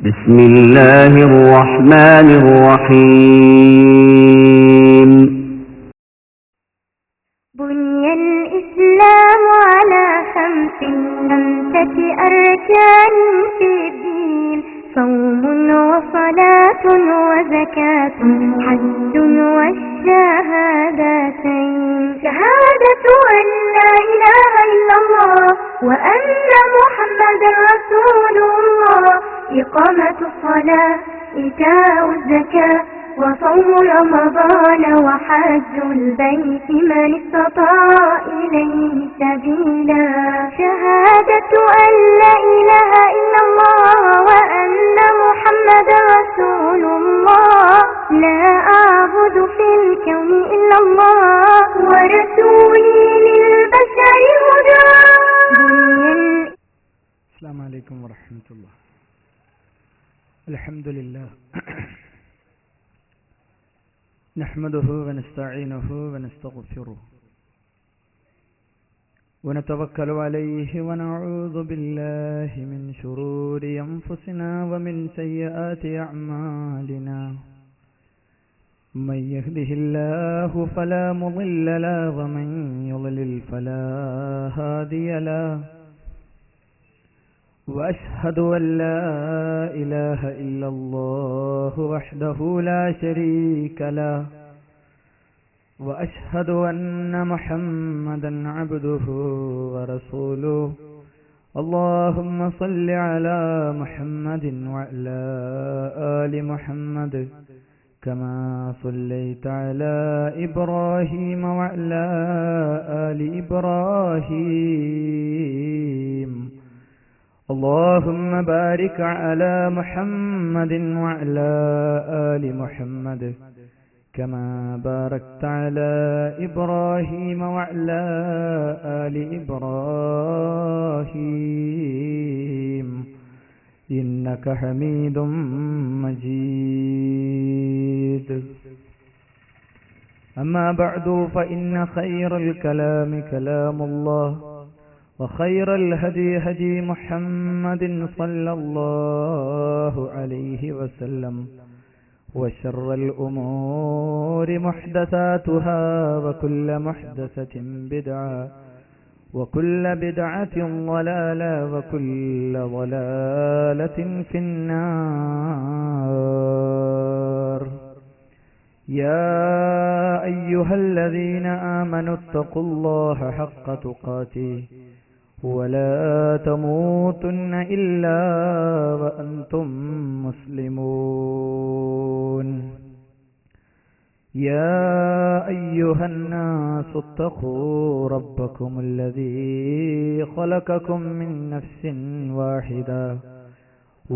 بسم الله الرحمن الرحيم بني الإسلام على 5 أركان في الدين: صوم وصلاة وزكاة حج والشهادتين. شهادة أن لا إله إلا الله وأن محمدا رسول الله، إقامة الصلاة، إيتاء الزكاة، وصوم رمضان وحج البيت من استطاع إليه سبيلا. شهادة أن لا إله إلا الله وأن محمدا رسول الله، لا أعبد في الكون إلا الله ورسولي للبشر هدى. السلام عليكم ورحمة الله. الحمد لله نحمده ونستعينه ونستغفره ونتوكل عليه ونعوذ بالله من شرور أنفسنا ومن سيئات أعمالنا. من يهده الله فلا مضل له ومن يضلل فلا هادي له. وأشهد أن لا إله إلا الله وحده لا شريك له. وأشهد أن محمدا عبده ورسوله. اللهم صل على محمد وعلى آل محمد كما صليت على إبراهيم وعلى آل إبراهيم. اللهم بارك على محمد وعلى آل محمد كما باركت على إبراهيم وعلى آل إبراهيم إنك حميد مجيد. أما بعد فإن خير الكلام كلام الله، وخير الهدي هدي محمد صلى الله عليه وسلم، وشر الأمور محدثاتها وكل محدثة بدعة وكل بدعة ضلالة وكل ضلالة في النار. يا أيها الذين آمنوا اتقوا الله حق تقاته ولا تموتن إلا وأنتم مسلمون. يا أيها الناس اتقوا ربكم الذي خلقكم من نفس واحدة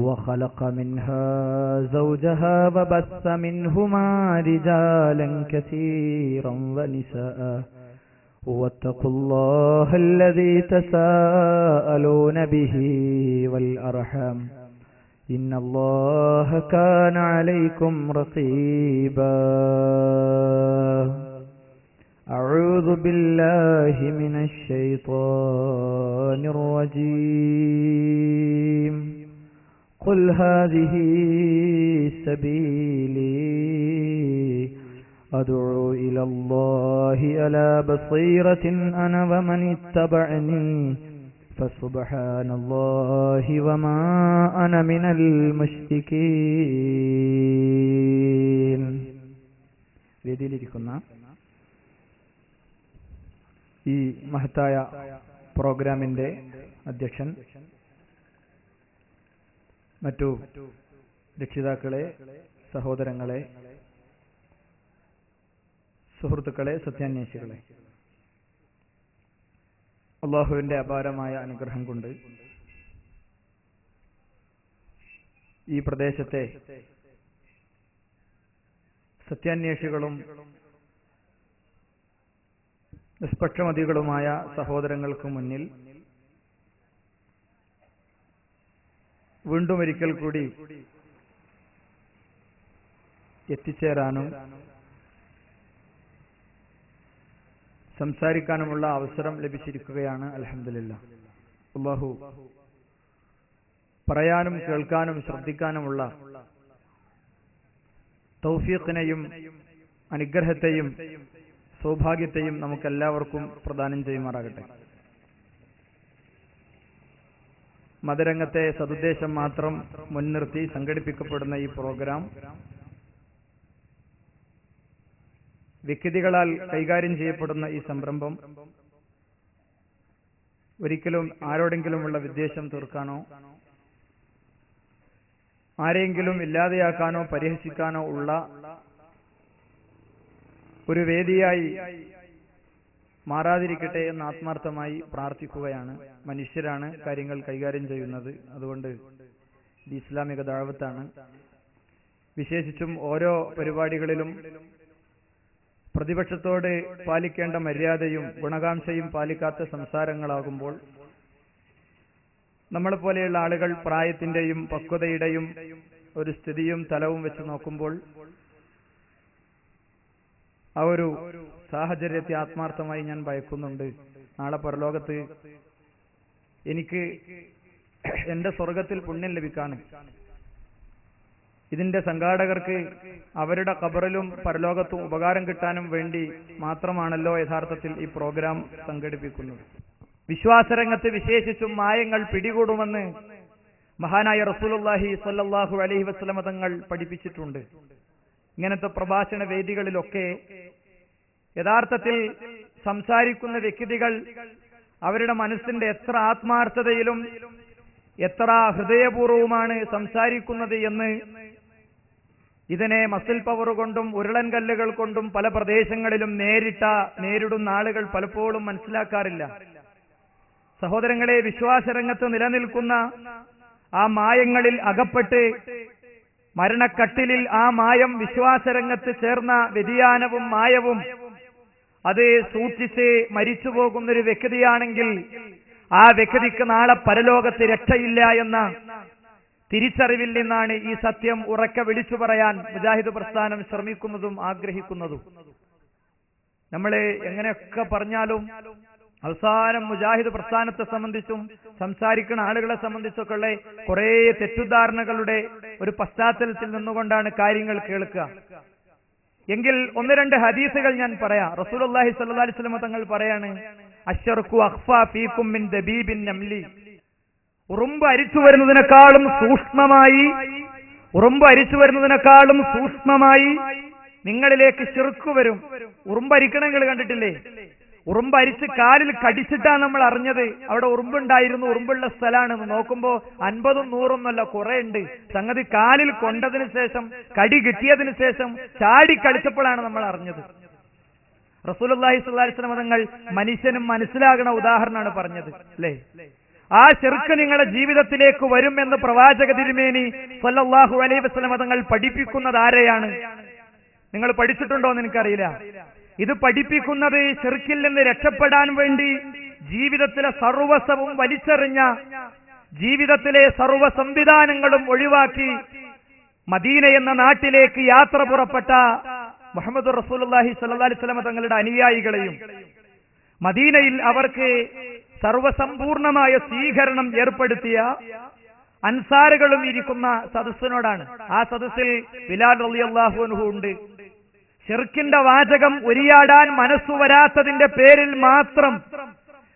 وخلق منها زوجها وبث منهما رجالا كثيرا ونساء. واتقوا الله الذي تساءلون به والأرحام إن الله كان عليكم رقيبا. أعوذ بالله من الشيطان الرجيم. قل هذه سبيلي أدعو إلى الله على بصيرة أنا ومن اتبعني فسبحان الله وما أنا من المشركين. വേദിയിലിരിക്കുന്ന ഈ മഹത്തായ പ്രോഗ്രാമിന്റെ അധ്യക്ഷൻ, മറ്റു രക്ഷിതാക്കളെ, സഹോദരങ്ങളെ, സുഹൃത്തുക്കളെ, സത്യാന്വേഷികളെ, അള്ളാഹുവിന്റെ അപാരമായ അനുഗ്രഹം കൊണ്ട് ഈ പ്രദേശത്തെ സത്യാന്വേഷികളും നിഷ്പക്ഷമതികളുമായ സഹോദരങ്ങൾക്ക് മുന്നിൽ വീണ്ടും ഒരിക്കൽ കൂടി എത്തിച്ചേരാനും സംസാരിക്കാനുമുള്ള അവസരം ലഭിച്ചിരിക്കുകയാണ്. അൽഹംദുലില്ലാഹ്. അല്ലാഹു പറയാനും കേൾക്കാനും ശ്രദ്ധിക്കാനുമുള്ള തൗഫീഖിനെയും അനുഗ്രഹത്തെയും സൗഭാഗ്യത്തെയും നമുക്കെല്ലാവർക്കും പ്രദാനം ചെയ്യുമാറാകട്ടെ. മതരംഗത്തെ സതുദ്ദേശം മാത്രം മുൻനിർത്തി സംഘടിപ്പിക്കപ്പെടുന്ന ഈ പ്രോഗ്രാം വ്യക്തികളാൽ കൈകാര്യം ചെയ്യപ്പെടുന്ന ഈ സംരംഭം ഒരിക്കലും ആരോടെങ്കിലുമുള്ള വിദ്വേഷം തീർക്കാനോ ആരെയെങ്കിലും ഇല്ലാതെയാക്കാനോ പരിഹസിക്കാനോ ഉള്ള ഒരു വേദിയായി മാറാതിരിക്കട്ടെ എന്ന് ആത്മാർത്ഥമായി പ്രാർത്ഥിക്കുകയാണ്. മനുഷ്യരാണ് കാര്യങ്ങൾ കൈകാര്യം ചെയ്യുന്നത്. അതുകൊണ്ട് ഇത് ഇസ്ലാമിക ദഅവത്താണ്. വിശേഷിച്ചും ഓരോ പരിപാടികളിലും പ്രതിപക്ഷത്തോട് പാലിക്കേണ്ട മര്യാദയും ഗുണകാംക്ഷയും പാലിക്കാത്ത സംസാരങ്ങളാകുമ്പോൾ നമ്മളെപ്പോലെയുള്ള ആളുകൾ പ്രായത്തിന്റെയും പക്വതയുടെയും ഒരു സ്ഥിതിയും തലവും വെച്ച് നോക്കുമ്പോൾ ആ ഒരു സാഹചര്യത്തെ ആത്മാർത്ഥമായി ഞാൻ ഭയക്കുന്നുണ്ട്. നാളെ പരലോകത്ത് എനിക്ക് എന്റെ സ്വർഗത്തിൽ പുണ്യം ലഭിക്കാണ്. ഇതിന്റെ സംഘാടകർക്ക് അവരുടെ ഖബറിലും പരലോകത്തും ഉപകാരം കിട്ടാനും വേണ്ടി മാത്രമാണല്ലോ യഥാർത്ഥത്തിൽ ഈ പ്രോഗ്രാം സംഘടിപ്പിക്കുന്നത്. വിശ്വാസരംഗത്ത് വിശേഷിച്ചും മായങ്ങൾ പിടികൂടുമെന്ന് മഹാനായ റസൂലുള്ളാഹി സ്വല്ലല്ലാഹു അലൈഹി വസല്ലം തങ്ങൾ പഠിപ്പിച്ചിട്ടുണ്ട്. ഇങ്ങനത്തെ പ്രഭാഷണ വേദികളിലൊക്കെ യഥാർത്ഥത്തിൽ സംസാരിക്കുന്ന വ്യക്തികൾ അവരുടെ മനസ്സിന്റെ എത്ര ആത്മാർത്ഥതയിലും എത്ര ഹൃദയപൂർവവുമാണ് സംസാരിക്കുന്നത് എന്ന് ഇതിനെ മസിൽ പവർ കൊണ്ടും ഉരുളൻ കല്ലുകൾ കൊണ്ടും പല പ്രദേശങ്ങളിലും നേരിടുന്ന ആളുകൾ പലപ്പോഴും മനസ്സിലാക്കാറില്ല. സഹോദരങ്ങളെ, വിശ്വാസരംഗത്ത് നിലനിൽക്കുന്ന ആ മായങ്ങളിൽ അകപ്പെട്ട് മരണക്കട്ടിലിൽ ആ മായം വിശ്വാസരംഗത്ത് ചേർന്ന വ്യതിയാനവും മായവും അത് സൂക്ഷിച്ച് മരിച്ചു പോകുന്നൊരു വ്യക്തിയാണെങ്കിൽ ആ വ്യക്തിക്ക് നാളെ പരലോകത്ത് രക്ഷയില്ല എന്ന തിരിച്ചറിവിൽ നിന്നാണ് ഈ സത്യം ഉറക്കെ വിളിച്ചു പറയാൻ മുജാഹിദ് പ്രസ്ഥാനം ശ്രമിക്കുന്നതും ആഗ്രഹിക്കുന്നതും. നമ്മൾ എങ്ങനെയൊക്കെ പറഞ്ഞാലും അവസാനം മുജാഹിദ് പ്രസ്ഥാനത്തെ സംബന്ധിച്ചും സംസാരിക്കുന്ന ആളുകളെ സംബന്ധിച്ചൊക്കെ ഉള്ള കുറെ തെറ്റുദ്ധാരണകളുടെ ഒരു പശ്ചാത്തലത്തിൽ നിന്നുകൊണ്ടാണ് കാര്യങ്ങൾ കേൾക്കുക. എങ്കിൽ ഒന്ന് രണ്ട് ഹദീസുകൾ ഞാൻ പറയാം. റസൂലുള്ളാഹി സ്വല്ലല്ലാഹി അലൈഹി വസല്ലം തങ്ങൾ പറയാണ്, അശ്ശർഖു അഖ്ഫാ ഫീകും മിൻ ദബീബിൻ നംലി. ഉറുമ്പ് അരിച്ചു വരുന്നതിനേക്കാളും സൂക്ഷ്മമായി നിങ്ങളിലേക്ക് ശിർക്ക് വരും. ഉറുമ്പ് അരിക്കണ നിങ്ങൾ കണ്ടിട്ടില്ലേ? ഉറുമ്പ് അരിച്ച് കാലിൽ കടിച്ചിട്ടാണ് നമ്മൾ അറിഞ്ഞത് അവിടെ ഉറുമ്പുണ്ടായിരുന്നു, ഉറുമ്പുള്ള സ്ഥലമാണെന്ന്. നോക്കുമ്പോ 50 100 കുറെ ഉണ്ട്. സംഗതി കാലിൽ കൊണ്ടതിന് ശേഷം, കടി കിട്ടിയതിനു ശേഷം ചാടി കളിച്ചപ്പോഴാണ് നമ്മൾ അറിഞ്ഞത്. റസൂലുള്ളാഹി സ്വല്ലല്ലാഹി അലൈഹി വസല്ലം തങ്ങൾ മനുഷ്യനും മനസ്സിലാകുന്ന ഉദാഹരണമാണ് പറഞ്ഞത്, അല്ലേ? ആ ശിർക്ക് നിങ്ങളുടെ ജീവിതത്തിലേക്ക് വരും എന്ന് പ്രവാചക തിരുമേനി സ്വല്ലല്ലാഹു അലൈഹി വസല്ലം തങ്ങൾ പഠിപ്പിക്കുന്നത് ആരെയാണ്? നിങ്ങൾ പഠിച്ചിട്ടുണ്ടോ എന്ന് എനിക്കറിയില്ല. ഇത് പഠിപ്പിക്കുന്നത് ശിർക്കിൽ നിന്ന് രക്ഷപ്പെടാൻ വേണ്ടി ജീവിതത്തിലെ സർവസ്വവും വലിച്ചെറിഞ്ഞ, ജീവിതത്തിലെ സർവ്വ സംവിധാനങ്ങളും ഒഴിവാക്കി മദീന എന്ന നാട്ടിലേക്ക് യാത്ര പുറപ്പെട്ട മുഹമ്മദ് റസൂലുള്ളാഹി സ്വല്ലല്ലാഹി അലൈഹി വസല്ലം തങ്ങളുടെ അനുയായികളെയും മദീനയിൽ അവർക്ക് സർവസമ്പൂർണമായ സ്വീകരണം ഏർപ്പെടുത്തിയ അൻസാറുകളും ഇരിക്കുന്ന സദസ്സിനോടാണ്. ആ സദസ്സിൽ ബിലാൽ റളിയല്ലാഹു അൻഹു ഉണ്ട്. ശിർക്കിന്റെ വാചകം ഉരിയാടാൻ മനസ്സു വരാത്തതിന്റെ പേരിൽ മാത്രം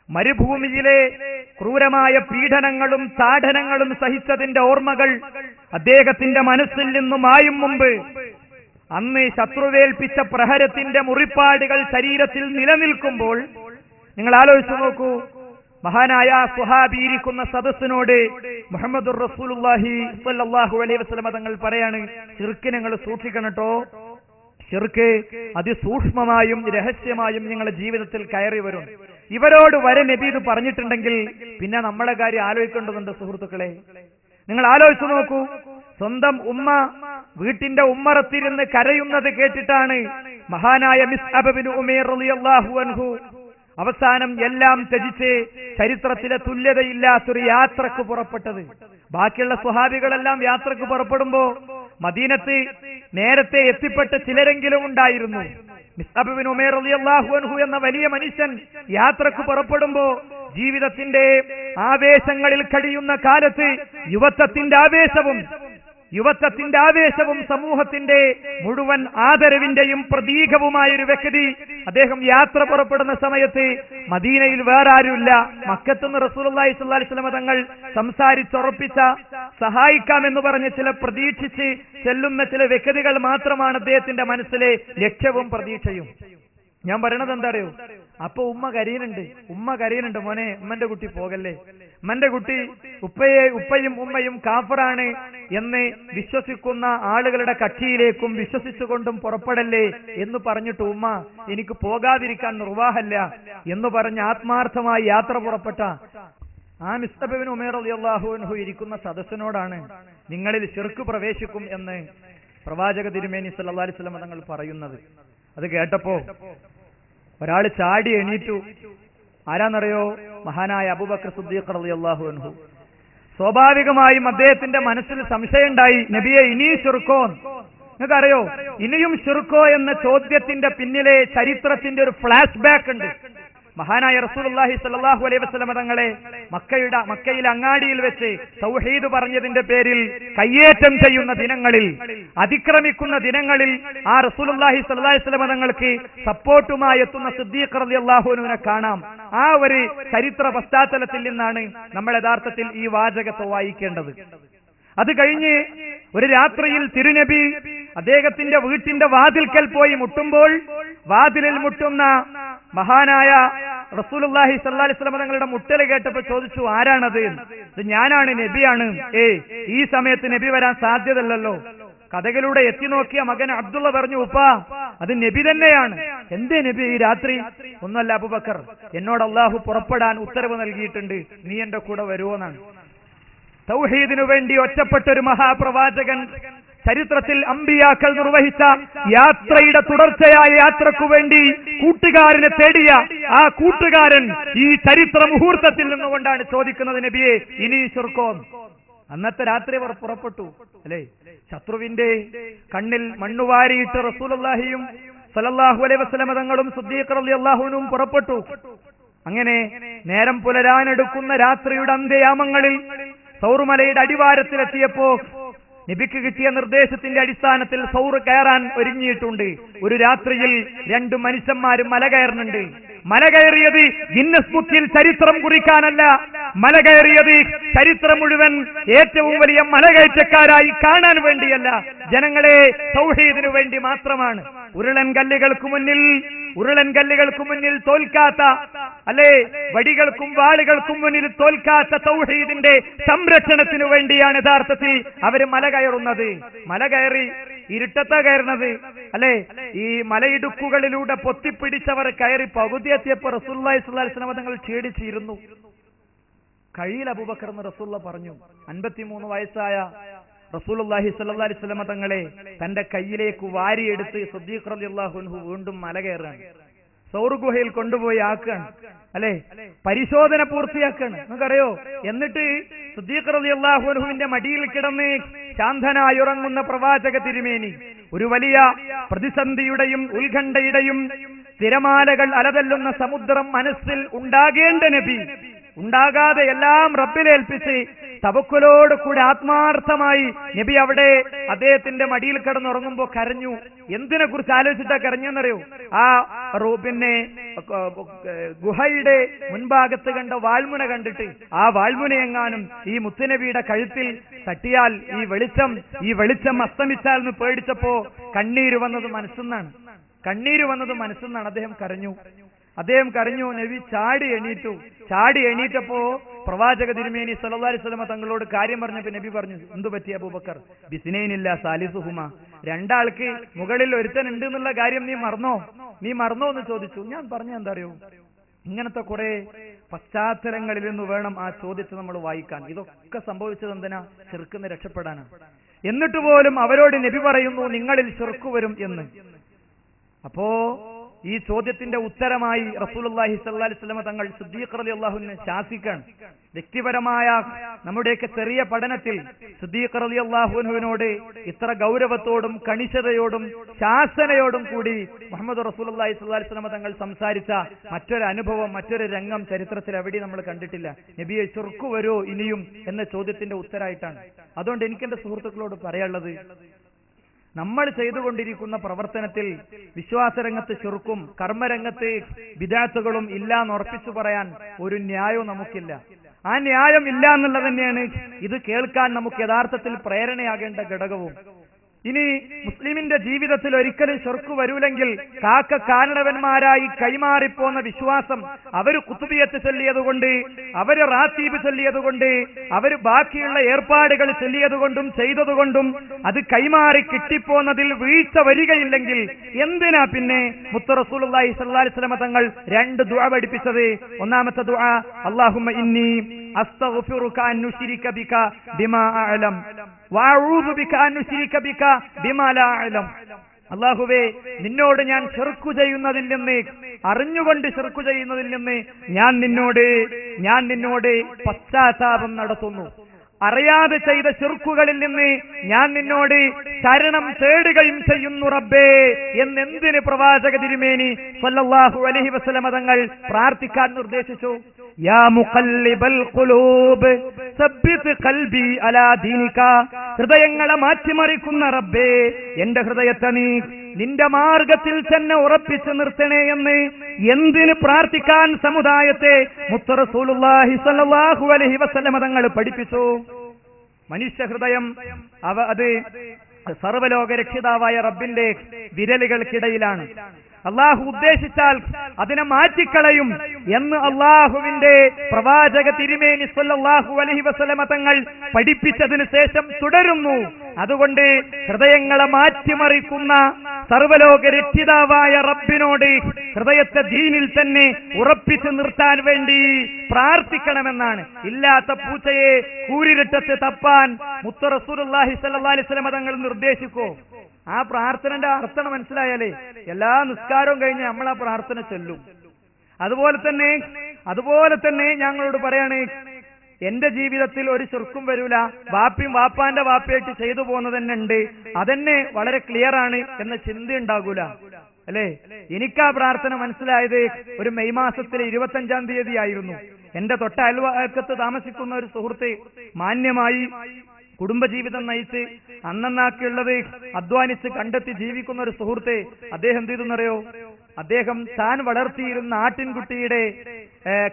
മരുഭൂമിയിലെ ക്രൂരമായ പീഡനങ്ങളും താഡനങ്ങളും സഹിച്ചതിന്റെ ഓർമ്മകൾ അദ്ദേഹത്തിന്റെ മനസ്സിൽ നിന്നുമായും മുമ്പ് അന്ന് ശത്രുവേൽപ്പിച്ച പ്രഹരത്തിന്റെ മുറിപ്പാടുകൾ ശരീരത്തിൽ നിലനിൽക്കുമ്പോൾ നിങ്ങൾ ആലോചിച്ചു നോക്കൂ. മഹാനായ സ്വഹാബി ഇരിക്കുന്ന സദസ്സിനോട് മുഹമ്മദുർ റസൂലുള്ളാഹി സ്വല്ലല്ലാഹു അലൈഹി വസല്ലം തങ്ങൾ പറയാണ്, ശിർക്ക് നിങ്ങൾ സൂക്ഷിക്കണട്ടോ. ശിർക്ക് അതിസൂക്ഷ്മമായും രഹസ്യമായും നിങ്ങളുടെ ജീവിതത്തിൽ കയറി വരും. ഇവരോട് വരെ നബി ഇത് പറഞ്ഞിട്ടുണ്ടെങ്കിൽ പിന്നെ നമ്മളെ കാര്യം ആലോചിക്കേണ്ടതുണ്ട് സുഹൃത്തുക്കളെ. നിങ്ങൾ ആലോചിച്ചു നോക്കൂ. സ്വന്തം ഉമ്മ വീട്ടിന്റെ ഉമ്മറത്തിരുന്ന് കരയുന്നത് കേട്ടിട്ടാണ് മഹാനായ മിസ്അബ് ബിൻ ഉമൈർ റളിയല്ലാഹു അൻഹു അവസാനം എല്ലാം ത്യജിച്ച് ചരിത്രത്തിലെ തുല്യതയില്ലാത്തൊരു യാത്രക്ക് പുറപ്പെട്ടത്. ബാക്കിയുള്ള സ്വഹാബികളെല്ലാം യാത്രക്ക് പുറപ്പെടുമ്പോ മദീനത്ത് നേരത്തെ എത്തിപ്പെട്ട ചിലരെങ്കിലും ഉണ്ടായിരുന്നു. മിസ്അബ് ബിൻ ഉമൈർ റളിയല്ലാഹു അൻഹു എന്ന വലിയ മനുഷ്യൻ യാത്രക്ക് പുറപ്പെടുമ്പോ ജീവിതത്തിന്റെ ആവേശങ്ങളിൽ കഴിയുന്ന കാലത്ത് യുവത്വത്തിന്റെ ആവേശവും സമൂഹത്തിന്റെ മുഴുവൻ ആദരവിന്റെയും പ്രതീകവുമായൊരു വ്യക്തി അദ്ദേഹം യാത്ര പുറപ്പെടുന്ന സമയത്ത് മദീനയിൽ വേറെ ആരുമില്ല. മക്കത്തുനിന്ന് റസൂലുള്ളാഹി സ്വല്ലല്ലാഹി അലൈഹി വസല്ലം തങ്ങൾ സംസാരിച്ചുറപ്പിച്ച സഹായിക്കാമെന്ന് പറഞ്ഞ് ചില പ്രതീക്ഷിച്ച് ചെല്ലുന്ന ചില വ്യക്തികൾ മാത്രമാണ് അദ്ദേഹത്തിന്റെ മനസ്സിലെ ലക്ഷ്യവും പ്രതീക്ഷയും. ഞാൻ പറയണത് എന്താ അറിയോ? അപ്പൊ ഉമ്മ കരയുന്നുണ്ട്, മോനെ ഉമ്മന്റെ കുട്ടി പോകല്ലേ, ഉമ്മന്റെ കുട്ടി ഉപ്പയും ഉമ്മയും കാഫറാണ് എന്ന് വിശ്വസിക്കുന്ന ആളുകളുടെ കക്ഷിയിലേക്കും വിശ്വസിച്ചുകൊണ്ടും പുറപ്പെടല്ലേ എന്ന് പറഞ്ഞിട്ട് ഉമ്മ എനിക്ക് പോകാതിരിക്കാൻ നിർവാഹമില്ല എന്ന് പറഞ്ഞ് ആത്മാർത്ഥമായി യാത്ര പുറപ്പെട്ട ആ മുസ്തബ് ഇബ്നു ഉമൈർ റളിയല്ലാഹു അൻഹു ഇരിക്കുന്ന സദസ്സിനോടാണ് നിങ്ങളിൽ ശിർക്ക് പ്രവേശിക്കും എന്ന് പ്രവാചക തിരുമേനി സല്ലല്ലാഹു അലൈഹി വസല്ലം തങ്ങൾ പറയുന്നത്. അത് കേട്ടപ്പോ ഒരാൾ ചാടി എണീറ്റു. ആരാന്നറിയോ? മഹാനായ അബൂബക്കർ സിദ്ദീഖ് റളിയല്ലാഹു അൻഹു. സ്വാഭാവികമായും അദ്ദേഹത്തിന്റെ മനസ്സിൽ സംശയം ഉണ്ടായി, നബിയെ ഇനിയും ശിർക്കോ? നിങ്ങൾക്കറിയോ, ഇനിയും ശിർക്കോ എന്ന ചോദ്യത്തിന്റെ പിന്നിലെ ചരിത്രത്തിന്റെ ഒരു ഫ്ലാഷ് ബാക്ക് ഉണ്ട്. മഹാനായ റസൂലുള്ളാഹി സ്വല്ലല്ലാഹു അലൈഹി വസല്ലം തങ്ങളെ മക്കയിൽ അങ്ങാടിയിൽ വെച്ച് തൗഹീദ് പറഞ്ഞതിന്റെ പേരിൽ കയ്യേറ്റം ചെയ്യുന്ന ദിനങ്ങളിൽ, അതിക്രമിക്കുന്ന ദിനങ്ങളിൽ ആ റസൂലുള്ളാഹി സ്വല്ലല്ലാഹി അലൈഹി വസല്ലം തങ്ങൾക്ക് സപ്പോർട്ടുമായി എത്തുന്ന സിദ്ദീഖ് റളിയല്ലാഹു അൻഹുവിനെ കാണാം. ആ ഒരു ചരിത്ര പശ്ചാത്തലത്തിൽ നിന്നാണ് നമ്മൾ യഥാർത്ഥത്തിൽ ഈ വാചകത്തെ വായിക്കേണ്ടത്. അത് കഴിഞ്ഞ് ഒരു രാത്രിയിൽ തിരുനബി അദ്ദേഹത്തിന്റെ വീട്ടിന്റെ വാതിൽക്കൽ പോയി മുട്ടുമ്പോൾ വാതിലിൽ മുട്ടുന്ന മഹാനായ റസൂലുള്ളാഹി സ്വല്ലല്ലാഹി അലൈഹി വസല്ലം തങ്ങളുടെ മുട്ടൽ കേട്ടപ്പോൾ ചോദിച്ചു, ആരാണത്? ഇത് ഞാനാണ്, നബിയാണ്. ഈ സമയത്ത് നബി വരാൻ സാധ്യതയല്ലല്ലോ. കഥകളിലൂടെ എത്തി നോക്കിയ മകൻ അബ്ദുള്ള പറഞ്ഞു, ഉപ്പാ അത് നബി തന്നെയാണ്. എന്തേ നബി ഈ രാത്രി? ഒന്നല്ല അബൂബക്കർ, എന്നോട് അള്ളാഹു പുറപ്പെടാൻ ഉത്തരവ് നൽകിയിട്ടുണ്ട്, നീ എന്റെ കൂടെ വരുവോന്നാണ്. തൗഹീദിനു വേണ്ടി ഒറ്റപ്പെട്ടൊരു മഹാപ്രവാചകൻ, ചരിത്രത്തിൽ അമ്പിയാക്കൾ നിർവഹിച്ച യാത്രയുടെ തുടർച്ചയായ യാത്രക്കു വേണ്ടി കൂട്ടുകാരനെ തേടിയ ആ കൂട്ടുകാരൻ ഈ ചരിത്ര മുഹൂർത്തത്തിൽ നിന്നുകൊണ്ടാണ് ചോദിക്കുന്നത്, നബിയെ ഇനി ശിർക്കോ? അന്നത്തെ രാത്രി അവർ പുറപ്പെട്ടു അല്ലെ? ശത്രുവിന്റെ കണ്ണിൽ മണ്ണുവാരിയിട്ട് റസൂലുള്ളാഹിയും സ്വല്ലല്ലാഹു അലൈഹി വസല്ലം തങ്ങളും സിദ്ദീഖ് റളിയല്ലാഹു അൻഹുവും പുറപ്പെട്ടു. അങ്ങനെ നേരം പുലരാനെടുക്കുന്ന രാത്രിയുടെ അന്ത്യയാമങ്ങളിൽ സൗറുമലയുടെ അടിവാരത്തിലെത്തിയപ്പോ നബിക്ക് കിട്ടിയ നിർദ്ദേശത്തിന്റെ അടിസ്ഥാനത്തിൽ സൗർ കയറാൻ ഒരുങ്ങിയിട്ടുണ്ട്. ഒരു രാത്രിയിൽ 2 മനുഷ്യന്മാരും മല കയറുന്നുണ്ട്. മല കയറിയത് ഗിന്നസ് ബുക്കിൽ ചരിത്രം കുറിക്കാനല്ല, മല കയറിയത് ചരിത്രം മുഴുവൻ ഏറ്റവും വലിയ മലകയറ്റക്കാരായി കാണാൻ വേണ്ടിയല്ല, ജനങ്ങളെ തൗഹീദിനു വേണ്ടി മാത്രമാണ്. ഉരുളൻ കല്ലുകൾക്ക് മുന്നിൽ തോൽക്കാത്ത, അല്ലെ, വടികൾക്കും വാളുകൾക്കും മുന്നിൽ തോൽക്കാത്ത തൗഹീദിന്റെ സംരക്ഷണത്തിനു വേണ്ടിയാണ് യഥാർത്ഥത്തിൽ അവര് മല കയറുന്നത്. മല കയറി ഇരുട്ടത്താ കയറുന്നത് അല്ലെ? ഈ മലയിടുക്കുകളിലൂടെ പൊത്തിപ്പിടിച്ചവർ കയറി പകുതി എത്തിയപ്പോ റസൂലുള്ളാഹി സ്വല്ലല്ലാഹി അലൈഹി വസല്ലം തങ്ങൾ ക്ഷീണിച്ചിരുന്നു. കഴിയിൽ അബൂബക്കർ എന്ന് റസൂലുള്ള പറഞ്ഞു. 53 വയസ്സായ റസൂലുള്ളാഹി സ്വല്ലല്ലാഹി അലൈഹി വസല്ലം തങ്ങളെ തന്റെ കയ്യിലേക്ക് വാരിയെടുത്ത് സിദ്ദീഖ് റളിയല്ലാഹു അൻഹു വീണ്ടും മല കയറാണ്. സൗർ ഗുഹയിൽ കൊണ്ടുപോയി ആക്കാണ് അല്ലെ? പരിശോധന പൂർത്തിയാക്കാണ്. നിങ്ങൾക്കറിയോ? എന്നിട്ട് സിദ്ദീഖ് റളിയല്ലാഹു അൻഹുവിന്റെ മടിയിൽ കിടന്ന് ശാന്തനായി ഉറങ്ങുന്ന പ്രവാചക തിരുമേനി, ഒരു വലിയ പ്രതിസന്ധിയുടെയും ഉത്കണ്ഠയുടെയും തിരമാലകൾ അലതല്ലുന്ന സമുദ്രം മനസ്സിൽ ഉണ്ടാകേണ്ട നബി, ഉണ്ടാകാതെ എല്ലാം റബ്ബിലേൽപ്പിച്ച് തവക്കുലോട് കൂടി ആത്മാർത്ഥമായി നബി അവിടെ അദ്ദേഹത്തിന്റെ മടിയിൽ കിടന്നുറങ്ങുമ്പോൾ കരഞ്ഞു. എന്തിനെ കുറിച്ച് ആലോചിച്ചിട്ടാ കരഞ്ഞെന്നറിയോ? ആ ഗുഹയുടെ മുൻഭാഗത്ത് കണ്ട വാൾമുന കണ്ടിട്ട് ആ വാൾമുനയെങ്ങാനും ഈ മുത്തുനബിയുടെ കഴുത്തിൽ തട്ടിയാൽ ഈ വെളിച്ചം അസ്തമിച്ചാൽ എന്ന് പേടിച്ചപ്പോ കണ്ണീര് വന്നത് മനസ്സെന്നാണ്. അദ്ദേഹം കരഞ്ഞു. നബി ചാടി എണീറ്റപ്പോ പ്രവാചക തിരുമേനി സല്ലല്ലാഹു അലൈഹി വസല്ലം തങ്ങളോട് കാര്യം പറഞ്ഞപ്പോ നബി പറഞ്ഞു, എന്തു പറ്റി അബൂബക്കർ? ബിസ്നൈനില്ല സാലിസുഹുമ, 2 ആൾക്ക് മുകളിൽ ഒരുത്തൻ ഉണ്ട് എന്നുള്ള കാര്യം നീ മറന്നോ എന്ന് ചോദിച്ചു. ഞാൻ പറഞ്ഞ എന്താ അറിയോ, ഇങ്ങനത്തെ കുറെ പശ്ചാത്തലങ്ങളിൽ നിന്ന് വേണം ആ ചോദ്യത്തെ നമ്മൾ വായിക്കാൻ. ഇതൊക്കെ സംഭവിച്ചത് എന്തിനാ? ശിർക്കിന്ന് രക്ഷപ്പെടാനാണ്. എന്നിട്ട് പോലും അവരോട് നബി പറയുന്നു, നിങ്ങളിൽ ശിർക്ക് വരും എന്ന്. അപ്പോ ഈ ചോദ്യത്തിന്റെ ഉത്തരമായി റസൂലുള്ളാഹി സ്വല്ലല്ലാഹി അലൈഹി വസല്ലം തങ്ങൾ സിദ്ദീഖ് റളിയല്ലാഹുവിനെ ശാസിക്കാൻ. വ്യക്തിപരമായ നമ്മുടെയൊക്കെ ചെറിയ പഠനത്തിൽ സിദ്ദീഖ് റളിയല്ലാഹുവിനോട് ഇത്ര ഗൗരവത്തോടും കണിശതയോടും ശാസനയോടും കൂടി മുഹമ്മദ് റസൂലുള്ളാഹി സ്വല്ലല്ലാഹി അലൈഹി വസല്ലം തങ്ങൾ സംസാരിച്ച മറ്റൊരു അനുഭവം, മറ്റൊരു രംഗം ചരിത്രത്തിൽ എവിടെയും നമ്മൾ കണ്ടിട്ടില്ല. നബിയെ ചുർക്ക് വരുമോ ഇനിയും എന്ന ചോദ്യത്തിന്റെ ഉത്തരമായിട്ടാണ്. അതുകൊണ്ട് എനിക്ക് എന്റെ സുഹൃത്തുക്കളോട് പറയാനുള്ളത്, നമ്മൾ ചെയ്തുകൊണ്ടിരിക്കുന്ന പ്രവർത്തനത്തിൽ വിശ്വാസരംഗത്ത് ചുരുക്കും കർമ്മരംഗത്ത് ബിദഅത്തുകളും ഇല്ല എന്ന് ഉറപ്പിച്ചു പറയാൻ ഒരു ന്യായവും നമുക്കില്ല. ആ ന്യായം ഇല്ല എന്നുള്ളത് തന്നെയാണ് ഇത് കേൾക്കാൻ നമുക്ക് യഥാർത്ഥത്തിൽ പ്രേരണയാകേണ്ട ഘടകവും. ഇനി മുസ്ലിമിന്റെ ജീവിതത്തിൽ ഒരിക്കലും ശിർക്ക് വരൂലെങ്കിൽ കാരണവന്മാരായി കൈമാറിപ്പോന്ന വിശ്വാസം, അവര് കുത്തുബിയത്ത് ചൊല്ലിയതുകൊണ്ട്, അവര് റാത്തീബ് ചൊല്ലിയതുകൊണ്ട്, അവര് ബാക്കിയുള്ള ഏർപ്പാടുകൾ ചൊല്ലിയതുകൊണ്ടും ചെയ്തതുകൊണ്ടും അത് കൈമാറി കിട്ടിപ്പോന്നതിൽ വീഴ്ച വരികയില്ലെങ്കിൽ എന്തിനാ പിന്നെ മുത്ത് റസൂലുള്ളാഹി സ്വല്ലല്ലാഹി അലൈഹി വസല്ലം തങ്ങൾ 2 ദുആ പഠിപ്പിച്ചത്? ഒന്നാമത്തെ ദുആ അല്ലാഹുമ്മ ഇന്നി അസ്തഗ്ഫിറുക അൻ നുശ്രിക ബിക ബിമാ അഅലം വഅഊദു ബിക അൻ നുശ്രിക ബിക ബിമാ ലാ അഅലം. അല്ലാഹുവേ, നിന്നോട് ഞാൻ ശിർക്ക് ചെയ്യുന്നതിൽ നിന്ന്, അറിഞ്ഞുകൊണ്ട് ശിർക്ക് ചെയ്യുന്നതിൽ നിന്ന് ഞാൻ നിന്നോട് പശ്ചാത്താപം നടത്തുന്നു. അറിയാതെ ചെയ്ത ശിർക്കുകളിൽ നിന്ന് ഞാൻ നിന്നോട് ശരണം തേടുകയും ചെയ്യുന്നു റബ്ബേ എന്നെന്തിന് പ്രവാചക തിരുമേനി സ്വല്ലല്ലാഹു അലൈഹി വസല്ലം തങ്ങൾ പ്രാർത്ഥിക്കാൻ നിർദ്ദേശിച്ചു? യാ മുഖല്ലിബൽ ഖുലൂബ് സബ്ബിത് ഖൽബി അലാ ദീനിക. ഹൃദയങ്ങളെ മാറ്റിമറിക്കുന്ന റബ്ബേ, എന്റെ ഹൃദയത്തെ നീ നിന്റെ മാർഗത്തിൽ തന്നെ ഉറപ്പിച്ചു നിർത്തണേ എന്ന് എന്തിന് പ്രാർത്ഥിക്കാൻ സമുദായത്തെ മുത്ത് റസൂലുള്ളാഹി സ്വല്ലല്ലാഹു അലൈഹി വസല്ലം തങ്ങൾ പഠിപ്പിച്ചു? മനുഷ്യ ഹൃദയം അത് സർവ്വലോക രക്ഷിതാവായ റബ്ബിന്റെ വിരലുകൾക്കിടയിലാണ്. അള്ളാഹു ഉദ്ദേശിച്ചാൽ അതിനെ മാറ്റിക്കളയും എന്ന് അള്ളാഹുവിന്റെ പ്രവാചക തിരുമേനി സ്വല്ലല്ലാഹു അലൈഹി വസല്ലം തങ്ങൾ പഠിപ്പിച്ചതിന് ശേഷം തുടരുന്നു. അതുകൊണ്ട് ഹൃദയങ്ങളെ മാറ്റിമറിക്കുന്ന സർവ്വലോക രക്ഷിതാവായ റബ്ബിനോട് ഹൃദയത്തെ ദീനിൽ തന്നെ ഉറപ്പിച്ചു നിർത്താൻ വേണ്ടി പ്രാർത്ഥിക്കണമെന്നാണ്. ഇല്ലാത്ത പൂച്ചയെ കൂരിരുട്ടത്ത് തപ്പാൻ മുത്ത് റസൂലുള്ളാഹി സ്വല്ലല്ലാഹി അലൈഹി വസല്ലം തങ്ങൾ നിർദ്ദേശിക്കോ? ആ പ്രാർത്ഥനന്റെ അർത്ഥം മനസ്സിലായാലേ എല്ലാ നിസ്കാരവും കഴിഞ്ഞ് നമ്മൾ ആ പ്രാർത്ഥന ചൊല്ലും. അതുപോലെ തന്നെ ഞങ്ങളോട് പറയാണ്, എന്റെ ജീവിതത്തിൽ ഒരു ശിർക്കും വരൂല, വാപ്പാന്റെ വാപ്പയായിട്ട് ചെയ്തു പോകുന്നത് തന്നെ ഉണ്ട്, അതെന്നെ വളരെ ക്ലിയർ ആണ് എന്ന ചിന്ത ഉണ്ടാകൂല അല്ലേ? എനിക്കാ പ്രാർത്ഥന മനസ്സിലായത് ഒരു മെയ് മാസത്തിലെ 25-ാം തീയതി ആയിരുന്നു. എന്റെ തൊട്ട അയൽവക്കത്ത് താമസിക്കുന്ന ഒരു സുഹൃത്ത് മാന്യമായി കുടുംബജീവിതം നയിച്ച് അന്നന്നാക്കിയുള്ളത് അധ്വാനിച്ച് കണ്ടെത്തി ജീവിക്കുന്ന ഒരു സുഹൃത്തെ, അദ്ദേഹം എന്ത് ചെയ്തെന്നറിയോ? അദ്ദേഹം താൻ വളർത്തിയിരുന്ന ആട്ടിൻകുട്ടിയുടെ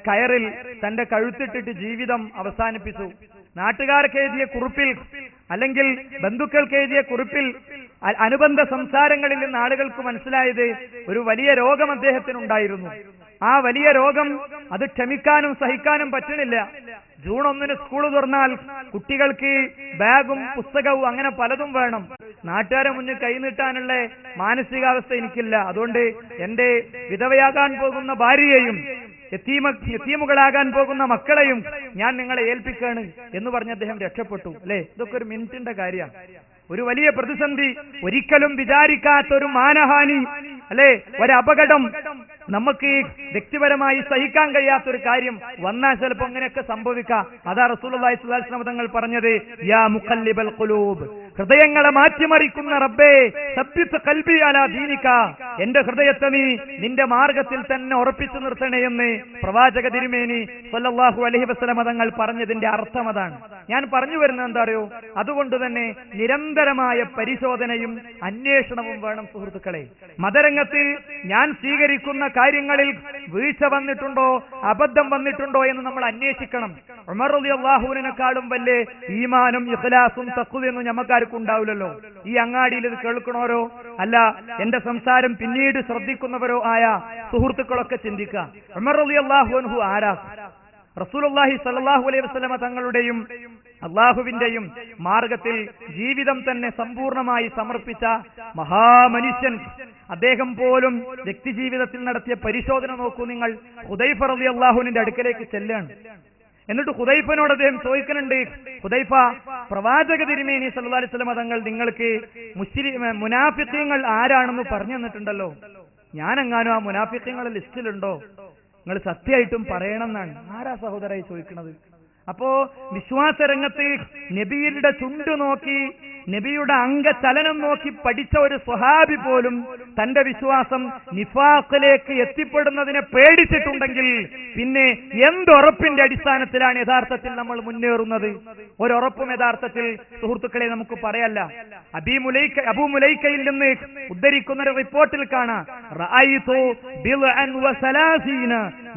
കയറിൽ തന്റെ കഴുത്തിട്ടിട്ട് ജീവിതം അവസാനിപ്പിച്ചു. നാട്ടുകാർക്ക് എഴുതിയ കുറിപ്പിൽ അല്ലെങ്കിൽ ബന്ധുക്കൾക്ക് എഴുതിയ കുറിപ്പിൽ അനുബന്ധ സംസാരങ്ങളിൽ നിന്ന് ആളുകൾക്ക് മനസ്സിലായത് ഒരു വലിയ രോഗം അദ്ദേഹത്തിനുണ്ടായിരുന്നു. ആ വലിയ രോഗം അത് ക്ഷമിക്കാനും സഹിക്കാനും പറ്റണില്ല. ജൂൺ 1 സ്കൂൾ തുറന്നാൽ കുട്ടികൾക്ക് ബാഗും പുസ്തകവും അങ്ങനെ പലതും വേണം. നാട്ടുകാരെ മുന്നിൽ കൈനീട്ടാനുള്ള മാനസികാവസ്ഥ എനിക്കില്ല. അതുകൊണ്ട് എന്റെ വിധവയാകാൻ പോകുന്ന ഭാര്യയെയും യതീമുകളാകാൻ പോകുന്ന മക്കളെയും ഞാൻ നിങ്ങളെ ഏൽപ്പിക്കാണ് എന്ന് പറഞ്ഞ് അദ്ദേഹം രക്ഷപ്പെട്ടു. അല്ലെ, ഇതൊക്കെ ഒരു മിനിറ്റിന്റെ കാര്യമാണ്. ഒരു വലിയ പ്രതിസന്ധി, ഒരിക്കലും വിചാരിക്കാത്ത ഒരു മാനഹാനി, അല്ലെ, ഒരപകടം, നമുക്ക് വ്യക്തിപരമായി സഹിക്കാൻ കഴിയാത്തൊരു കാര്യം വന്നാൽ ചിലപ്പോൾ അങ്ങനെയൊക്കെ സംഭവിക്കാം. അതാ റസൂലുള്ളാഹി സ്വല്ലല്ലാഹി അലൈഹി വസല്ലം തങ്ങൾ പറഞ്ഞത്, യാ മുഖല്ലിബൽ ഖുലൂബ്, ഹൃദയങ്ങളെ മാറ്റിമറിക്കുന്ന റബ്ബേ, സബ്ബിത് ഖൽബി അലാ ദീനിക, എന്റെ ഹൃദയത്തെ നീ നിന്റെ മാർഗത്തിൽ തന്നെ ഉറപ്പിച്ചു നിർത്തണേ എന്ന് പ്രവാചക തിരുമേനി സ്വല്ലല്ലാഹു അലൈഹി വസല്ലം തങ്ങൾ പറഞ്ഞതിന്റെ അർത്ഥം അതാണ്. ഞാൻ പറഞ്ഞു വരുന്നത് എന്താ അറിയോ? അതുകൊണ്ട് തന്നെ നിരന്തരമായ പരിശോധനയും അന്വേഷണവും വേണം സുഹൃത്തുക്കളെ. മതരംഗത്ത് ഞാൻ സ്വീകരിക്കുന്ന കാര്യങ്ങളിൽ വീഴ്ച വന്നിട്ടുണ്ടോ, അബദ്ധം വന്നിട്ടുണ്ടോ എന്ന് നമ്മൾ അന്വേഷിക്കണം. ഉമർ റളിയല്ലാഹു അൻഹുവിനെക്കാളും വലിയ ഈമാനും ഇഖ്ലാസും തഖ്വയൊന്നും നമുക്കാർക്കും ഉണ്ടാവില്ലല്ലോ. ഈ അങ്ങാടിയിൽ ഇത് കേൾക്കണോരോ അല്ല എന്റെ സംസാരം പിന്നീട് ശ്രദ്ധിക്കുന്നവരോ ആയ സുഹൃത്തുക്കളൊക്കെ ചിന്തിക്കുക, ഉമർ റളിയല്ലാഹു അൻഹു ആരാ? റസൂലുള്ളാഹി സ്വല്ലല്ലാഹു അലൈഹി വസല്ലം തങ്ങളുടെയും അള്ളാഹുവിന്റെയും മാർഗത്തിൽ ജീവിതം തന്നെ സമ്പൂർണമായി സമർപ്പിച്ച മഹാമനുഷ്യൻ. അദ്ദേഹം പോലും വ്യക്തി ജീവിതത്തിൽ നടത്തിയ പരിശോധന നോക്കൂ നിങ്ങൾ. ഹുദൈഫ റളിയല്ലാഹുവിന്റെ അടുക്കലേക്ക് ചെല്ലാണ്. എന്നിട്ട് ഹുദൈഫനോട് അദ്ദേഹം ചോദിക്കുന്നുണ്ട്, ഹുദൈഫ, പ്രവാചക തിരുമേനി സല്ലല്ലാഹു അലൈഹി വസല്ലം തങ്ങൾ നിങ്ങൾക്ക് മുനാഫിഖീങ്ങൾ ആരാണെന്ന് പറഞ്ഞു തന്നിട്ടുണ്ടല്ലോ. ഞാനെങ്ങാനും ആ മുനാഫിഖ്യങ്ങളുടെ ലിസ്റ്റിലുണ്ടോ? നിങ്ങൾ സത്യമായിട്ടും പറയണമെന്നാണ്. ആരാ സഹോദരായി ചോദിക്കുന്നത്? അപ്പോ വിശ്വാസരംഗത്ത് നബിയുടെ ചുണ്ടു നോക്കി, നബിയുടെ അംഗചലനം നോക്കി പഠിച്ച ഒരു സ്വഹാബി പോലും തന്റെ വിശ്വാസം നിഫാഖിലേക്ക് എത്തിപ്പെടുന്നതിനെ പേടിച്ചിട്ടുണ്ടെങ്കിൽ പിന്നെ എന്തുറപ്പിന്റെ അടിസ്ഥാനത്തിലാണ് യഥാർത്ഥത്തിൽ നമ്മൾ മുന്നേറുന്നത്? ഒരുറപ്പും യഥാർത്ഥത്തിൽ സുഹൃത്തുക്കളെ നമുക്ക് പറയല്ല. അബൂ മുലൈക്കയിൽ നിന്ന് ഉദ്ധരിക്കുന്ന ഒരു റിപ്പോർട്ടിൽ കാണാം, റഅയ്തു ബിൽഅൻ വസലാസീന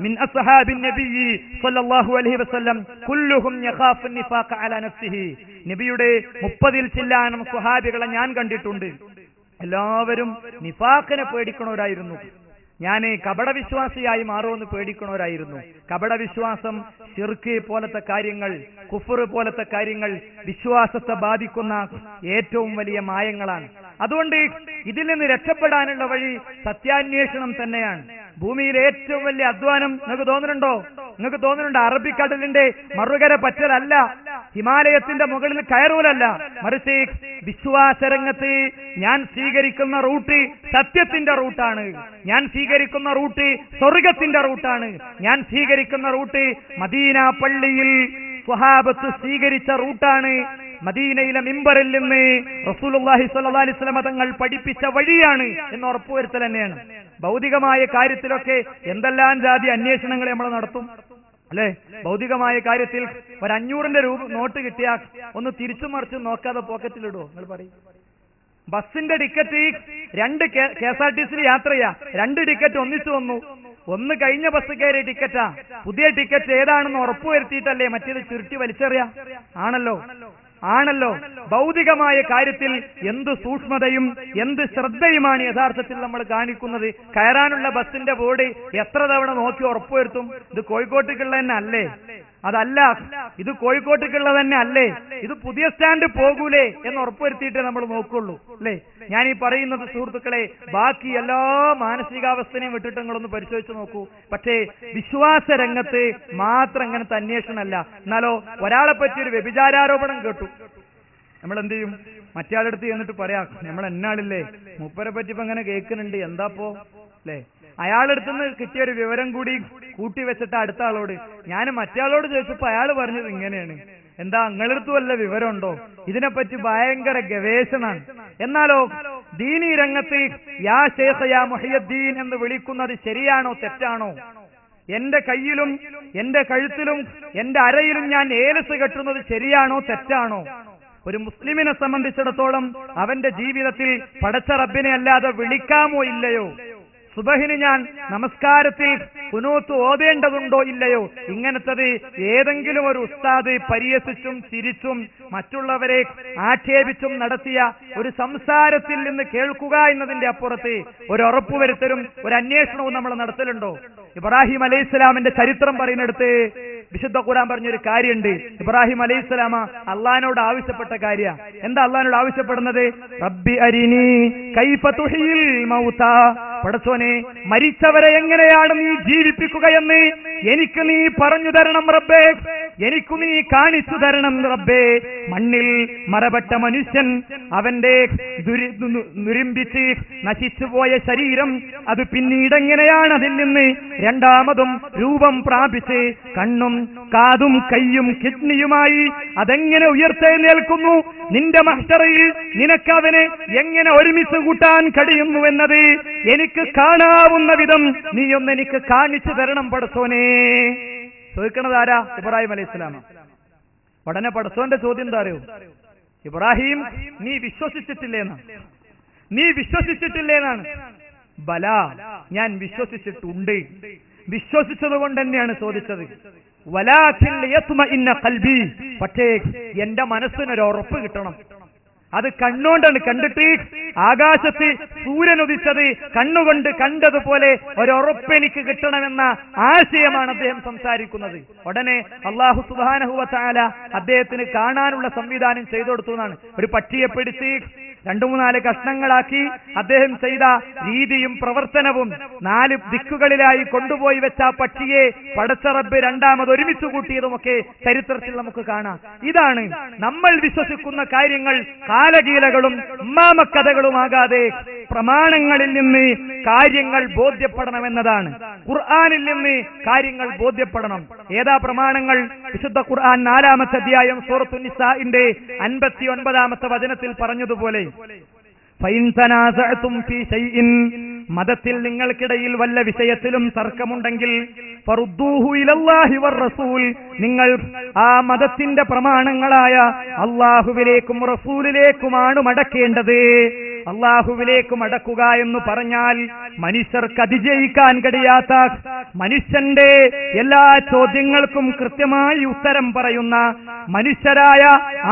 മിൻ അസ്ഹാബിൻ നബിയ്യി സ്വല്ലല്ലാഹു അലൈഹി വസല്ലം കുല്ലുഹും യഖാഫു നിഫാഖ അലാ നഫ്സിഹി. നബിയുടെ 30-ൽ ചില്ലാനം സ്വഹാബികളെ ഞാൻ കണ്ടിട്ടുണ്ട്. എല്ലാവരും നിഫാഖിനെ പേടിക്കണവരായിരുന്നു. ഞാൻ കപടവിശ്വാസിയായി മാറുമെന്ന് പേടിക്കണവരായിരുന്നു. കപടവിശ്വാസം, ശിർക്ക് പോലത്തെ കാര്യങ്ങൾ, കുഫർ പോലത്തെ കാര്യങ്ങൾ വിശ്വാസത്തെ ബാധിക്കുന്ന ഏറ്റവും വലിയ മായങ്ങളാണ്. അതുകൊണ്ട് ഇതിൽ നിന്ന് രക്ഷപ്പെടാനുള്ള വഴി സത്യാന്വേഷണം തന്നെയാണ്. ഭൂമിയിലെ ഏറ്റവും വലിയ അധ്വാനം നിങ്ങൾക്ക് തോന്നുന്നുണ്ടോ? നിങ്ങൾക്ക് തോന്നുന്നുണ്ടോ അറബിക്കടലിന്റെ മറുകര പറ്റലല്ല, ഹിമാലയത്തിന്റെ മുകളിൽ കയറൂലല്ല, മറിച്ച് വിശ്വാസരംഗത്ത് ഞാൻ സ്വീകരിക്കുന്ന റൂട്ട് സത്യത്തിന്റെ റൂട്ടാണ്. ഞാൻ സ്വീകരിക്കുന്ന റൂട്ട് സ്വർഗത്തിന്റെ റൂട്ടാണ്. ഞാൻ സ്വീകരിക്കുന്ന റൂട്ട് മദീന പള്ളിയിൽ സ്വഹാബത്ത് സ്വീകരിച്ച റൂട്ടാണ്. മദീനയിലെ മിമ്പറിൽ നിന്ന് റസൂലുള്ളാഹി സ്വല്ലല്ലാഹി അലൈഹി വസല്ലം തങ്ങൾ പഠിപ്പിച്ച വഴിയാണ് എന്ന് ഉറപ്പുവരുത്തൽ തന്നെയാണ്. ഭൗതികമായ കാര്യത്തിലൊക്കെ എന്തെല്ലാം ജാതി അന്വേഷണങ്ങൾ നമ്മൾ നടത്തും അല്ലെ? ഭൗതികമായ കാര്യത്തിൽ ഒരു 500ന്റെ നോട്ട് കിട്ടിയാൽ ഒന്ന് തിരിച്ചു മറിച്ച് നോക്കാതെ പോക്കറ്റിലിടുവോ? നിങ്ങൾ പറയും. ബസിന്റെ ടിക്കറ്റ് 2 KSRTC യാത്ര ചെയ്യാ, 2 ടിക്കറ്റ് ഒന്നിച്ചു വന്നു. ഒന്ന് കഴിഞ്ഞ ബസ് കയറിയ ടിക്കറ്റാ, പുതിയ ടിക്കറ്റ് ഏതാണെന്ന് ഉറപ്പുവരുത്തിയിട്ടല്ലേ മറ്റേത് ചുരുട്ടി വലിച്ചെറിയാ? ആണല്ലോ. ഭൗതികമായ കാര്യത്തിൽ എന്ത് സൂക്ഷ്മതയും എന്ത് ശ്രദ്ധയുമാണ് യഥാർത്ഥത്തിൽ നമ്മൾ കാണിക്കുന്നത്. കയറാനുള്ള ബസിന്റെ ബോർഡ് എത്ര തവണ നോക്കി ഉറപ്പുവരുത്തും? ഇത് കോഴിക്കോട്ടേക്കുള്ള തന്നെ അല്ലേ? അതല്ല, ഇത് കോഴിക്കോട്ടേക്കുള്ളത് തന്നെ അല്ലേ? ഇത് പുതിയ സ്റ്റാൻഡ് പോകൂലേ എന്ന് ഉറപ്പുവരുത്തിയിട്ടേ നമ്മൾ നോക്കുള്ളൂ അല്ലേ? ഞാൻ ഈ പറയുന്നത് സുഹൃത്തുക്കളെ, ബാക്കി എല്ലാ മാനസികാവസ്ഥനെയും വിട്ടിട്ട് നിങ്ങളൊന്ന് പരിശോധിച്ച് നോക്കൂ. പക്ഷേ വിശ്വാസ രംഗത്ത് മാത്രം അങ്ങനത്തെ അന്വേഷണമല്ല. എന്നാലോ ഒരാളെ പറ്റി ഒരു വ്യഭിചാരോപണം കേട്ടു, നമ്മൾ എന്ത് ചെയ്യും? മറ്റേ എന്നിട്ട് പറയാം, നമ്മൾ എന്നാളില്ലേ മൂപ്പരെ പറ്റി ഇപ്പൊ അങ്ങനെ കേൾക്കുന്നുണ്ട്, എന്താപ്പോ അല്ലേ? അയാളെടുത്തുനിന്ന് കിട്ടിയൊരു വിവരം കൂടി കൂട്ടി വെച്ചിട്ട് അടുത്ത ആളോട്, ഞാൻ മറ്റേയാളോട് ചോദിച്ചപ്പോ അയാൾ പറഞ്ഞത് ഇങ്ങനെയാണ്. എന്താ നിങ്ങളടുത്ത് വല്ല വിവരമുണ്ടോ? ഇതിനെപ്പറ്റി ഭയങ്കര ഗവേഷണാണ്. എന്നാലോ ദീനീ രംഗത്ത് യാ ശൈഖ് യാ മുഹയ്യദ്ദീൻ എന്ന് വിളിക്കുന്നത് ശരിയാണോ തെറ്റാണോ? എന്റെ കയ്യിലും എന്റെ കഴുത്തിലും എന്റെ അരയിലും ഞാൻ ഏലസ് കെട്ടുന്നത് ശരിയാണോ തെറ്റാണോ? ഒരു മുസ്ലിമിനെ സംബന്ധിച്ചിടത്തോളം അവന്റെ ജീവിതത്തിൽ പടച്ച റബ്ബിനെ അല്ലാതെ വിളിക്കാമോ ഇല്ലയോ? സുബഹിന് ഞാൻ നമസ്കാരത്തിൽ കുനൂത്ത് ഓതേണ്ടതുണ്ടോ ഇല്ലയോ? ഇങ്ങനത്തത് ഏതെങ്കിലും ഒരു ഉസ്താദ് പരിഹസിച്ചും ചിരിച്ചും മറ്റുള്ളവരെ ആക്ഷേപിച്ചും നടത്തിയ ഒരു സംസാരത്തിൽ നിന്ന് കേൾക്കുക എന്നതിന്റെ അപ്പുറത്ത് ഒരു ഉറപ്പുവരുത്തലും ഒരു അന്വേഷണവും നമ്മൾ നടത്തലുണ്ടോ? ഇബ്രാഹിം അലൈഹിസ്സലാമിന്റെ ചരിത്രം പറയുന്നിടത്ത് വിശുദ്ധ ഖുർആൻ പറഞ്ഞൊരു കാര്യമുണ്ട്. ഇബ്രാഹിം അലൈഹിസ്സലാമ അള്ളാഹിനോട് ആവശ്യപ്പെട്ട കാര്യ. എന്താ അള്ളാഹിനോട് ആവശ്യപ്പെടുന്നത്? റബ്ബി അരിനി കൈഫ തുഹ്യിൽ മൗത, പടച്ചോനെ മരിച്ചവരെ എങ്ങനെയാണ് നീ ജീവിപ്പിക്കുകയെന്ന് എനിക്ക് നീ പറഞ്ഞു തരണം റബ്ബേ, എനിക്ക് നീ കാണിച്ചു തരണം റബ്ബേ. മണ്ണിൽ മറപ്പെട്ട മനുഷ്യൻ, അവന്റെ നുരുമ്പിച്ച് നശിച്ചുപോയ ശരീരം, അത് പിന്നീട് എങ്ങനെയാണ് അതിൽ നിന്ന് രണ്ടാമതും രൂപം പ്രാപിച്ച് കണ്ണും കാതും കയ്യും കിഡ്നിയുമായി അതെങ്ങനെ ഉയർത്തെഴുന്നേൽക്കുന്നു? നിന്റെ മഹ്ശറയിൽ നിനക്കവനെ എങ്ങനെ ഒരുമിച്ച് കൂട്ടാൻ കഴിയുന്നു എന്നത് എനിക്ക് കാണാവുന്ന വിധം നീ ഒന്ന് എനിക്ക് കാണിച്ചു തരണം പടച്ചോനെ. ചോദിക്കണത് ആരാ? ഇബ്രാഹിം അലൈഹിസ്സലാം. ഉടനെ പടച്ചോന്റെ ചോദ്യം എന്താ അറിയോ? ഇബ്രാഹിം നീ വിശ്വസിച്ചിട്ടില്ലേന്നാണ്. ബല, ഞാൻ വിശ്വസിച്ചിട്ടുണ്ട്. വിശ്വസിച്ചത് കൊണ്ട് തന്നെയാണ് ചോദിച്ചത്. വലാകിൻ ലിയത്മഇന്ന ഖൽബി, പക്ഷേ എന്റെ മനസ്സിനൊരു ഉറപ്പ് കിട്ടണം. അത് കണ്ണുകൊണ്ടാണ് കണ്ടിട്ട്, ആകാശത്ത് സൂര്യൻ ഉദിച്ചത് കണ്ണുകൊണ്ട് കണ്ടതുപോലെ ഒരുറപ്പ് എനിക്ക് കിട്ടണമെന്ന ആശയമാണ് അദ്ദേഹം സംസാരിക്കുന്നത്. ഉടനെ അല്ലാഹു സുബ്ഹാനഹു വ തആല അദ്ദേഹത്തിന് കാണാനുള്ള സംവിധാനം ചെയ്തു കൊടുത്തു എന്നാണ്. ഒരു പക്ഷിയെ പിടിച്ച് 2-3 കഷ്ണങ്ങളാക്കി അദ്ദേഹം ചെയ്ത രീതിയും പ്രവർത്തനവും 4 ദിക്കുകളിലായി കൊണ്ടുപോയി വെച്ച ആ പക്ഷിയെ പടച്ച റബ്ബ് രണ്ടാമത് ഒരുമിച്ച് കൂട്ടിയതുമൊക്കെ ചരിത്രത്തിൽ നമുക്ക് കാണാം. ഇതാണ് നമ്മൾ വിശ്വസിക്കുന്ന കാര്യങ്ങൾ കാലകീലകളും ഉമ്മാമക്കഥകളുമാകാതെ പ്രമാണങ്ങളിൽ നിന്ന് കാര്യങ്ങൾ ബോധ്യപ്പെടണമെന്നതാണ്. ഖുർആനിൽ നിന്ന് കാര്യങ്ങൾ ബോധ്യപ്പെടണം. ഏതാ പ്രമാണങ്ങൾ? വിശുദ്ധ ഖുർആൻ 4-ാമത്തെ അധ്യായം സൂറത്തുൻ നിസാഇന്റെ 59-ാമത്തെ വചനത്തിൽ പറഞ്ഞതുപോലെ ഫൈൻ തനാസഅതും ഫീ ശൈഇൻ, മതത്തിൽ നിങ്ങൾക്കിടയിൽ വല്ല വിഷയത്തിലും തർക്കമുണ്ടെങ്കിൽ ഫറുദ്ദൂഹു ഇലല്ലാഹി വറസൂൽ, നിങ്ങൾ ആ മതത്തിന്റെ പ്രമാണങ്ങളായ അല്ലാഹുവിലേക്കും റസൂലിലേക്കുമാണ് മടക്കേണ്ടത്. അല്ലാഹുവിലേക്ക് മടക്കുക എന്ന് പറഞ്ഞാൽ മനുഷ്യർക്ക് അതിജയിക്കാൻ കഴിയാത്ത, മനുഷ്യന്റെ എല്ലാ ചോദ്യങ്ങൾക്കും കൃത്യമായി ഉത്തരം പറയുന്ന, മനുഷ്യരായ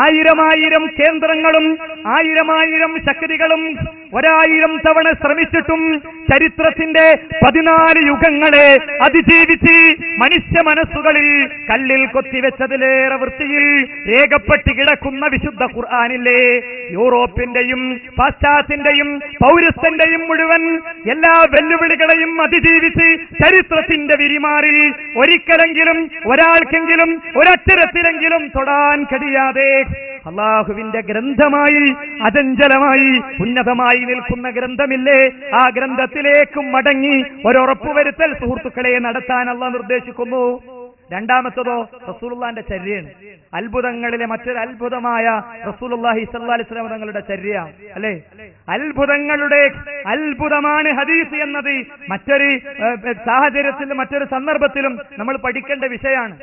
1000 കേന്ദ്രങ്ങളും 1000 ശക്തികളും 1000 തവണ ശ്രമിച്ചിട്ടും ചരിത്രത്തിന്റെ 14 യുഗങ്ങളെ അതിജീവിച്ച് മനുഷ്യ മനസ്സുകളിൽ കല്ലിൽ കൊത്തിവെച്ചതിലേറെ വൃത്തിയിൽ രേഖപ്പെട്ട് കിടക്കുന്ന വിശുദ്ധ ഖുർആനിലെ യൂറോപ്പിന്റെയും പാശ്ചാത്യന്റെയും പൗരസ്ത്യന്റെയും മുഴുവൻ എല്ലാ വെല്ലുവിളികളെയും അതിജീവിച്ച് ചരിത്രത്തിന്റെ വിരിമാറിൽ ഒരിക്കലെങ്കിലും ഒരാൾക്കെങ്കിലും ഒരക്ഷരത്തിലെങ്കിലും തൊടാൻ കഴിയാതെ അല്ലാഹുവിന്റെ ഗ്രന്ഥമായി അചഞ്ചലമായി ഉന്നതമായി നിൽക്കുന്ന ഗ്രന്ഥമില്ലേ, ആ ഗ്രന്ഥത്തിലേക്കും മടങ്ങി ഒരുറപ്പുവരുത്തൽ സുഹൃത്തുക്കളെ നടത്താൻ അല്ലാഹു നിർദ്ദേശിക്കുന്നു. രണ്ടാമത്തതോ റസൂലുള്ളാഹിന്റെ ചര്യയാണ്. അത്ഭുതങ്ങളിലെ മറ്റൊരു അത്ഭുതമായ റസൂലുള്ളാഹി സ്വല്ലല്ലാഹി അലൈഹി വസല്ലം തങ്ങളുടെ ചര്യ അല്ലേ. അത്ഭുതങ്ങളുടെ അത്ഭുതമാണ് ഹദീസ് എന്നത് മറ്റൊരു സാഹചര്യത്തിലും മറ്റൊരു സന്ദർഭത്തിലും നമ്മൾ പഠിക്കേണ്ട വിഷയമാണ്.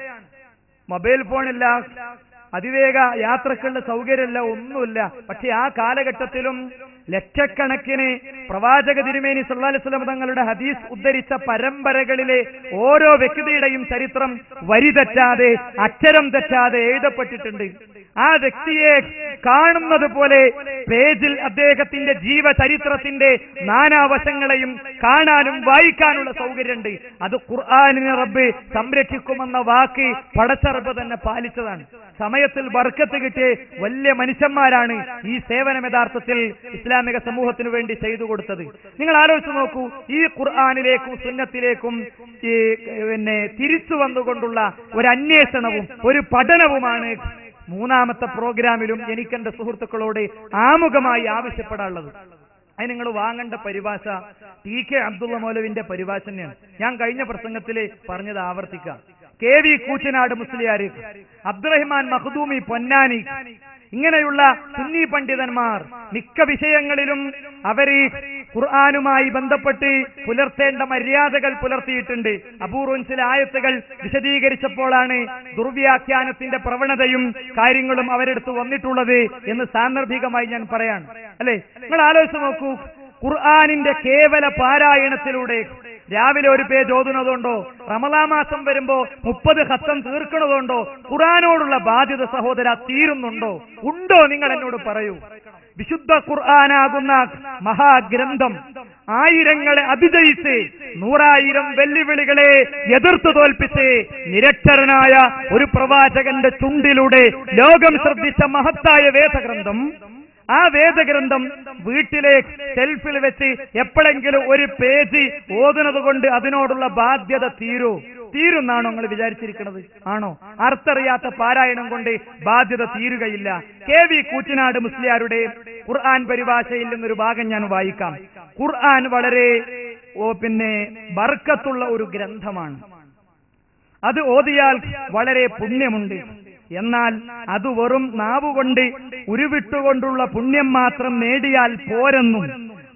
മൊബൈൽ ഫോണില്ല, അതിവേഗ യാത്രക്കുള്ള സൗകര്യമില്ല, ഒന്നുമില്ല. പക്ഷെ ആ കാലഘട്ടത്തിലും ലക്ഷക്കണക്കിന് പ്രവാചക തിരുമേനി സല്ലല്ലാഹു അലൈഹി വസല്ലം തങ്ങളുടെ ഹദീസ് ഉദ്ധരിച്ച പരമ്പരകളിലെ ഓരോ വ്യക്തിയുടെയും ചരിത്രം വരി തെറ്റാതെ അക്ഷരം തെറ്റാതെ എഴുതപ്പെട്ടിട്ടുണ്ട്. ആ വ്യക്തിയെ കാണുന്നത് പോലെ പേജിൽ അദ്ദേഹത്തിന്റെ ജീവചരിത്രത്തിന്റെ നാനാവശങ്ങളെയും കാണാനും വായിക്കാനുള്ള സൗകര്യമുണ്ട്. അത് ഖുർആനിനെ റബ്ബ് സംരക്ഷിക്കുമെന്ന വാക്ക് പടച്ച റബ്ബ് തന്നെ പാലിച്ചതാണ്. സമയത്തിൽ ബർക്കത്ത് കിട്ടിയ വലിയ മനുഷ്യന്മാരാണ് ഈ സേവനം യഥാർത്ഥത്തിൽ ഇസ്ലാമിക സമൂഹത്തിനു വേണ്ടി ചെയ്തു കൊടുത്തത്. നിങ്ങൾ ആലോചിച്ച് നോക്കൂ, ഈ ഖുർആനിലേക്കും സുന്നത്തിലേക്കും തിരിച്ചു വന്നുകൊണ്ടുള്ള ഒരു അന്വേഷണവും ഒരു പഠനവുമാണ് മൂന്നാമത്തെ പ്രോഗ്രാമിലും എനിക്ക് എന്റെ സുഹൃത്തുക്കളോട് ആമുഖമായി ആവശ്യപ്പെടാനുള്ളത്. അതിന് നിങ്ങൾ വാങ്ങേണ്ട പരിഭാഷ TK അബ്ദുള്ള മൗലവിന്റെ പരിഭാഷ തന്നെയാണ്. ഞാൻ കഴിഞ്ഞ പ്രസംഗത്തിൽ പറഞ്ഞത് ആവർത്തിക്കാം. KV കൂച്ചനാട് മുസ്ലിയാർ, അബ്ദുറഹിമാൻ മഖ്ദൂമി പൊന്നാനി, ഇങ്ങനെയുള്ള സുന്നി പണ്ഡിതന്മാർ മിക്ക വിഷയങ്ങളിലും അവര് ഖുർആനുമായി ബന്ധപ്പെട്ട് പുലർത്തേണ്ട മര്യാദകൾ പുലർത്തിയിട്ടുണ്ട്. അപൂർവം ചില ആയത്തുകൾ വിശദീകരിച്ചപ്പോഴാണ് ദുർവ്യാഖ്യാനത്തിന്റെ പ്രവണതയും കാര്യങ്ങളും അവരെടുത്ത് വന്നിട്ടുള്ളത് എന്ന് സാന്ദർഭികമായി ഞാൻ പറയാണ്. അല്ലെ, നിങ്ങൾ ആലോചിച്ച് നോക്കൂ, ഖുർആനിന്റെ കേവല പാരായണത്തിലൂടെ രാവിലെ ഒരു പേജ് ഓതുന്നതുകൊണ്ടോ റമളാൻ മാസം വരുമ്പോ 30 ഖത്തം തീർക്കുന്നതുകൊണ്ടോ ഖുർആനോടുള്ള ബാധ്യത സഹോദര തീരുന്നുണ്ടോ? ഉണ്ടോ? നിങ്ങൾ എന്നോട് പറയൂ. വിശുദ്ധ ഖുർആനാകുന്ന മഹാഗ്രന്ഥം ആയിരങ്ങളെ അതിജയിച്ച് 100,000 വെല്ലുവിളികളെ എതിർത്തു തോൽപ്പിച്ച് നിരക്ഷരനായ ഒരു പ്രവാചകന്റെ ചുണ്ടിലൂടെ ലോകം ശ്രദ്ധിച്ച മഹത്തായ വേദഗ്രന്ഥം, ആ വേദഗ്രന്ഥം വീട്ടിലെ ഷെൽഫിൽ വെച്ച് എപ്പോഴെങ്കിലും ഒരു പേജ് ഓതുന്നത് കൊണ്ട് അതിനോടുള്ള ബാധ്യത തീരുന്നാണോ നിങ്ങൾ വിചാരിച്ചിരിക്കുന്നത്? ആണോ? അർത്ഥറിയാത്ത പാരായണം കൊണ്ട് ബാധ്യത തീരുകയില്ല. KV കൂറ്റനാട് മുസ്ലിയാരുടെ ഖുർആൻ പരിഭാഷയിൽ നിന്നൊരു ഭാഗം ഞാൻ വായിക്കാം. ഖുർആൻ വളരെ ബർക്കത്തുള്ള ഒരു ഗ്രന്ഥമാണ്. അത് ഓതിയാൽ വളരെ പുണ്യമുണ്ട്. എന്നാൽ അത് വെറും നാവുകൊണ്ട് ഉരുവിട്ടുകൊണ്ടുള്ള പുണ്യം മാത്രം നേടിയാൽ പോരെന്നും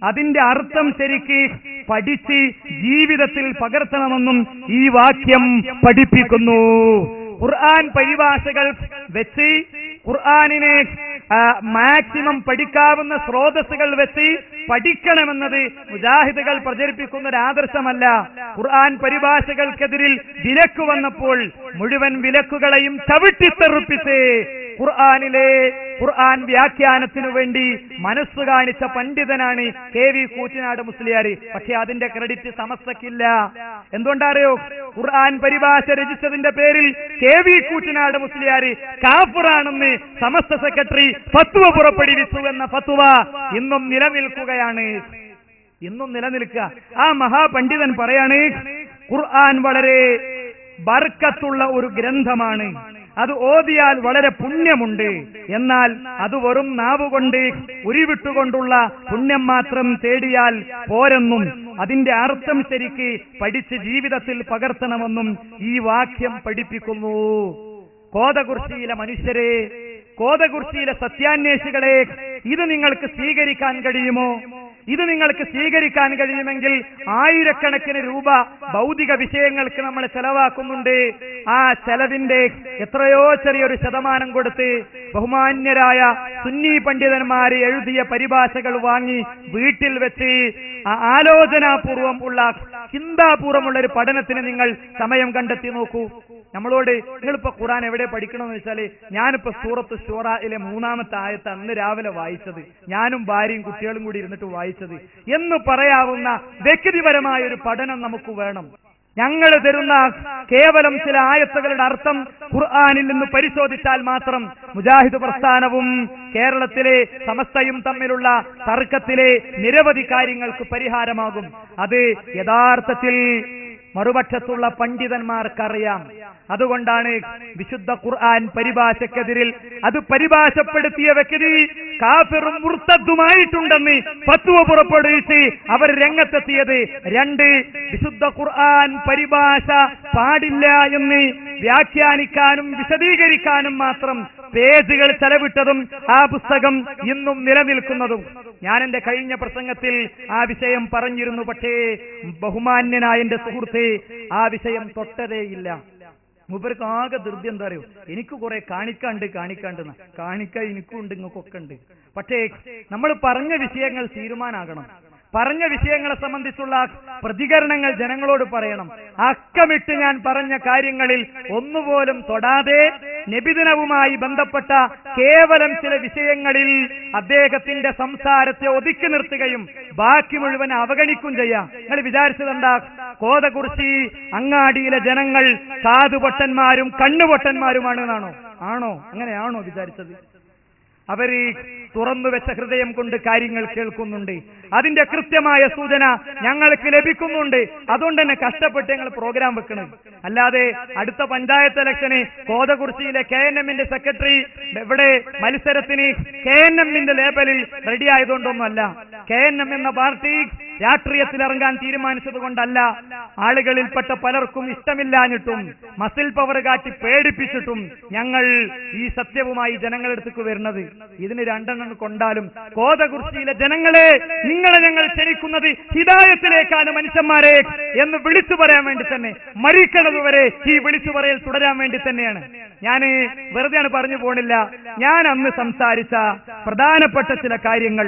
അതിന്റെ അർത്ഥം ശരിക്ക് പഠിച്ച് ജീവിതത്തിൽ പകർത്തണമെന്നും ഈ വാക്യം പഠിപ്പിക്കുന്നു. ഖുർആൻ പരിഭാഷകൾ വെച്ച് ഖുർആനിനെ മാക്സിമം പഠിക്കാവുന്ന സ്രോതസ്സുകൾ വെച്ച് പഠിക്കണമെന്നത് മുജാഹിദുകൾ പ്രചരിപ്പിക്കുന്ന ഒരു ആദർശമല്ല. ഖുർആൻ പരിഭാഷകൾക്കെതിരിൽ വിലക്ക് വന്നപ്പോൾ മുഴുവൻ വിലക്കുകളെയും ചവിട്ടിത്തെറിപ്പിച്ച് ഖുർആൻ വ്യാഖ്യാനത്തിനു വേണ്ടി മനസ്സു കാണിച്ച പണ്ഡിതനാണ് KV കൂറ്റനാട് മുസ്ലിയാർ. പക്ഷെ അതിന്റെ ക്രെഡിറ്റ് സമസ്തക്കില്ല. എന്തുകൊണ്ടറിയോ? ഖുർആൻ പരിഭാഷ രചിച്ചതിന്റെ പേരിൽ KV കൂറ്റനാട് മുസ്ലിയാർ കാഫിറാണെന്ന് സമസ്ത സെക്രട്ടറി ഫത്വ പുറപ്പെടുവിച്ചു എന്ന ഫത്വ ഇന്നും നിലനിൽക്കുകയാണ്. ആ മഹാപണ്ഡിതൻ പറയാണ്, ഖുർആൻ വളരെ ബർക്കത്തുള്ള ഒരു ഗ്രന്ഥമാണ്. അത് ഓതിയാൽ വളരെ പുണ്യമുണ്ട്. എന്നാൽ അത് വെറും നാവുകൊണ്ട് ഉരുവിട്ടുകൊണ്ടുള്ള പുണ്യം മാത്രം തേടിയാൽ പോരെന്നും അതിന്റെ അർത്ഥം ശരിക്ക് പഠിച്ച് ജീവിതത്തിൽ പകർത്തണമെന്നും ഈ വാക്യം പഠിപ്പിക്കുന്നു. കോതകുർശിയിലെ മനുഷ്യരെ, കോതകുർശിയിലെ സത്യാന്വേഷികളെ, ഇത് നിങ്ങൾക്ക് സ്വീകരിക്കാൻ കഴിയുമോ? ഇത് നിങ്ങൾക്ക് സ്വീകരിക്കാൻ കഴിയുമെങ്കിൽ ആയിരക്കണക്കിന് രൂപ ഭൗതിക വിഷയങ്ങൾക്ക് നമ്മൾ ചെലവാക്കുന്നുണ്ട്. ആ ചെലവിന്റെ എത്രയോ ചെറിയൊരു ശതമാനം കൊടുത്ത് ബഹുമാന്യരായ സുന്നി പണ്ഡിതന്മാര് എഴുതിയ പരിഭാഷകൾ വാങ്ങി വീട്ടിൽ വെച്ച് ആലോചനാപൂർവം ഉള്ള ചിന്താപൂർവമുള്ള ഒരു പഠനത്തിന് നിങ്ങൾ സമയം കണ്ടെത്തി നോക്കൂ. നമ്മളോട് നിങ്ങളിപ്പോ ഖുർആൻ എവിടെ പഠിക്കണമെന്ന് വെച്ചാല്, ഞാനിപ്പോ സൂറത്ത് ശൂറയിലെ 3-ാമത്തെ ആയത്ത് അന്ന് രാവിലെ വായിച്ചത്, ഞാനും ഭാര്യയും കുട്ടികളും കൂടി ഇരുന്നിട്ട് വായിച്ചത് എന്ന് പറയാവുന്ന വ്യക്തിപരമായ ഒരു പഠനം നമുക്ക് വേണം. ഞങ്ങൾ തരുന്ന കേവലം ചില ആയത്തുകളുടെ അർത്ഥം ഖുർആനിൽ നിന്ന് പരിശോധിച്ചാൽ മാത്രം മുജാഹിദ് പ്രസ്ഥാനവും കേരളത്തിലെ സമസ്തയും തമ്മിലുള്ള തർക്കത്തിലെ നിരവധി കാര്യങ്ങൾക്ക് പരിഹാരമാകും. അത് യഥാർത്ഥത്തിൽ മറുപക്ഷത്തുള്ള പണ്ഡിതന്മാർക്കറിയാം. അതുകൊണ്ടാണ് വിശുദ്ധ ഖുർആൻ പരിഭാഷക്കെതിരിൽ അത് പരിഭാഷപ്പെടുത്തിയ വ്യക്തി കാഫിറും മുർത്തദ്ദുമായിട്ടുണ്ടെന്ന് ഫത്വ പുറപ്പെടുവിച്ച് അവർ രംഗത്തെത്തിയത്. 2, വിശുദ്ധ ഖുർആൻ പരിഭാഷ പാടില്ല എന്ന് വ്യാഖ്യാനിക്കാനും വിശദീകരിക്കാനും മാത്രം പേജുകൾ ചെലവിട്ടതും ആ പുസ്തകം ഇന്നും നിലനിൽക്കുന്നതും. ഞാൻ എന്റെ കഴിഞ്ഞ പ്രസംഗത്തിൽ ആ വിഷയം പറഞ്ഞിരുന്നു. പക്ഷേ ബഹുമാന്യനായ എന്റെ സുഹൃത്തെ ആ വിഷയം തൊട്ടതേയില്ല. മൂപ്പർക്ക് ആകെ ധൃതി എന്താ അറിയോ, എനിക്ക് കുറെ കാണിക്കാണ്ട് കാണിക്ക എനിക്കും ഉണ്ട്, നിങ്ങൾക്കൊക്കെ ഉണ്ട്. പക്ഷേ നമ്മൾ പറഞ്ഞ വിഷയങ്ങൾ തീരുമാനാകണം. പറഞ്ഞ വിഷയങ്ങളെ സംബന്ധിച്ചുള്ള പ്രതികരണങ്ങൾ ജനങ്ങളോട് പറയണം. അക്കമിട്ട് ഞാൻ പറഞ്ഞ കാര്യങ്ങളിൽ ഒന്നുപോലും തൊടാതെ നബിദിനവുമായി ബന്ധപ്പെട്ട കേവലം ചില വിഷയങ്ങളിൽ അദ്ദേഹത്തിന്റെ സംസാരത്തെ ഒതുക്കി നിർത്തുകയും ബാക്കി മുഴുവൻ അവഗണിക്കും ചെയ്യാം. നിങ്ങൾ വിചാരിച്ചതെന്താ, കോതകുർശി അങ്ങാടിയിലെ ജനങ്ങൾ കാതുപൊട്ടന്മാരും കണ്ണുപൊട്ടന്മാരുമാണെന്നാണോ? അങ്ങനെയാണോ വിചാരിച്ചത്? അവര് തുറന്നു വെച്ച ഹൃദയം കൊണ്ട് കാര്യങ്ങൾ കേൾക്കുന്നുണ്ട്. അതിന്റെ കൃത്യമായ സൂചന ഞങ്ങൾക്ക് ലഭിക്കുന്നുണ്ട്. അതുകൊണ്ട് തന്നെ കഷ്ടപ്പെട്ട് ഞങ്ങൾ പ്രോഗ്രാം വെക്കണം. അല്ലാതെ അടുത്ത പഞ്ചായത്ത് ഇലക്ഷന് കോതകുർശിയിലെ KNM സെക്രട്ടറി ഇവിടെ മത്സരത്തിന് KNM ലേബലിൽ റെഡി ആയതുകൊണ്ടൊന്നുമല്ല. KNM എന്ന പാർട്ടി രാഷ്ട്രീയത്തിൽ ഇറങ്ങാൻ തീരുമാനിച്ചത് കൊണ്ടല്ല. ആളുകളിൽപ്പെട്ട പലർക്കും ഇഷ്ടമില്ലാഞ്ഞിട്ടും മസിൽ പവർ കാട്ടി പേടിപ്പിച്ചിട്ടും ഞങ്ങൾ ഈ സത്യവുമായി ജനങ്ങളെടുത്തേക്ക് വരുന്നത്. ഇതിന് 2 എണ്ണം കൊണ്ടാലും കോതകുർശിയിലെ ജനങ്ങളെ, നിങ്ങളെ ഞങ്ങൾ ക്ഷണിക്കുന്നത് ഹിദായത്തിലേക്കാണ് മനുഷ്യന്മാരെ എന്ന് വിളിച്ചു പറയാൻ വേണ്ടി തന്നെ, മരിക്കണതുവരെ ഈ വിളിച്ചു പറയൽ തുടരാൻ വേണ്ടി തന്നെയാണ്. ഞാൻ വെറുതെയാണ് പറഞ്ഞു പോണില്ല. ഞാൻ അന്ന് സംസാരിച്ച പ്രധാനപ്പെട്ട ചില കാര്യങ്ങൾ,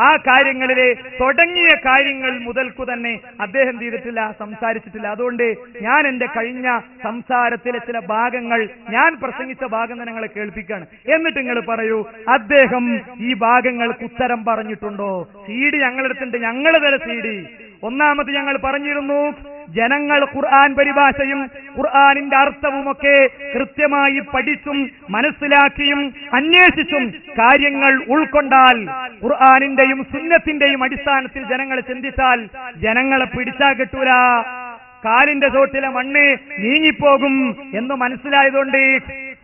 ആ കാര്യങ്ങളിലെ തുടങ്ങിയ കാര്യങ്ങൾ മുതൽക്കു തന്നെ അദ്ദേഹം ചെയ്തിട്ടില്ല, സംസാരിച്ചിട്ടില്ല. അതുകൊണ്ട് ഞാൻ എന്റെ കഴിഞ്ഞ സംസാരത്തിലെ ചില ഭാഗങ്ങൾ, ഞാൻ പ്രസംഗിച്ച ഭാഗം നിങ്ങളെ കേൾപ്പിക്കുകയാണ്. എന്നിട്ട് നിങ്ങൾ പറയൂ, അദ്ദേഹം ഈ ഭാഗങ്ങൾക്ക് ഉത്തരം പറഞ്ഞിട്ടുണ്ടോ? CD ഞങ്ങളെടുത്തിട്ടുണ്ട്, ഞങ്ങൾ തര CD. ഒന്നാമത് ഞങ്ങൾ പറഞ്ഞിരുന്നു, ജനങ്ങൾ ഖുർആൻ പരിഭാഷയും ഖുർആനിന്റെ അർത്ഥവുമൊക്കെ കൃത്യമായി പഠിച്ചും മനസ്സിലാക്കിയും അന്വേഷിച്ചും കാര്യങ്ങൾ ഉൾക്കൊണ്ടാൽ, ഖുർആനിന്റെയും സുന്നത്തിന്റെയും അടിസ്ഥാനത്തിൽ ജനങ്ങൾ ചിന്തിച്ചാൽ ജനങ്ങളെ പിടിച്ചാ കിട്ടൂല, കാലിന്റെ ചോട്ടിലെ മണ്ണ് നീങ്ങിപ്പോകും എന്ന് മനസ്സിലായതുകൊണ്ട്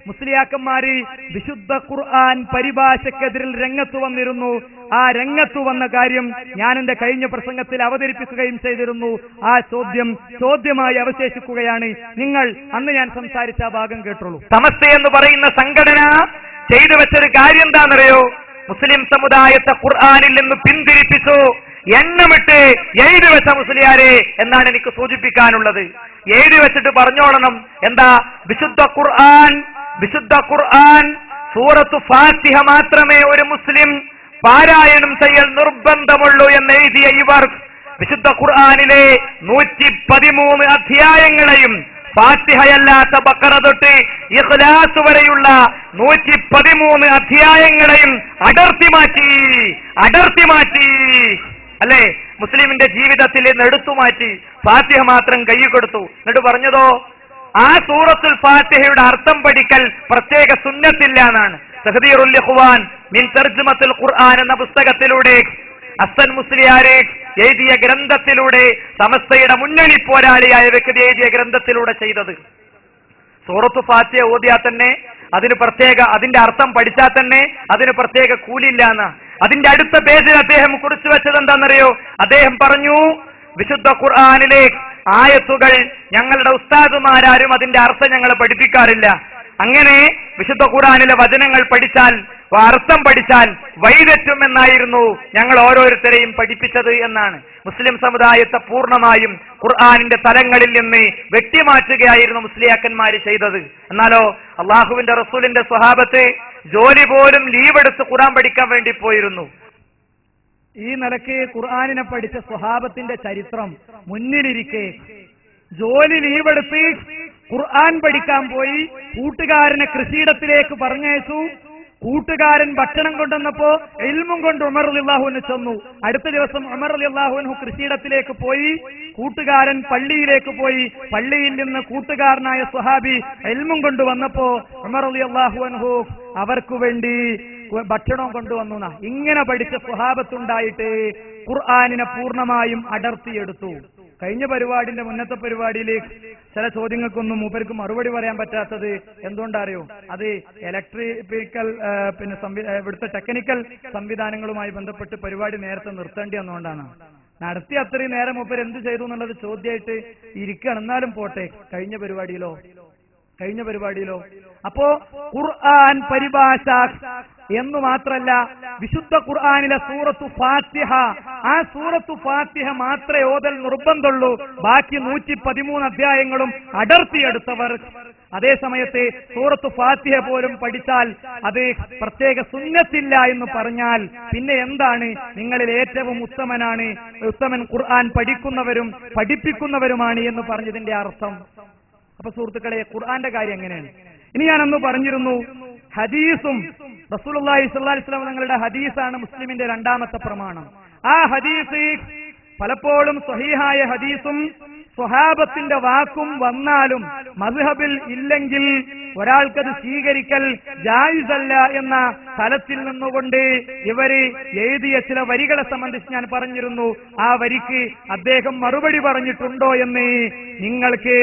മുസ്ലിയാക്കന്മാര് വിശുദ്ധ ഖുർആൻ പരിഭാഷക്കെതിരിൽ രംഗത്ത് വന്നിരുന്നു. ആ രംഗത്ത് വന്ന കാര്യം ഞാൻ എന്റെ കഴിഞ്ഞ പ്രസംഗത്തിൽ അവതരിപ്പിക്കുകയും ചെയ്തിരുന്നു. ആ ചോദ്യമായി അവശേഷിക്കുകയാണ്. നിങ്ങൾ അന്ന് ഞാൻ സംസാരിച്ച ആ ഭാഗം കേട്ടുള്ളൂ. സമസ്ത എന്ന് പറയുന്ന സംഘടന ചെയ്തു വെച്ചൊരു കാര്യം എന്താണെന്നറിയോ? മുസ്ലിം സമുദായത്തെ ഖുർആനിൽ നിന്ന് പിന്തിരിപ്പിച്ചു. എണ്ണമിട്ട് എഴുതി വെച്ച മുസ്ലിയാരെ എന്നാണ് എനിക്ക് സൂചിപ്പിക്കാനുള്ളത്. എഴുതി വെച്ചിട്ട് പറഞ്ഞോളണം. എന്താ? വിശുദ്ധ ഖുർആൻ സൂറത്തു ഫാത്തിഹ മാത്രമേ ഒരു മുസ്ലിം പാരായണം ചെയ്യൽ നിർബന്ധമുള്ളൂ എന്ന് എഴുതിയ ഇവർ വിശുദ്ധ ഖുർആനിലെ 113 അധ്യായങ്ങളെയും ഫാത്തിഹയല്ലാത്ത ബഖറ തൊട്ട് ഇഖ്ലാസ് വരെയുള്ള 113 അധ്യായങ്ങളെയും അടർത്തി മാറ്റി അല്ലേ? മുസ്ലിമിന്റെ ജീവിതത്തിൽ എടുത്തു മാറ്റി ഫാത്തിഹ മാത്രം കൈ കൊടുത്തു. എന്നിട്ട് പറഞ്ഞതോ, ആ സൂറത്തുൽ ഫാത്തിഹയുടെ അർത്ഥം പഠിക്കൽ പ്രത്യേക സുന്നത്തില്ല എന്നാണ്. തഹ്ദീറുൽ ഇഖ്വാൻ മിൻ തർജുമത്തുൽ ഖുർആൻ എന്ന പുസ്തകത്തിലൂടെ ഹസൻ മുസ്ലിയാരെ എഴുതിയ ഗ്രന്ഥത്തിലൂടെ, സമസ്തയുടെ മുന്നണി പോരാളിയായ വ്യക്തി എഴുതിയ ഗ്രന്ഥത്തിലൂടെ ചെയ്തത്. സൂറത്തു ഫാത്തിഹ ഓതിയാൽ തന്നെ അതിന്റെ അർത്ഥം പഠിച്ചാൽ തന്നെ അതിന് പ്രത്യേക കൂലിയില്ല എന്ന്. അതിന്റെ അടുത്ത പേജിൽ അദ്ദേഹം കുറിച്ചു വെച്ചത് എന്താണെന്നറിയോ? അദ്ദേഹം പറഞ്ഞു, വിശുദ്ധ ഖുർആനിലെ ആയത്തുകൾ ഞങ്ങളുടെ ഉസ്താദുമാരും അതിന്റെ അർത്ഥം ഞങ്ങളെ പഠിപ്പിക്കാറില്ല. അങ്ങനെ വിശുദ്ധ ഖുർആനിലെ വചനങ്ങൾ പഠിച്ചാൽ, അർത്ഥം പഠിച്ചാൽ വഴിതെറ്റും എന്നായിരുന്നു ഞങ്ങൾ ഓരോരുത്തരെയും പഠിപ്പിച്ചത് എന്നാണ്. മുസ്ലിം സമുദായത്തെ പൂർണ്ണമായും ഖുർആനിന്റെ തലങ്ങളിൽ നിന്ന് വെട്ടിമാറ്റുകയായിരുന്നു മുസ്ലിയാക്കന്മാര് ചെയ്തത്. എന്നാലോ അള്ളാഹുവിന്റെ റസൂലിന്റെ സ്വഹാബത്ത് ജോലി പോലും ലീവ് എടുത്ത് ഖുർആൻ പഠിക്കാൻ വേണ്ടി പോയിരുന്നു. ഈ നിലയ്ക്ക് ഖുർആനിനെ പഠിച്ച സ്വഹാബത്തിന്റെ ചരിത്രം മുന്നിലിരിക്കെ ജോലി ലീവെടുത്ത് ഖുർആൻ പഠിക്കാൻ പോയി. കൂട്ടുകാരനെ കൃഷിയിടത്തിലേക്ക് പറഞ്ഞയച്ചു. കൂട്ടുകാരൻ ഭക്ഷണം കൊണ്ടുവന്നപ്പോ ഇൽമും കൊണ്ട് ഉമർ റളിയല്ലാഹു ചെന്നു. അടുത്ത ദിവസം ഉമർ റളിയല്ലാഹു കൃഷിയിടത്തിലേക്ക് പോയി. കൂട്ടുകാരൻ പള്ളിയിലേക്ക് പോയി. പള്ളിയിൽ നിന്ന് കൂട്ടുകാരനായ സ്വഹാബി ഇൽമും കൊണ്ടുവന്നപ്പോ ഉമർ റളിയല്ലാഹു അവർക്ക് വേണ്ടി ഭക്ഷണം കൊണ്ടുവന്നു. ഇങ്ങനെ പഠിച്ച സ്വഹാബത്തുണ്ടായിട്ട് ഖുർആനിനെ പൂർണ്ണമായും അടർത്തിയെടുത്തു. കഴിഞ്ഞ പരിപാടിന്റെ മുന്നത്തെ പരിപാടിയിലേക്ക് ചില ചോദ്യങ്ങൾക്കൊന്നും മൂപ്പർക്ക് മറുപടി പറയാൻ പറ്റാത്തത് എന്തുകൊണ്ടറിയോ? അത് ഇലക്ട്രിക്കൽ ഇവിടുത്തെ ടെക്നിക്കൽ സംവിധാനങ്ങളുമായി ബന്ധപ്പെട്ട് പരിപാടി നേരത്തെ നിർത്തേണ്ടി വന്നുകൊണ്ടാണ്. നടത്തി അത്രയും നേരം മൂപ്പർ എന്ത് ചെയ്തു എന്നുള്ളത് ചോദ്യമായിട്ട് ഇരിക്കണം. എന്നാലും പോട്ടെ, കഴിഞ്ഞ പരിപാടിയിലോ അപ്പോ ഖുർആൻ പരിഭാഷ എന്നു മാത്രല്ല, വിശുദ്ധ ഖുർആനിലെ സൂറത്തു ഫാത്തിഹ, ആ സൂറത്തു ഫാത്തിഹ മാത്രമേ ഓതൽ നിർബന്ധമുള്ളൂ. ബാക്കി 113 അധ്യായങ്ങളും അടർത്തിയെടുത്തവർ. അതേ സമയത്ത് സൂറത്തു ഫാത്തിഹ പോലും പഠിച്ചാൽ അത് പ്രത്യേക സുന്നത്തില്ല എന്ന് പറഞ്ഞാൽ പിന്നെ എന്താണ്? നിങ്ങളിൽ ഏറ്റവും ഉത്തമൻ ഖുർആൻ പഠിക്കുന്നവരും പഠിപ്പിക്കുന്നവരുമാണ് എന്ന് പറഞ്ഞതിന്റെ അർത്ഥം. അപ്പൊ സുഹൃത്തുക്കളെ, ഖുർആന്റെ കാര്യം എങ്ങനെയാണ്? ഇനി ഞാനൊന്ന് പറഞ്ഞിരുന്നു, ഹദീസും റസൂലുള്ളാഹി സ്വല്ലല്ലാഹു അലൈഹി വസല്ലം തങ്ങളുടെ ഹദീസാണ് മുസ്ലിമിന്റെ രണ്ടാമത്തെ പ്രമാണം. ആ ഹദീസ് പലപ്പോഴും സ്വഹീഹായ ഹദീസും സ്വഹാബത്തിന്റെ വാക്കും വന്നാലും മദ്ഹബിൽ ഇല്ലെങ്കിൽ ഒരാൾക്കത് സ്വീകരിക്കൽ ജായിസല്ല എന്ന തലത്തിൽ നിന്നുകൊണ്ട് ഇവര് എഴുതിയ ചില വരികളെ സംബന്ധിച്ച് ഞാൻ പറഞ്ഞിരുന്നു. ആ വരിക്ക് അദ്ദേഹം മറുപടി പറഞ്ഞിട്ടുണ്ടോ എന്ന് നിങ്ങൾക്ക്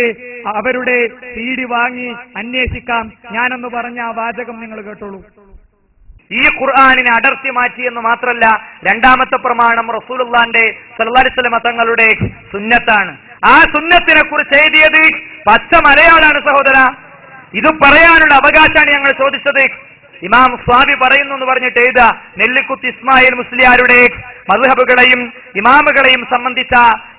അവരുടെ CD വാങ്ങി അന്വേഷിക്കാം. ഞാനൊന്ന് പറഞ്ഞ ആ വാചകം നിങ്ങൾ കേട്ടോളൂ. ഈ ഖുർആനിനെ അടർത്തി മാറ്റി എന്ന് മാത്രമല്ല, രണ്ടാമത്തെ പ്രമാണം റസൂലുള്ളാഹിന്റെ സ്വല്ലല്ലാഹു അലൈഹി വസല്ലം തങ്ങളുടെ സുന്നത്താണ്. ആ സുന്നത്തിനെ കുറിച്ച് എഴുതിയത് പച്ച മലയാളാണ് സഹോദര. ഇത് പറയാനുള്ള അവകാശമാണ് ഞങ്ങൾ ചോദിച്ചത്. ഇമാം സ്വാമി പറയുന്നു എന്ന് പറഞ്ഞിട്ട് എഴുതാ. നെല്ലിക്കുത്ത് ഇസ്മായിൽ മുസ്ലിയാരുടെ മദ്ഹബുകളെയും ഇമാമുകളെയും സംബന്ധിച്ച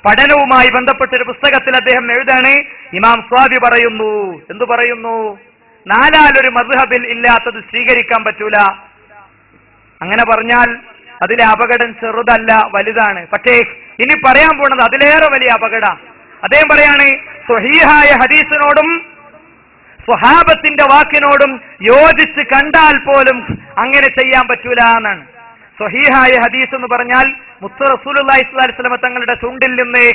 പഠനവുമായി ബന്ധപ്പെട്ട ഒരു പുസ്തകത്തിൽ അദ്ദേഹം എഴുതാണ്. ഇമാം സ്വാമി പറയുന്നു, എന്തു പറയുന്നു? 4 മദ്ഹബിൽ ഇല്ലാത്തത് സ്വീകരിക്കാൻ പറ്റൂല. അങ്ങനെ പറഞ്ഞാൽ അതിലെ അപകടം ചെറുതല്ല, വലുതാണ്. പക്ഷേ ഇനി പറയാൻ പോണത് അതിലേറെ വലിയ അപകടം. അദ്ദേഹം പറയാണ്, സ്വഹീഹായ ഹദീസിനോടും സ്വഹാബത്തിന്റെ വാക്കിനോടും യോജിച്ച് കണ്ടാൽ പോലും അങ്ങനെ ചെയ്യാൻ പറ്റൂല എന്നാണ്. സ്വഹീഹായ ഹദീസ് എന്ന് പറഞ്ഞാൽ മുത്ത് റസൂലുള്ളാഹി സ്വല്ലല്ലാഹു അലൈഹി വസല്ലം തങ്ങളുടെ ചുണ്ടിൽ നിന്ന്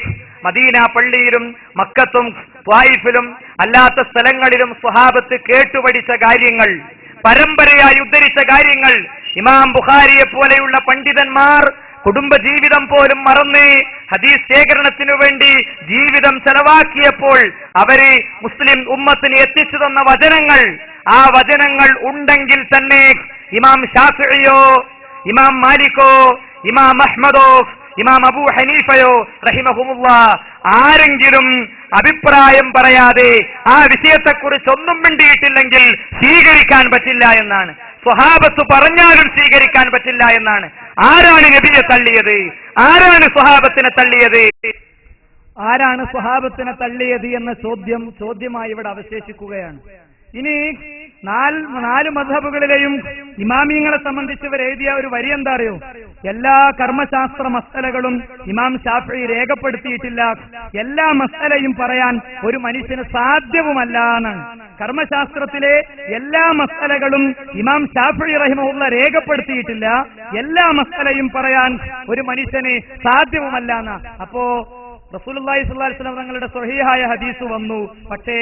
മദീന പള്ളിയിലും മക്കത്തും ത്വായിഫിലും അല്ലാത്ത സ്ഥലങ്ങളിലും സ്വഹാബത്ത് കേട്ടുപഠിച്ച കാര്യങ്ങൾ, പരമ്പരയായി ഉദ്ധരിച്ച കാര്യങ്ങൾ, ഇമാം ബുഖാരിയെ പോലെയുള്ള പണ്ഡിതന്മാർ കുടുംബജീവിതം പോലും മറന്ന് ഹദീസ് ശേഖരണത്തിനു വേണ്ടി ജീവിതം ചെലവാക്കിയപ്പോൾ അവര് മുസ്ലിം ഉമ്മത്തിന് എത്തിച്ചു തന്ന വചനങ്ങൾ, ആ വചനങ്ങൾ ഉണ്ടെങ്കിൽ തന്നെ ഇമാം ഷാഫിഇയോ ഇമാം മാലിക്കോ ഇമാം അഹ്മദോ ഇമാം അബൂ ഹനീഫയോ റഹിമഹുമുല്ലാഹ് ആരെങ്കിലും അഭിപ്രായം പറയാതെ ആ വിഷയത്തെക്കുറിച്ച് ഒന്നും മിണ്ടിയിട്ടില്ലെങ്കിൽ സ്വീകരിക്കാൻ പറ്റില്ല എന്നാണ്. സ്വഹാബത്ത് പറഞ്ഞാലും സ്വീകരിക്കാൻ പറ്റില്ല എന്നാണ്. ആരാണ് നബിയെ തള്ളിയത്? ആരാണ് സ്വഹാബത്തിനെ തള്ളിയത്? ആരാണ് സ്വഹാബത്തിനെ തള്ളിയത് എന്ന ചോദ്യമായി ഇവിടെ അവശേഷിക്കുകയാണ്. ഇനി 4 മദ്ഹബുകളിലെയും ഇമാമിയങ്ങളെ സംബന്ധിച്ച് ഇവർ എഴുതിയ ഒരു വരി എന്താ അറിയോ? എല്ലാ കർമ്മശാസ്ത്ര മസലകളും ഇമാം ഷാഫിഈ രേഖപ്പെടുത്തിയിട്ടില്ല. എല്ലാ മസലയും പറയാൻ ഒരു മനുഷ്യന് സാധ്യവുമല്ല എന്നാണ്. കർമ്മശാസ്ത്രത്തിലെ എല്ലാ മസലകളും ഇമാം ഷാഫിഈ റഹിമഹുല്ലാഹ് രേഖപ്പെടുത്തിയിട്ടില്ല. എല്ലാ മസലയും പറയാൻ ഒരു മനുഷ്യന് സാധ്യവുമല്ല എന്നാണ്. അപ്പോ റസൂലുള്ളാഹി സ്വല്ലല്ലാഹു അലൈഹി വസല്ലം തങ്ങളുടെ സ്വഹീഹായ ഹദീസ് വന്നു. പക്ഷേ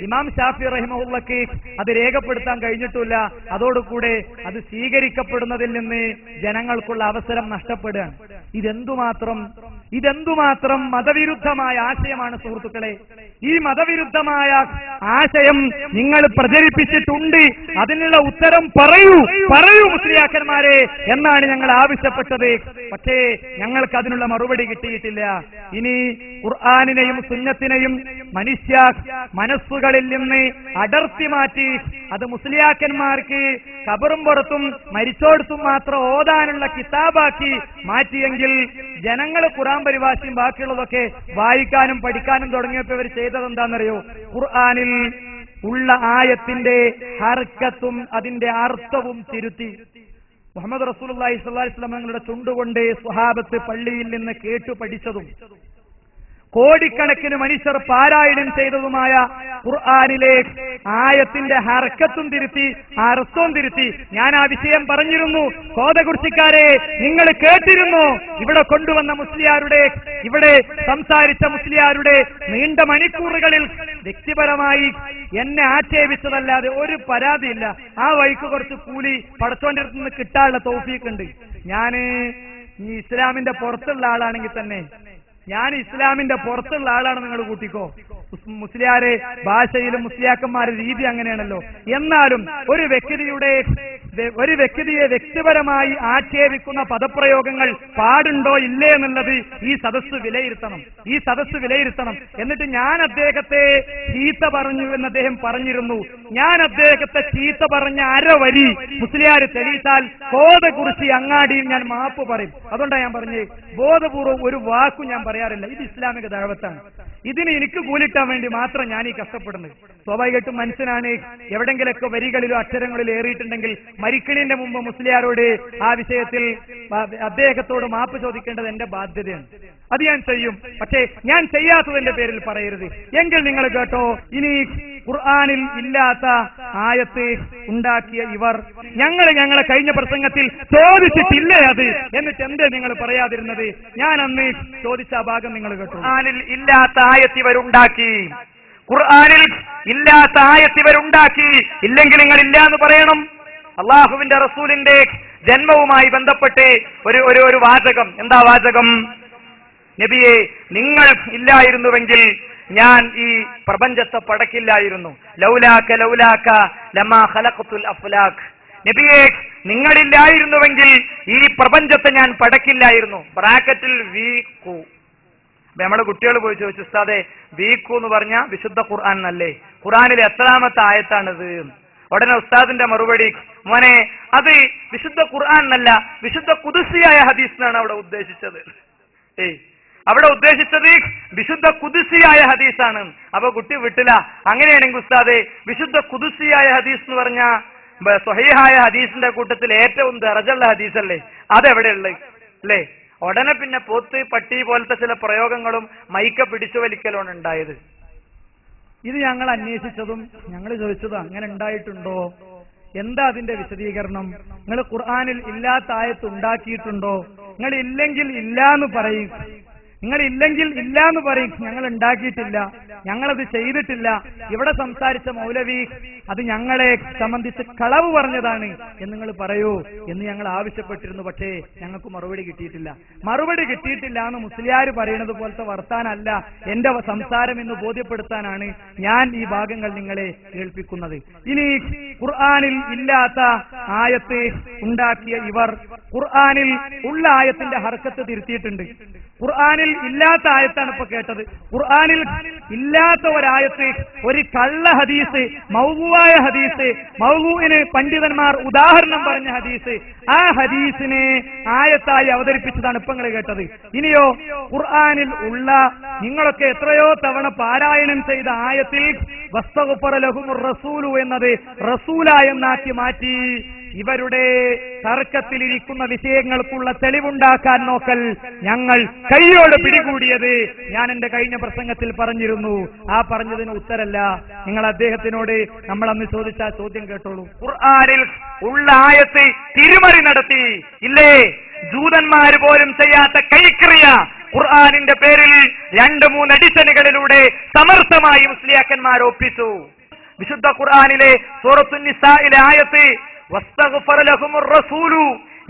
ഇമാം ഷാഫിഈ റഹിമഹുള്ളാഹ്ക്ക് അത് രേഖപ്പെടുത്താൻ കഴിഞ്ഞിട്ടില്ല. അതോടുകൂടെ അത് സ്വീകരിക്കപ്പെടുന്നതിൽ നിന്ന് ജനങ്ങൾക്കുള്ള അവസരം നഷ്ടപ്പെടുകയാണ്. ഇതെന്തുമാത്രം ഇതെന്തുമാത്രം മതവിരുദ്ധമായ ആശയമാണ് സുഹൃത്തുക്കളെ. ഈ മതവിരുദ്ധമായ ആശയം നിങ്ങൾ പ്രചരിപ്പിച്ചിട്ടുണ്ട്, അതിനുള്ള ഉത്തരം പറയൂ മുസ്ലിയാക്കന്മാരെ എന്നാണ് ഞങ്ങൾ ആവശ്യപ്പെട്ടത്. പക്ഷേ ഞങ്ങൾക്ക് അതിനുള്ള മറുപടി കിട്ടിയിട്ടില്ല. ഇനി ഖുർആനിനെയും സുന്നത്തിനെയും മനുഷ്യ മനസ്സുകളിൽ നിന്ന് അടർത്തി മാറ്റി അത് മുസ്ലിയാക്കന്മാർക്ക് കബറും പുറത്തും മരിച്ചോടത്തും മാത്രം ഓതാനുള്ള കിതാബാക്കി മാറ്റിയെങ്കിൽ ജനങ്ങൾ ഖുർആൻ പരിഭാഷയും ബാക്കിയുള്ളതൊക്കെ വായിക്കാനും പഠിക്കാനും തുടങ്ങിയപ്പോൾ ഇവർ ചെയ്തത് എന്താണെന്നറിയോ? ഖുർആനിൽ ഉള്ള ആയത്തിന്റെ ഹർക്കത്തും അതിന്റെ അർത്ഥവും തിരുത്തി. മുഹമ്മദ് റസൂലുള്ളാഹി സ്വല്ലല്ലാഹി അലൈഹി വസല്ലം തങ്ങളുടെ ചുണ്ടുകൊണ്ട് സ്വഹാബത്ത് പള്ളിയിൽ നിന്ന് കേട്ടു പഠിച്ചതും കോടിക്കണക്കിന് മനുഷ്യർ പാരായണം ചെയ്തതുമായ ഖുർആനിലെ ആയത്തിന്റെ ഹർക്കത്തും തിരുത്തി അർത്ഥവും തിരുത്തി. ഞാൻ ആ വിഷയം പറഞ്ഞിരുന്നു. കോതകുർശിക്കാരെ, നിങ്ങൾ കേട്ടിരുന്നു ഇവിടെ കൊണ്ടുവന്ന മുസ്ലിയാരുടെ, ഇവിടെ സംസാരിച്ച മുസ്ലിയാരുടെ നീണ്ട മണിക്കൂറുകളിൽ വ്യക്തിപരമായി എന്നെ ആക്ഷേപിച്ചതല്ലാതെ ഒരു പരാതിയില്ല. ആ വഴിക്ക് കുറച്ച് കൂലി പടച്ചോന്റെ അടുത്ത് നിന്ന് കിട്ടാനുള്ള തൗഫീഖുണ്ട്. ഞാൻ ഈ ഇസ്ലാമിന്റെ പുറത്തുള്ള ആളാണെങ്കിൽ തന്നെ, ഞാൻ ഇസ്ലാമിന്റെ പുറത്തുള്ള ആളാണ് നിങ്ങൾ കൂട്ടിക്കോ. മുസ്ലിയാരെ ഭാഷയിലും മുസ്ലിയാക്കന്മാരുടെ രീതി അങ്ങനെയാണല്ലോ. എന്നാലും ഒരു വ്യക്തിയെ വ്യക്തിപരമായി ആക്ഷേപിക്കുന്ന പദപ്രയോഗങ്ങൾ പാടുണ്ടോ ഇല്ലേ എന്നുള്ളത് ഈ സദസ്സ് വിലയിരുത്തണം. എന്നിട്ട് ഞാൻ അദ്ദേഹത്തെ ചീത്ത പറഞ്ഞു എന്ന് അദ്ദേഹം പറഞ്ഞിരുന്നു. ഞാൻ അദ്ദേഹത്തെ ചീത്ത പറഞ്ഞ അരവരി മുസ്ലിയാർ തെളിയിച്ചാൽ കോതകുറിശി അങ്ങാടിയിൽ ഞാൻ മാപ്പ് പറയും. അതുകൊണ്ടാണ് ഞാൻ പറഞ്ഞത്, ബോധപൂർവ്വം ഒരു വാക്കും ഞാൻ പറയാറില്ല. ഇത് ഇസ്ലാമിക ദഅവത്താണ്. ഇതിന് എനിക്ക് കൂലിട്ടാൻ വേണ്ടി മാത്രം ഞാൻ ഈ കഷ്ടപ്പെടുന്നത്. സ്വാഭാവികമായിട്ടും മനുഷ്യനാണ്. എവിടെങ്കിലൊക്കെ വരികളിലോ അക്ഷരങ്ങളിലോ ഏറിയിട്ടുണ്ടെങ്കിൽ മരിക്കണിന്റെ മുമ്പ് മുസ്ലിയാരോട് ആ വിഷയത്തിൽ അദ്ദേഹത്തോട് മാപ്പ് ചോദിക്കേണ്ടത് എന്റെ ബാധ്യതയാണ്. അത് ഞാൻ ചെയ്യും. പക്ഷേ ഞാൻ ചെയ്യാത്തതിന്റെ പേരിൽ പറയരുത്. എങ്കിൽ നിങ്ങൾ കേട്ടോ, ഇനി ഖുർആനിൽ ഇല്ലാത്ത ആയത്ത് ഉണ്ടാക്കിയ ഇവർ ഞങ്ങളെ കഴിഞ്ഞ പ്രസംഗത്തിൽ ചോദിച്ചിട്ടില്ലേ അത്, എന്നിട്ട് എന്തേ നിങ്ങൾ പറയാതിരുന്നത്? ഞാൻ അന്ന് ചോദിച്ച ആ ഭാഗം നിങ്ങൾ കേട്ടോ. ഖുർആനിൽ ഇല്ലാത്ത ആയത്ത് ഇവരുണ്ടാക്കി, ഖുർആനിൽ ഇല്ലാത്ത ആയത്ത് ഇവരുണ്ടാക്കി. ഇല്ലെങ്കിൽ നിങ്ങൾ ഇല്ല എന്ന് പറയണം. അള്ളാഹുവിന്റെ റസൂലിന്റെ ജന്മവുമായി ബന്ധപ്പെട്ട് ഒരു വാചകം. എന്താ വാചകം? നബിയെ, നിങ്ങൾ ഇല്ലായിരുന്നുവെങ്കിൽ ഞാൻ ഈ പ്രപഞ്ചത്തെ പടക്കില്ലായിരുന്നു. ലൗലാക ലമാ ഖലഖതുൽ അഫ്ലാഖ്. നബിയെ, നിങ്ങളില്ലായിരുന്നുവെങ്കിൽ ഈ പ്രപഞ്ചത്തെ ഞാൻ പടക്കില്ലായിരുന്നു. ബ്രാക്കറ്റിൽ വീക്കു. നമ്മുടെ കുട്ടികൾ പോയി ചോദിച്ചു, ഉസ്താദെ വീക്കു എന്ന് പറഞ്ഞ വിശുദ്ധ ഖുർആൻ അല്ലേ? ഖുർആനിലെ എത്രാമത്തെ ആയത്താണിത്? ഉടനെ ഉസ്താദിന്റെ മറുപടി, മോനെ അത് വിശുദ്ധ ഖുർആൻ എന്നല്ല, വിശുദ്ധ ഖുദ്സിയായ ഹദീസ് എന്നാണ് അവിടെ ഉദ്ദേശിച്ചത്. അവിടെ ഉദ്ദേശിച്ചത് വിശുദ്ധ ഖുദ്സിയായ ഹദീസാണ്. അപ്പൊ കുട്ടി വിട്ടില്ല. അങ്ങനെയാണെങ്കിൽ ഉസ്താദെ, വിശുദ്ധ ഖുദ്സിയായ ഹദീസ് എന്ന് പറഞ്ഞ സ്വഹീഹായ ഹദീസിന്റെ കൂട്ടത്തിൽ ഏറ്റവും ദർജയുള്ള ഹദീസല്ലേ? അതെവിടെയുള്ളത് അല്ലേ? ഉടനെ പിന്നെ പോത്ത് പട്ടി പോലത്തെ ചില പ്രയോഗങ്ങളും മൈക്ക പിടിച്ചു വലിക്കലാണ് ഉണ്ടായത്. ഇത് ഞങ്ങൾ അന്വേഷിച്ചതും ഞങ്ങൾ ചോദിച്ചതും അങ്ങനെ ഉണ്ടായിട്ടുണ്ടോ? എന്താ അതിന്റെ വിശദീകരണം? നിങ്ങൾ ഖുർആനിൽ ഇല്ലാത്ത ആയത്ത് ഉണ്ടാക്കിയിട്ടുണ്ടോ? നിങ്ങൾ ഇല്ലെങ്കിൽ ഇല്ലാന്ന് പറയും. ഞങ്ങൾ ഉണ്ടാക്കിയിട്ടില്ല, ഞങ്ങളത് ചെയ്തിട്ടില്ല. ഇവിടെ സംസാരിച്ച മൗലവി അത് ഞങ്ങളെ സംബന്ധിച്ച് കളവ് പറഞ്ഞതാണ് എന്ന് നിങ്ങൾ പറയൂ എന്ന് ഞങ്ങൾ ആവശ്യപ്പെട്ടിരുന്നു. പക്ഷേ ഞങ്ങൾക്ക് മറുപടി കിട്ടിയിട്ടില്ല എന്ന് മുസ്ലിയാർ പറയുന്നത് പോലത്തെ വർത്താനല്ല എന്റെ സംസാരം എന്ന് ബോധ്യപ്പെടുത്താനാണ് ഞാൻ ഈ ഭാഗങ്ങൾ നിങ്ങളെ കേൾപ്പിക്കുന്നത്. ഇനി ഖുർആനിൽ ഇല്ലാത്ത ആയത്ത് ഉണ്ടാക്കിയ ഇവർ ഖുർആനിൽ ഉള്ള ആയത്തിന്റെ ഹർക്കത്ത് തിരുത്തിയിട്ടുണ്ട്. ഖുർആനിൽ ഇല്ലാത്ത ആയത്താണ് ഇപ്പൊ കേട്ടത്. ഖുർആനിൽ ഇല്ലാത്ത ഒരായത്ത്, ഒരു കള്ള ഹദീസ്, മൗദൂആയ ഹദീസ്, മൗദൂഇന് പണ്ഡിതന്മാർ ഉദാഹരണം പറഞ്ഞ ഹദീസ്, ആ ഹദീസിനെ ആയത്തായി അവതരിപ്പിച്ചതാണ് ഇപ്പൊ നിങ്ങൾ കേട്ടത്. ഇനിയോ ഖുർആനിൽ ഉള്ള നിങ്ങളൊക്കെ എത്രയോ തവണ പാരായണം ചെയ്ത ആയത്തിൽ വസ്തഗ്ഫറ ലഹുമുർ റസൂലു എന്നത് റസൂല എന്നാക്കി മാറ്റി ഇവരുടെ തർക്കത്തിലിരിക്കുന്ന വിഷയങ്ങൾക്കുള്ള തെളിവുണ്ടാക്കാൻ നോക്കൽ ഞങ്ങൾ കൈയോട് പിടികൂടിയത് ഞാൻ എന്റെ കഴിഞ്ഞ പ്രസംഗത്തിൽ പറഞ്ഞിരുന്നു. ആ പറഞ്ഞതിന് ഉത്തരല്ല. നിങ്ങൾ അദ്ദേഹത്തിനോട് നമ്മൾ അന്ന് ചോദിച്ച ചോദ്യം കേട്ടോളൂ. ഖുർആനിൽ ഉള്ള ആയത്ത് തിരുമറി നടത്തി ഇല്ലേ? ജൂതന്മാർ പോലും ചെയ്യാത്ത കൈക്രിയ ഖുർആനിന്റെ പേരിൽ 2-3 എഡിഷനുകളിലൂടെ സമർത്ഥമായി മുസ്ലിയാക്കന്മാർ ഒപ്പിച്ചു. വിശുദ്ധ ഖുർആനിലെ സൂറത്തുൻ നിസായിലെ ആയത്ത് വസ്തഗ്ഫറ ലഹുമുർ റസൂലു,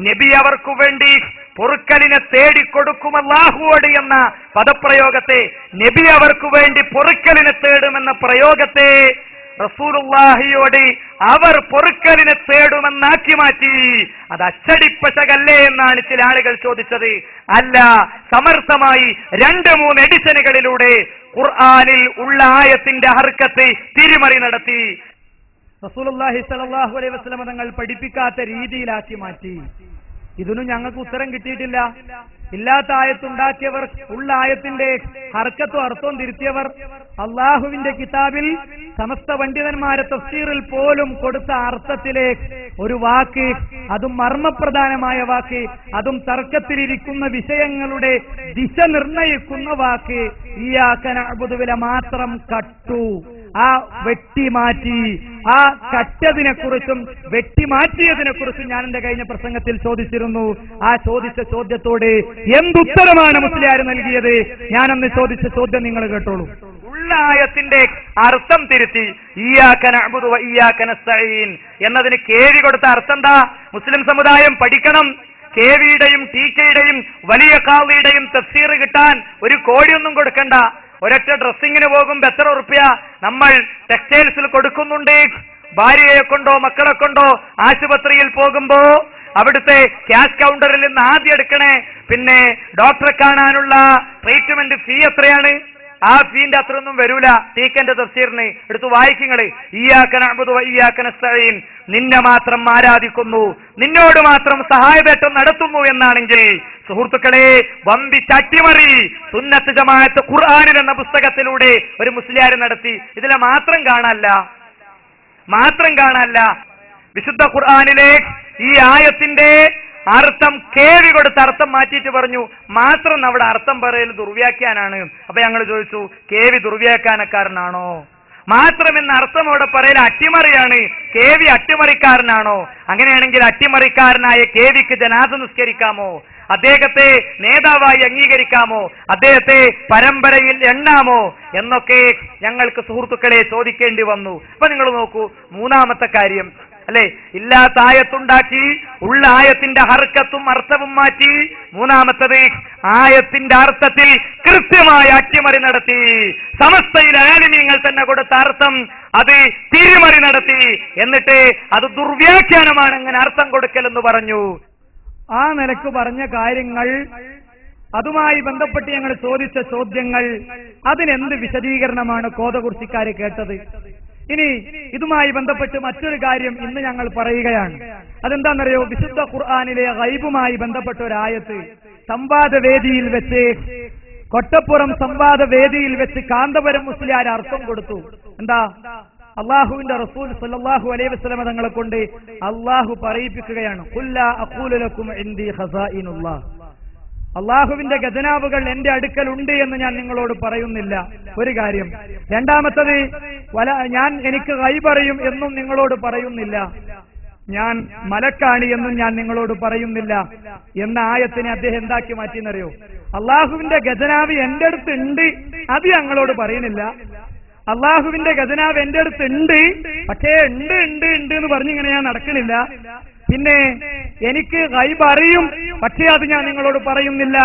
നബി അവർക്ക് വേണ്ടി പൊറുക്കലിനെ തേടിക്കൊടുക്കും അല്ലാഹുവോട് എന്ന പദപ്രയോഗത്തെ, നബി അവർക്ക് വേണ്ടി പൊറുക്കലിനെ തേടുമെന്ന പ്രയോഗത്തെ റസൂലുള്ളാഹിയോട് അവർ പൊറുക്കലിനെ തേടുമെന്നാക്കി മാറ്റി. അത് അച്ചടിപ്പശകല്ലേ എന്നാണ് ചില ആളുകൾ ചോദിച്ചത്. അല്ല, സമർത്ഥമായി 2-3 എഡിഷനുകളിലൂടെ ഖുർആനിൽ ഉള്ള ആയത്തിന്റെ ഹർക്കത്ത് തിരിമറി നടത്തി. റസൂലുള്ളാഹി സ്വല്ലല്ലാഹു അലൈഹി വസല്ലം തങ്ങൾ പഠിപ്പിക്കാത്ത രീതിയിലാക്കി മാറ്റി. ഇതിനും ഞങ്ങൾക്ക് ഉത്തരം കിട്ടിയിട്ടില്ല. ഇല്ലാത്ത ആയത്തുണ്ടാക്കിയവർ, ഉള്ള ആയത്തിന്റെ ഹർക്കത്തും അർത്ഥവും തിരുത്തിയവർ, അള്ളാഹുവിന്റെ കിതാബിൽ സമസ്ത പണ്ഡിതന്മാരെ തഫ്സീറിൽ പോലും കൊടുത്ത അർത്ഥത്തിലെ ഒരു വാക്ക്, അതും മർമ്മപ്രധാനമായ വാക്ക്, അതും തർക്കത്തിലിരിക്കുന്ന വിഷയങ്ങളുടെ ദിശ നിർണയിക്കുന്ന വാക്ക്, ഇയ്യാക നഅ്ബുദു മാത്രം കട്ടു. ആ വെട്ടിമാറ്റി, ആ കറ്റതിനെ കുറിച്ചും വെട്ടിമാറ്റിയതിനെ കുറിച്ചും ഞാൻ എന്റെ കഴിഞ്ഞ പ്രസംഗത്തിൽ ചോദിച്ചിരുന്നു. ആ ചോദിച്ച ചോദ്യത്തോട് എന്തുത്തരമാണ് മുസ്ലിയാർ നൽകിയത്? ഞാനന്ന് ചോദിച്ച ചോദ്യം നിങ്ങൾ കേട്ടോളൂ. ഉള്ള ആയത്തിന്റെ അർത്ഥം തിരുത്തി ഇയ്യാക നഅ്ബുദു വ ഇയ്യാക നസ്തഈൻ എന്നതിന് കേവി കൊടുത്ത അർത്ഥം എന്താ? മുസ്ലിം സമുദായം പഠിക്കണം. കേവിയുടെയും ടീക്കയുടെയും വലിയ ഖാദിയുടെയും തഫ്സീർ കിട്ടാൻ ഒരു കോടിയൊന്നും കൊടുക്കണ്ട. ഒരൊറ്റ ഡ്രസ്സിങ്ങിന് പോകുമ്പോ എത്ര ഉറുപ്പ്യ നമ്മൾ ടെക്സ്റ്റൈൽസിൽ കൊടുക്കുന്നുണ്ട്. ഭാര്യയെ കൊണ്ടോ മക്കളെ കൊണ്ടോ ആശുപത്രിയിൽ പോകുമ്പോ അവിടുത്തെ ക്യാഷ് കൗണ്ടറിൽ നിന്ന് ആദ്യം എടുക്കണേ. പിന്നെ ഡോക്ടറെ കാണാനുള്ള ട്രീറ്റ്മെന്റ് ഫീ എത്രയാണ്? ആ ഫീന്റെ അത്രയൊന്നും വരൂല. ടീക്കന്റെ തഫ്സീറിന് എടുത്തു വായിക്കുങ്ങള്. ഇയ്യാക നഅ്ബുദു വ ഇയ്യാക നസ്തഈൻ, നിന്നെ മാത്രം ആരാധിക്കുന്നു, നിന്നോട് മാത്രം സഹായവേട്ടം നടത്തുന്നു എന്നാണെങ്കിൽ സുഹൃത്തുക്കളെ, വമ്പിച്ചട്ടിമറി സുന്നത്ത് ജമാഅത്ത് ഖുർആനിൽ എന്ന പുസ്തകത്തിലൂടെ ഒരു മുസ്ലിയാർ നടത്തി. ഇതിലെ മാത്രം കാണാനല്ല, വിശുദ്ധ ഖുർആനിലെ ഈ ആയത്തിന്റെ അർത്ഥം കേവി കൊടുത്ത അർത്ഥം മാറ്റിയിട്ട് പറഞ്ഞു മാത്രം അവിടെ അർത്ഥം പറയൽ ദുർവ്യാഖ്യാനാണ്. അപ്പൊ ഞങ്ങൾ ചോദിച്ചു, കേവി ദുർവ്യാഖ്യാനക്കാരനാണോ? മാത്രം എന്ന അർത്ഥം അവിടെ പറയൽ അട്ടിമറിയാണ്. കേവി അട്ടിമറിക്കാരനാണോ? അങ്ങനെയാണെങ്കിൽ അട്ടിമറിക്കാരനായ കേവിക്ക് ജനാസ നിസ്കരിക്കാമോ? അദ്ദേഹത്തെ നേതാവായി അംഗീകരിക്കാമോ? അദ്ദേഹത്തെ പരമ്പരയിൽ എണ്ണാമോ എന്നൊക്കെ ഞങ്ങൾക്ക് സുഹൃത്തുക്കളെ ചോദിക്കേണ്ടി വന്നു. അപ്പൊ നിങ്ങൾ നോക്കൂ, മൂന്നാമത്തെ കാര്യം അല്ലെ, ഇല്ലാത്ത ആയത്തുണ്ടാക്കി ഉള്ള ആയത്തിന്റെ ഹർക്കത്തും അർത്ഥവും മാറ്റി. മൂന്നാമത്തത്, ആയത്തിന്റെ അർത്ഥത്തിൽ കൃത്യമായ അട്ടിമറി നടത്തി. സമസ്തയിലെ ആലിമീങ്ങൾ തന്നെ കൊടുത്ത അർത്ഥം അത് തിരിമറി നടത്തി. എന്നിട്ട് അത് ദുർവ്യാഖ്യാനമാണ് അങ്ങനെ അർത്ഥം കൊടുക്കലെന്ന് പറഞ്ഞു. ആ നിലക്ക് പറഞ്ഞ കാര്യങ്ങൾ, അതുമായി ബന്ധപ്പെട്ട് ഞങ്ങൾ ചോദിച്ച ചോദ്യങ്ങൾ, അതിനെന്ത് വിശദീകരണമാണ് കോതകുർശിക്കാര് കേട്ടത്? ഇനി ഇതുമായി ബന്ധപ്പെട്ട് മറ്റൊരു കാര്യം ഇന്ന് ഞങ്ങൾ പറയുകയാണ്. അതെന്താണെന്നറിയോ? വിശുദ്ധ ഖുർആനിലെ ഗൈബുമായി ബന്ധപ്പെട്ട ഒരു ആയത്ത് സംവാദവേദിയിൽ വെച്ച്, കൊട്ടപ്പുറം സംവാദവേദിയിൽ വെച്ച് കാന്തപുരം മുസ്ലിയാർ അർത്ഥം കൊടുത്തു. എന്താ? അള്ളാഹുവിന്റെ റസൂൽ സല്ലല്ലാഹു അലൈഹി വസല്ലം തങ്ങളെ കൊണ്ട് അള്ളാഹു പറയിപ്പിക്കുകയാണ്, ഖുൽ ലാ അഖൂലു ലക്കും ഇൻദി ഖസാഇനുല്ലാഹ്, അള്ളാഹുവിന്റെ ഖജനാവുകൾ എന്റെ അടുക്കൽ ഉണ്ട് എന്ന് ഞാൻ നിങ്ങളോട് പറയുന്നില്ല. ഒരു കാര്യം. രണ്ടാമത്തത്, എനിക്ക് ഗൈബ് അറിയും എന്നും നിങ്ങളോട് പറയുന്നില്ല. ഞാൻ മലക്കാണ് എന്നും ഞാൻ നിങ്ങളോട് പറയുന്നില്ല എന്ന ആയത്തിനെ അദ്ദേഹം എന്താക്കി മാറ്റിയെന്നറിയോ? അള്ളാഹുവിന്റെ ഖജനാവ് എന്റെ അടുത്ത് ഉണ്ട്, അത് ഞങ്ങളോട് പറയുന്നില്ല. അള്ളാഹുവിന്റെ ഖജനാവ് എന്റെ അടുത്ത് ഉണ്ട്, പക്ഷേ ഉണ്ട് എന്ന് പറഞ്ഞിങ്ങനെ ഞാൻ നടക്കണില്ല. പിന്നെ എനിക്ക് ഗൈബ് അറിയും, പക്ഷേ അത് ഞാൻ നിങ്ങളോട് പറയുന്നില്ല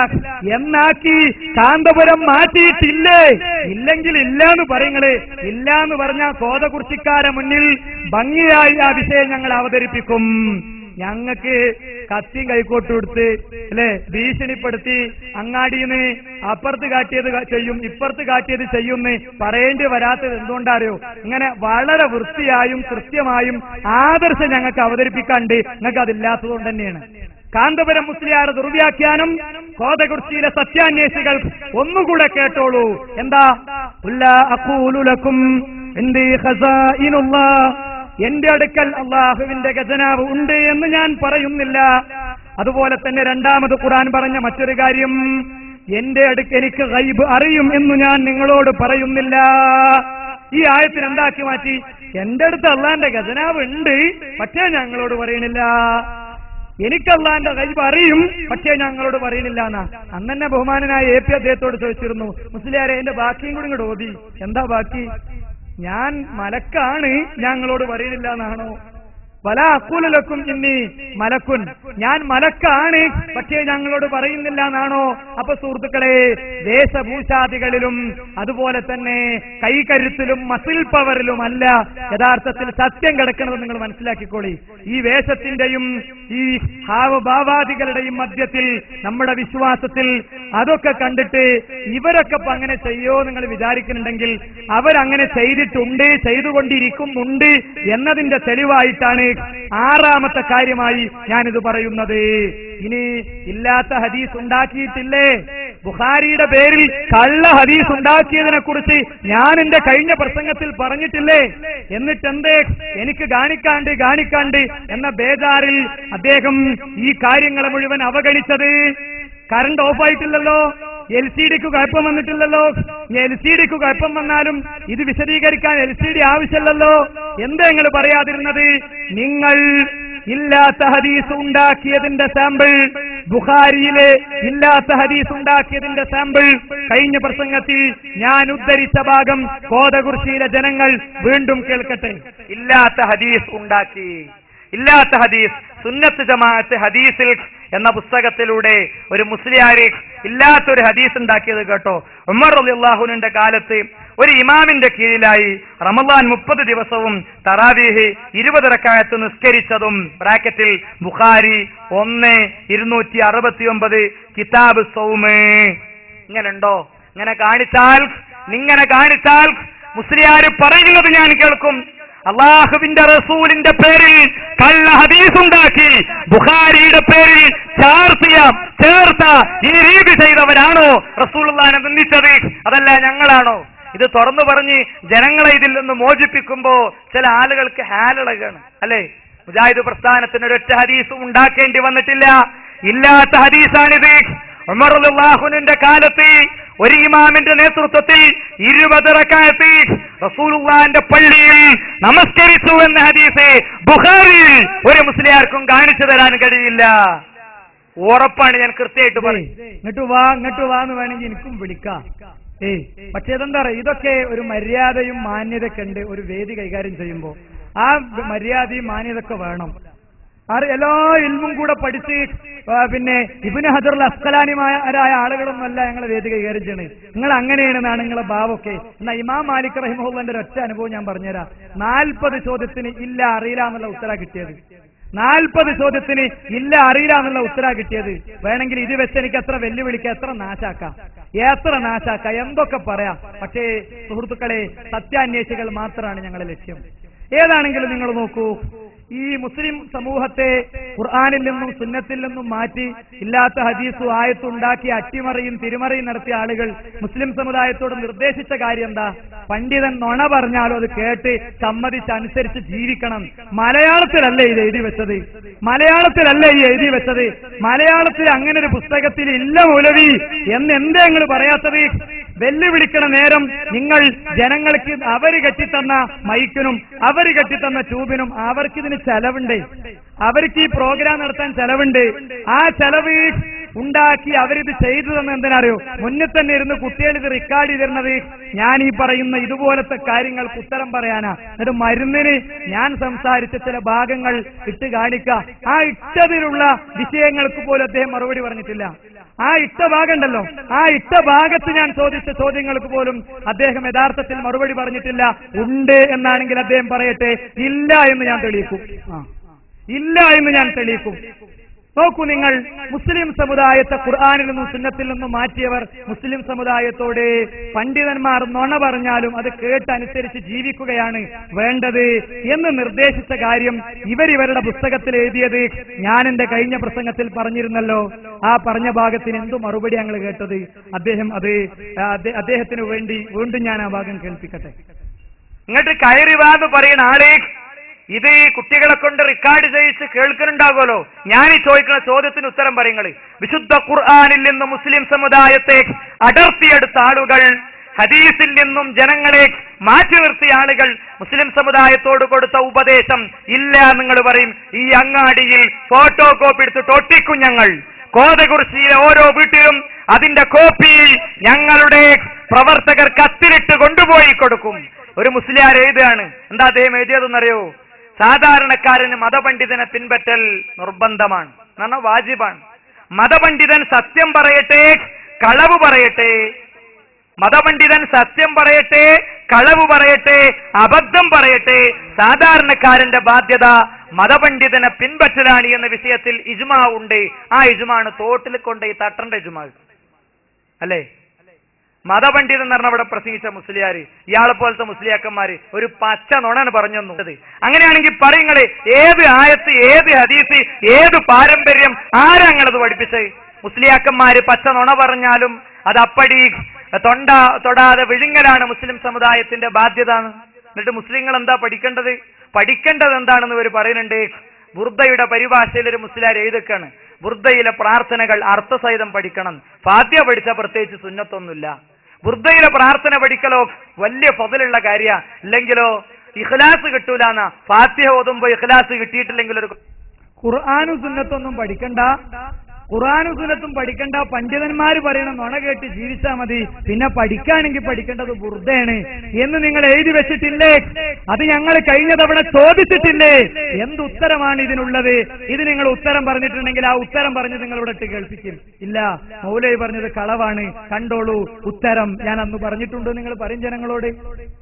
എന്നാക്കി കാന്തപുരം മാറ്റിയിട്ടില്ലേ? ഇല്ലെങ്കിൽ ഇല്ല എന്ന് പറയുങ്ങള്. ഇല്ല എന്ന് പറഞ്ഞാൽ കോതകുർശിക്കാരെ മുന്നിൽ ഭംഗിയായി ആ വിഷയം ഞങ്ങൾ അവതരിപ്പിക്കും. ഞങ്ങൾക്ക് കത്തിയും കൈക്കോട്ട് കൊടുത്ത് അല്ലെ ഭീഷണിപ്പെടുത്തി അങ്ങാടിന്ന് അപ്പുറത്ത് കാട്ടിയത് ചെയ്യും ഇപ്പുറത്ത് കാട്ടിയത് ചെയ്യുമെന്ന് പറയേണ്ടി വരാത്തത് എന്തുകൊണ്ടാരോ? ഇങ്ങനെ വളരെ വൃത്തിയായും കൃത്യമായും ആദർശം ഞങ്ങൾക്ക് അവതരിപ്പിക്കാണ്ട് നിങ്ങൾക്ക് അതില്ലാത്തതുകൊണ്ട് തന്നെയാണ്. കാന്തപുരം മുസ്ലിയാർ ദുർവ്യാഖ്യാനം കോതകുർശിയിലെ സത്യാന്വേഷികൾ ഒന്നുകൂടെ കേട്ടോളൂ. എന്താ? ലാ അഖൂലു ലക്കും ഇൻദി ഖസാഇനുല്ലാഹ്, എന്റെ അടുക്കൽ അള്ളാഹുവിന്റെ ഖജനാവ് ഉണ്ട് എന്ന് ഞാൻ പറയുന്നില്ല. അതുപോലെ തന്നെ രണ്ടാമത് ഖുർആൻ പറഞ്ഞ മറ്റൊരു കാര്യം, എന്റെ അടുക്കൽ എനിക്ക് ഗൈബ് അറിയും എന്ന് ഞാൻ നിങ്ങളോട് പറയുന്നില്ല. ഈ ആയത്തിന് എന്താക്കി മാറ്റി? എന്റെ അടുത്ത് അള്ളാന്റെ ഖജനാവ് ഉണ്ട്, പക്ഷേ ഞങ്ങളോട് പറയണില്ല. എനിക്ക് അള്ളാന്റെ ഗൈബ് അറിയും, പക്ഷേ ഞങ്ങളോട് പറയണില്ല എന്നാ. അന്ന് തന്നെ ബഹുമാനനായ AP അദ്ദേഹത്തോട് ചോദിച്ചിരുന്നു, മുസ്ലിയാരെ എന്റെ ബാക്കിയും കൂടി ഇങ്ങോട്ട് ഓതി. എന്താ ബാക്കി? ഞാൻ മലക്കാണ്, ഞങ്ങളോട് പറയണില്ല എന്നാണോ? വലാ അഖൂലു ലക്കും ഇന്നി മലക്കുൻ, ഞാൻ മലക്കാണ്, പക്ഷേ ഞങ്ങളോട് പറയുന്നില്ല എന്നാണോ? അപ്പൊ സുഹൃത്തുക്കളെ, വേഷഭൂഷാദികളിലും അതുപോലെ തന്നെ കൈകരുത്തിലും മസിൽ പവറിലും അല്ല യഥാർത്ഥത്തിൽ സത്യം കിടക്കുന്നത് നിങ്ങൾ മനസ്സിലാക്കിക്കോളി. ഈ വേഷത്തിന്റെയും ഈ ഹാവഭാവാദികളുടെയും മധ്യത്തിൽ നമ്മുടെ വിശ്വാസത്തിൽ അതൊക്കെ കണ്ടിട്ട് ഇവരൊക്കെ ഇപ്പൊ അങ്ങനെ ചെയ്യോ നിങ്ങൾ വിചാരിക്കുന്നുണ്ടെങ്കിൽ അവരങ്ങനെ ചെയ്തിട്ടുണ്ട്, ചെയ്തുകൊണ്ടിരിക്കുന്നുണ്ട് എന്നതിന്റെ തെളിവായിട്ടാണ് ആറാമത്തെ കാര്യമായി ഞാനിത് പറയുന്നത്. ഇനി ഇല്ലാത്ത ഹദീസ് ഉണ്ടാക്കിയിട്ടില്ലേ? ബുഖാരിയുടെ പേരിൽ കള്ള ഹദീസ് ഉണ്ടാക്കിയതിനെ കുറിച്ച് ഞാൻ എന്റെ കഴിഞ്ഞ പ്രസംഗത്തിൽ പറഞ്ഞിട്ടില്ലേ? എന്നിട്ടെന്തേ എനിക്ക് കാണിക്കാണ്ട് എന്ന ബേജാറിൽ അദ്ദേഹം ഈ കാര്യങ്ങളെ മുഴുവൻ അവഗണിച്ചത്? കറണ്ട് ഓഫായിട്ടില്ലല്ലോ, LCD കുഴപ്പം വന്നിട്ടില്ലല്ലോ. LCD കുഴപ്പം വന്നാലും ഇത് വിശദീകരിക്കാൻ LCD ആവശ്യമില്ലല്ലോ. എന്താ നിങ്ങൾ പറയാതിരുന്നത്? നിങ്ങൾ ഇല്ലാത്ത ഹദീസ് ഉണ്ടാക്കിയതിന്റെ സാമ്പിൾ, ബുഖാരിയിലെ ഇല്ലാത്ത ഹദീസ് ഉണ്ടാക്കിയതിന്റെ സാമ്പിൾ കഴിഞ്ഞ പ്രസംഗത്തിൽ ഞാൻ ഉദ്ധരിച്ച ഭാഗം കോതകുർശിയിലെ ജനങ്ങൾ വീണ്ടും കേൾക്കട്ടെ. ഇല്ലാത്ത ഹദീസ് ഉണ്ടാക്കി, ഇല്ലാത്ത ഹദീസ് സുന്നത്ത് ജമാഅത്ത് ഹദീസിൽ എന്ന പുസ്തകത്തിലൂടെ ഒരു മുസ്ലിയാര് ഇല്ലാത്തൊരു ഹദീസ് ഉണ്ടാക്കിയത് കേട്ടോ. ഉമർ റളിയല്ലാഹുവിന്റെ കാലത്ത് ഒരു ഇമാമിന്റെ കീഴിലായി റമളാൻ 30 ദിവസവും തറാവീഹ് 20 റക്അത്ത് നിസ്കരിച്ചതും ബ്രാക്കറ്റിൽ ബുഖാരി 1/269 കിതാബ് സൗമ്. ഇങ്ങനെ ഉണ്ടോ? ഇങ്ങനെ കാണിച്ചാൽ മുസ്ലിയാര് പറയുന്നത് ഞാൻ കേൾക്കും. അള്ളാഹുവിന്റെ റസൂലിന്റെ പേരിൽ കള്ള ഹദീസ് ഉണ്ടാക്കി ബുഖാരിയുടെ പേരിൽ ചേർത്ത ഈ രീതി ചെയ്തവരാണോ റസൂലുള്ളാഹിനെ നിന്ദിച്ചത്? അതല്ല ഞങ്ങളാണോ? ഇത് തുറന്നു പറഞ്ഞ് ജനങ്ങളെ ഇതിൽ നിന്ന് മോചിപ്പിക്കുമ്പോ ചില ആളുകൾക്ക് ഹാലിളകാണ് അല്ലെ? മുജാഹിദ് പ്രസ്ഥാനത്തിന് ഒരൊറ്റ ഹദീസും ഉണ്ടാക്കേണ്ടി വന്നിട്ടില്ല. ഇല്ലാത്ത ഹദീസാണിത്. ഉമർ റളിയല്ലാഹുവിന്റെ കാലത്ത് ഒരു ഇമാമിന്റെ നേതൃത്വത്തിൽ 20 റക്അത്ത് റസൂലുള്ളാഹിന്റെ പള്ളിയിൽ നമസ്കരിച്ചു എന്ന ഹദീസ് ബുഖാരിയിൽ ഒരു മുസ്ലിയാർക്കും കാണിച്ചു തരാൻ കഴിയില്ല. ഉറപ്പാണ്, ഞാൻ കൃത്യമായിട്ട് പറയും. ഇങ്ങോട്ട് വാ എന്ന് വേണമെങ്കിൽ എനിക്കും വിളിക്കാം. പക്ഷെ ഇതെന്താ പറയുക, ഇതൊക്കെ ഒരു മര്യാദയും മാന്യതയൊക്കെ ഉണ്ട്. ഒരു വേദി കൈകാര്യം ചെയ്യുമ്പോൾ ആ മര്യാദയും മാന്യതൊക്കെ വേണം. എല്ലാ ഇൽമും കൂടെ പഠിച്ച് പിന്നെ ഇബ്നു ഹജറുൽ അസ്ഖലാനിമാരായ ആളുകളൊന്നുമല്ല ഞങ്ങളെ വേദി കൈകാര്യം ചെയ്യണേ. നിങ്ങൾ അങ്ങനെയാണെന്നാണ് നിങ്ങളെ ഭാവമൊക്കെ. എന്നാ ഇമാം മാലിക് റഹിമഹുള്ളാന്റെ ഒറ്റ അനുഭവം ഞാൻ പറഞ്ഞുതരാം. 40 ചോദ്യത്തിന് ഇല്ല അറിയില്ല എന്നുള്ള ഉത്തര കിട്ടിയത്. 40 ചോദ്യത്തിന് ഇല്ല അറിയില്ല എന്നുള്ള ഉത്തര കിട്ടിയത്. വേണമെങ്കിൽ ഇത് വെച്ച് എനിക്ക് എത്ര വെല്ലുവിളിക്കാം, എത്ര നാശാക്കാം, എന്തൊക്കെ പറയാം. പക്ഷേ സുഹൃത്തുക്കളെ, സത്യാന്വേഷികൾ മാത്രമാണ് ഞങ്ങളുടെ ലക്ഷ്യം. ഏതാണെങ്കിലും നിങ്ങൾ നോക്കൂ, ഈ മുസ്ലിം സമൂഹത്തെ ഖുർആനിൽ നിന്നും സുന്നത്തിൽ നിന്നും മാറ്റി ഇല്ലാത്ത ഹദീസും ആയത്തുണ്ടാക്കി അട്ടിമറിയും തിരിമറിയും നടത്തിയ ആളുകൾ മുസ്ലിം സമുദായത്തോട് നിർദ്ദേശിച്ച കാര്യം എന്താ? പണ്ഡിതൻ നുണ പറഞ്ഞാലോ അത് കേട്ട് സമ്മതിച്ച് അനുസരിച്ച് ജീവിക്കണം. മലയാളത്തിലല്ലേ ഇത് എഴുതി വെച്ചത്? മലയാളത്തിൽ അങ്ങനെ ഒരു പുസ്തകത്തിൽ ഇല്ല മൗലവി എന്ന് എന്തേ നിങ്ങൾ പറയാത്തത്? വെല്ലുവിളിക്കണ നേരം നിങ്ങൾ ജനങ്ങൾക്ക് അവര് കെട്ടിത്തന്ന മൈക്കിനും അവര് കെട്ടിത്തന്ന ട്യൂബിനും അവർക്കിതിന് ചെലവുണ്ട്. അവർക്ക് ഈ പ്രോഗ്രാം നടത്താൻ ചെലവുണ്ട്. ആ ചെലവ് ഉണ്ടാക്കി അവരിത് ചെയ്തു തന്നെ എന്തിനറിയോ? മുന്നിൽ തന്നെ ഇരുന്ന് കുട്ടികൾ ഇത് റെക്കോർഡ് ചെയ്തിരുന്നത് ഞാൻ ഈ പറയുന്ന ഇതുപോലത്തെ കാര്യങ്ങൾക്ക് ഉത്തരം പറയാനാ. എന്നിട്ട് മരുന്നിന് ഞാൻ സംസാരിച്ച ചില ഭാഗങ്ങൾ ഇട്ട് കാണിക്കുക. ആ ഇട്ടതിലുള്ള വിഷയങ്ങൾക്ക് പോലും അദ്ദേഹം മറുപടി പറഞ്ഞിട്ടില്ല. ആ ഇട്ട ഭാഗം ഉണ്ടല്ലോ, ആ ഇട്ട ഭാഗത്ത് ഞാൻ ചോദിച്ച ചോദ്യങ്ങൾക്ക് പോലും അദ്ദേഹം യഥാർത്ഥത്തിൽ മറുപടി പറഞ്ഞിട്ടില്ല. ഉണ്ട് എന്നാണെങ്കിൽ അദ്ദേഹം പറയട്ടെ, ഇല്ല എന്ന് ഞാൻ തെളിയിക്കും. നോക്കൂ നിങ്ങൾ, മുസ്ലിം സമുദായത്തെ ഖുർആനിൽ നിന്നും സുന്നത്തിൽ നിന്നും മാറ്റിയവർ മുസ്ലിം സമുദായത്തോട് പണ്ഡിതന്മാർ നുണ പറഞ്ഞാലും അത് കേട്ടനുസരിച്ച് ജീവിക്കുകയാണ് വേണ്ടത് എന്ന് നിർദ്ദേശിച്ച കാര്യം ഇവരുടെ പുസ്തകത്തിൽ എഴുതിയത് ഞാൻ എന്റെ കഴിഞ്ഞ പ്രസംഗത്തിൽ പറഞ്ഞിരുന്നല്ലോ. ആ പറഞ്ഞ ഭാഗത്തിന് എന്തു മറുപടി ഞങ്ങൾ കേട്ടത്? അദ്ദേഹത്തിന് വേണ്ടി വീണ്ടും ഞാൻ ആ ഭാഗം കേൾപ്പിക്കട്ടെ. ഇങ്ങോട്ട് കയറിവാന്ന് പറയുന്ന ആളെ ഇത് കുട്ടികളെ കൊണ്ട് റെക്കോർഡ് ചെയ്യിച്ച് കേൾക്കുന്നുണ്ടാകുമല്ലോ. ഞാൻ ഈ ചോദിക്കുന്ന ചോദ്യത്തിന് ഉത്തരം പറയുന്നത്, വിശുദ്ധ ഖുർആനിൽ നിന്ന് മുസ്ലിം സമുദായത്തെ അടർത്തിയെടുത്ത ആളുകൾ, ഹദീസിൽ നിന്നും ജനങ്ങളെ മാറ്റി നിർത്തിയ ആളുകൾ മുസ്ലിം സമുദായത്തോട് കൊടുത്ത ഉപദേശം ഇല്ല നിങ്ങൾ പറയും. ഈ അങ്ങാടിയിൽ ഫോട്ടോ കോപ്പി എടുത്തിട്ട് ഒട്ടിക്കും ഞങ്ങൾ. കോതകുർശിയിലെ ഓരോ വീട്ടിലും അതിന്റെ കോപ്പി ഞങ്ങളുടെ പ്രവർത്തകർ കത്തിലിട്ട് കൊണ്ടുപോയി കൊടുക്കും. ഒരു മുസ്ലിയാർ എഴുതുകയാണ്. എന്താ അദ്ദേഹം എഴുതിയതെന്നറിയോ? സാധാരണക്കാരന് മതപണ്ഡിതനെ പിൻപറ്റൽ നിർബന്ധമാണ്, എന്നാണ് വാജിബാണ്. മതപണ്ഡിതൻ സത്യം പറയട്ടെ, കളവ് പറയട്ടെ, മതപണ്ഡിതൻ സത്യം പറയട്ടെ, കളവ് പറയട്ടെ, അബദ്ധം പറയട്ടെ, സാധാരണക്കാരന്റെ ബാധ്യത മതപണ്ഡിതനെ പിൻപറ്റലാണ് എന്ന വിഷയത്തിൽ ഇജ്മാ ഉണ്ട്. ആ ഇജ്മാണ് തോട്ടിൽ കൊണ്ട് തട്ടേണ്ട ഇജ്മാ അല്ലേ? മതപണ്ഡിതൻ എന്ന് പറഞ്ഞ അവിടെ പ്രസംഗിച്ച മുസ്ലിയാര്, ഇയാളെ പോലത്തെ മുസ്ലിയാക്കന്മാര് ഒരു പച്ച നുണാണ് പറഞ്ഞു തന്നത്. അങ്ങനെയാണെങ്കിൽ പറയുങ്ങള് ഏത് ആയത്ത്, ഏത് ഹദീസ്, ഏത് പാരമ്പര്യം, ആരാ ഞങ്ങളത് പഠിപ്പിച്ചത്? മുസ്ലിയാക്കന്മാര് പച്ച നുണ പറഞ്ഞാലും അത് അപ്പടി തൊടാതെ വിഴുങ്ങലാണ് മുസ്ലിം സമുദായത്തിന്റെ ബാധ്യത. എന്നിട്ട് മുസ്ലിങ്ങൾ എന്താ പഠിക്കേണ്ടത്? പഠിക്കേണ്ടത് എന്താണെന്ന് ഇവർ പറയുന്നുണ്ട്. ബുർദയുടെ പരിഭാഷയിൽ ഒരു മുസ്ലിയാർ എഴുതിക്കാണ്, ബുർദയിലെ പ്രാർത്ഥനകൾ അർത്ഥസഹിതം പഠിക്കണം. ഫാത്തിഹ പഠിച്ച പ്രത്യേകിച്ച് സുന്നത്തൊന്നുമില്ല. ബുർദയിലെ പ്രാർത്ഥന പഠിക്കലോ വലിയ ഫضലുള്ള കാര്യ, ഇല്ലെങ്കിലോ ഇഖ്ലാസ് കിട്ടൂലെന്ന. ഫാത്തിഹ ഓതുമ്പോ ഇഖ്ലാസ് കിട്ടിയിട്ടില്ലെങ്കിൽ ഒരു ഖുർആനും സുന്നത്തൊന്നും പഠിക്കണ്ട, ഖുർആനും സുന്നത്തും പഠിക്കണ്ട, പണ്ഡിതന്മാര് പറയണം നുണ കേട്ട് ജീവിച്ചാൽ മതി, പിന്നെ പഠിക്കാണെങ്കിൽ പഠിക്കേണ്ടത് ബുർദയാണ് എന്ന് നിങ്ങൾ എഴുതി വെച്ചിട്ടില്ലേ? അത് ഞങ്ങൾ കഴിഞ്ഞ തവണ ചോദിച്ചിട്ടില്ലേ? എന്ത് ഉത്തരമാണ് ഇതിനുള്ളത്? ഇത് നിങ്ങൾ ഉത്തരം പറഞ്ഞിട്ടുണ്ടെങ്കിൽ ആ ഉത്തരം പറഞ്ഞ് നിങ്ങൾ ഇവിടെ ഇട്ട് കേൾപ്പിക്കും. ഇല്ല, മൗലവി പറഞ്ഞത് കളവാണ്, കണ്ടോളൂ ഉത്തരം ഞാൻ അന്ന് പറഞ്ഞിട്ടുണ്ടോ നിങ്ങൾ പറയും ജനങ്ങളോട്.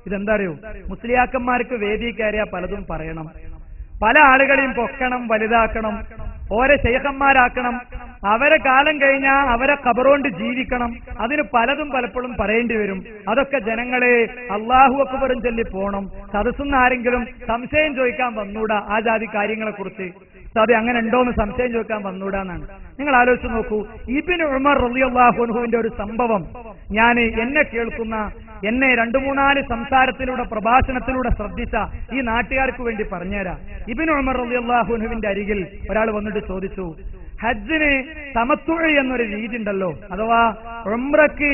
ഇതെന്താ അറിയോ, മുസ്ലിയാക്കന്മാർക്ക് വേദി കയറിയാ പലതും പറയണം, പല ആളുകളെയും പൊക്കണം, വലുതാക്കണം, ഓരോ ശൈഖന്മാരാക്കണം, അവരെ കാലം കഴിഞ്ഞാൽ അവരെ ഖബറുകൊണ്ട് ജീവിക്കണം. അതിന് പലതും പലപ്പോഴും പറയേണ്ടി വരും. അതൊക്കെ ജനങ്ങളെ അല്ലാഹു അക്ബറും ചൊല്ലി പോണം. സദസ്സുന്ന ആരെങ്കിലും സംശയം ചോദിക്കാൻ വന്നൂടാ ആ ജാതി കാര്യങ്ങളെ കുറിച്ച്. അത് അങ്ങനെ ഉണ്ടോന്ന് സംശയം ചോദിക്കാൻ വന്നൂടാന്നാണ്. നിങ്ങൾ ആലോചിച്ച് നോക്കൂ, ഇബ്നു ഉമർ റളിയല്ലാഹു അൻഹുവിന്റെ ഒരു സംഭവം ഞാൻ എന്നെ കേൾക്കുന്ന, എന്നെ 2-3 സംസാരത്തിലൂടെ പ്രഭാഷണത്തിലൂടെ ശ്രദ്ധിച്ച ഈ നാട്ടുകാർക്ക് വേണ്ടി പറഞ്ഞുതരാം. ഇബ്നു ഉമർ റളിയല്ലാഹു അൻഹുവിന്റെ അരികിൽ ഒരാൾ വന്നിട്ട് ചോദിച്ചു, ഹജ്ജിന് തമത്തുഅ് എന്നൊരു രീതി ഉണ്ടല്ലോ, അഥവാ ഉംറയ്ക്ക്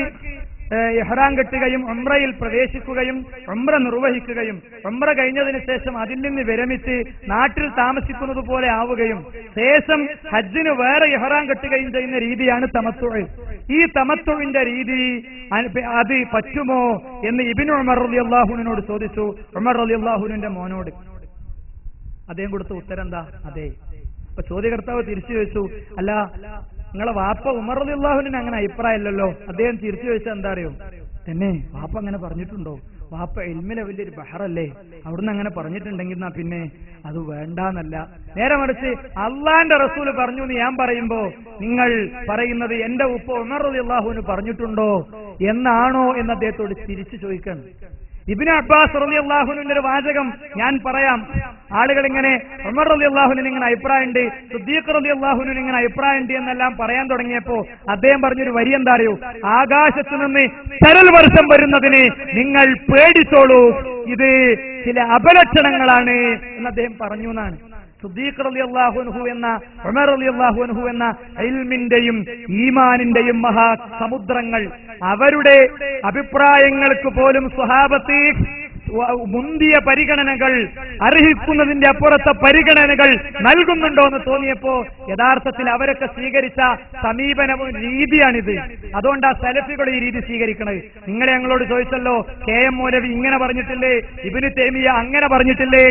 ഇഹ്റാം കെട്ടുകയും ഉംറയിൽ പ്രവേശിക്കുകയും ഉംറ നിർവഹിക്കുകയും ഉംറ കഴിഞ്ഞതിന് ശേഷം അതിൽ നിന്ന് വിരമിച്ച് നാട്ടിൽ താമസിക്കുന്നത് പോലെ ആവുകയും ശേഷം ഹജ്ജിന് വേറെ ഇഹ്റാം കെട്ടുകയും ചെയ്യുന്ന രീതിയാണ് തമത്തുഅ്. ഈ തമത്തുഇന്റെ രീതി അത് പറ്റുമോ എന്ന് ഇബ്നു ഉമർ റളിയല്ലാഹുവിനോട് ചോദിച്ചു. ഉമർ റളിയല്ലാഹുവിന്റെ മോനോട്. അദ്ദേഹം കൊടുത്ത ഉത്തരം എന്താ? അതെ. അപ്പൊ ചോദ്യകർത്താവ് തിരിച്ചു ചോദിച്ചു, അല്ല നിങ്ങളെ വാപ്പ ഉമർ റളിയല്ലാഹുവിന് അങ്ങനെ അഭിപ്രായമില്ലല്ലോ. അദ്ദേഹം തിരിച്ചു ചോദിച്ചാൽ എന്താ അറിയോ, തന്നെ വാപ്പ അങ്ങനെ പറഞ്ഞിട്ടുണ്ടോ? വാപ്പ ഇൽമിലെ വലിയൊരു ബഹറല്ലേ, അവിടുന്ന് അങ്ങനെ പറഞ്ഞിട്ടുണ്ടെങ്കിൽ എന്നാ പിന്നെ അത് വേണ്ടാന്നല്ല. നേരെ മറിച്ച് അള്ളാന്റെ റസൂല് പറഞ്ഞു എന്ന് ഞാൻ പറയുമ്പോ നിങ്ങൾ പറയുന്നത് എന്റെ ഉപ്പ ഉമർ റളിയല്ലാഹുവിന് പറഞ്ഞിട്ടുണ്ടോ എന്നാണോ എന്ന് അദ്ദേഹത്തോട് തിരിച്ചു ചോദിക്കണം. ഇബ്നു അബ്ബാസ് റളിയല്ലാഹുവിന്റെ ഒരു വാചകം ഞാൻ പറയാം. ആളുകൾ ഇങ്ങനെ ഉമർ റളിയല്ലാഹുവിന് ഇങ്ങനെ അഭിപ്രായമുണ്ട്, സിദ്ദീഖ് റളിയല്ലാഹുവിന് ഇങ്ങനെ അഭിപ്രായമുണ്ട് എന്നെല്ലാം പറയാൻ തുടങ്ങിയപ്പോ അദ്ദേഹം പറഞ്ഞൊരു വരി എന്താ അറിയോ, ആകാശത്തു നിന്ന് ചരൽ വർഷം വരുന്നതിന് നിങ്ങൾ പേടിച്ചോളൂ, ഇത് ചില അപലക്ഷണങ്ങളാണ് എന്ന് അദ്ദേഹം പറഞ്ഞു എന്നാണ്. സിദ്ദീഖ് റളിയല്ലാഹു അൻഹു എന്ന ഉമർ റളിയല്ലാഹു അൻഹു എന്ന ഇൽമിന്റെയും ഈമാനിന്റെയും മഹാസമുദ്രങ്ങൾ, അവരുടെ അഭിപ്രായങ്ങൾക്ക് പോലും സ്വഹാബത്ത് മുന്തിയ പരിഗണനകൾ, അർഹിക്കുന്നതിന്റെ അപ്പുറത്തെ പരിഗണനകൾ നൽകുന്നുണ്ടോ എന്ന് തോന്നിയപ്പോ യഥാർത്ഥത്തിൽ അവരൊക്കെ സ്വീകരിച്ച സമീപനവും രീതിയാണിത്. അതുകൊണ്ട് ആ സലഫികൾ ഈ രീതി സ്വീകരിക്കണത്. നിങ്ങളെ ഞങ്ങളോട് ചോദിച്ചല്ലോ, KM മൗലവി ഇങ്ങനെ പറഞ്ഞിട്ടില്ലേ, ഇബ്നു തൈമിയ അങ്ങനെ പറഞ്ഞിട്ടില്ലേ,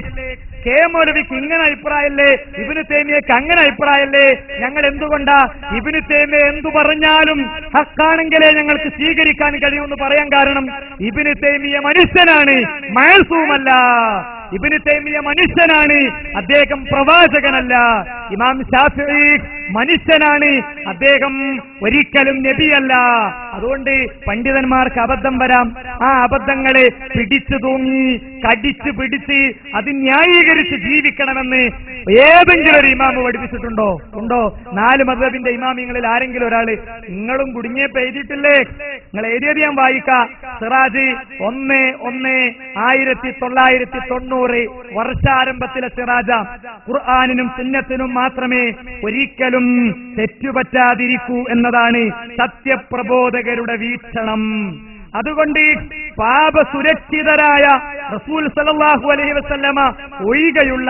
KM മൗലവിക്ക് ഇങ്ങനെ അഭിപ്രായല്ലേ, ഇബ്നു തൈമിയക്ക് അങ്ങനെ അഭിപ്രായല്ലേ, ഞങ്ങൾ എന്തുകൊണ്ടാ ഇബ്നു തൈമിയ എന്തു പറഞ്ഞാലും ഹക്കാണെങ്കിലേ ഞങ്ങൾക്ക് സ്വീകരിക്കാൻ കഴിയുമെന്ന് പറയാൻ കാരണം ഇബ്നു തൈമിയ മനുഷ്യനാണ്, മഅസൂമല്ല. ഇബ്നു തൈമിയ മനുഷ്യനാണ്, അദ്ദേഹം പ്രവാചകനല്ല. ഇമാം ശാഫിഈ മനുഷ്യനാണ്, അദ്ദേഹം ഒരിക്കലും നബിയല്ല. അതുകൊണ്ട് പണ്ഡിതന്മാർക്ക് അബദ്ധം വരാം. ആ അബദ്ധങ്ങളെ പിടിച്ചു തൂങ്ങി കടിച്ചു പിടിച്ച് അത് ന്യായീകരിച്ച് ജീവിക്കണമെന്ന് ഏതെങ്കിലും ഒരു ഇമാമ് പഠിപ്പിച്ചിട്ടുണ്ടോ? ഉണ്ടോ? 4 മദ്ഹബിന്റെ ഇമാമിങ്ങളിൽ ആരെങ്കിലും ഒരാള് നിങ്ങളും കുടുങ്ങിയപ്പോ എഴുതിയിട്ടില്ലേ? നിങ്ങൾ എഴുതിയത് ഞാൻ വായിക്കാം. സിറാജ് 1/1/1990 വർഷാരംഭത്തിലെ സിറാജ. ഖുർആനിനും സുന്നത്തിനും മാത്രമേ ഒരിക്കലും തെറ്റുപറ്റാതിരിക്കൂ എന്നതാണ് സത്യപ്രബോധകരുടെ വീക്ഷണം. അതുകൊണ്ട് പാപസുരക്ഷിതരായ റസൂൽ സല്ലല്ലാഹു അലൈഹി വസല്ലമ ഒഴികെയുള്ള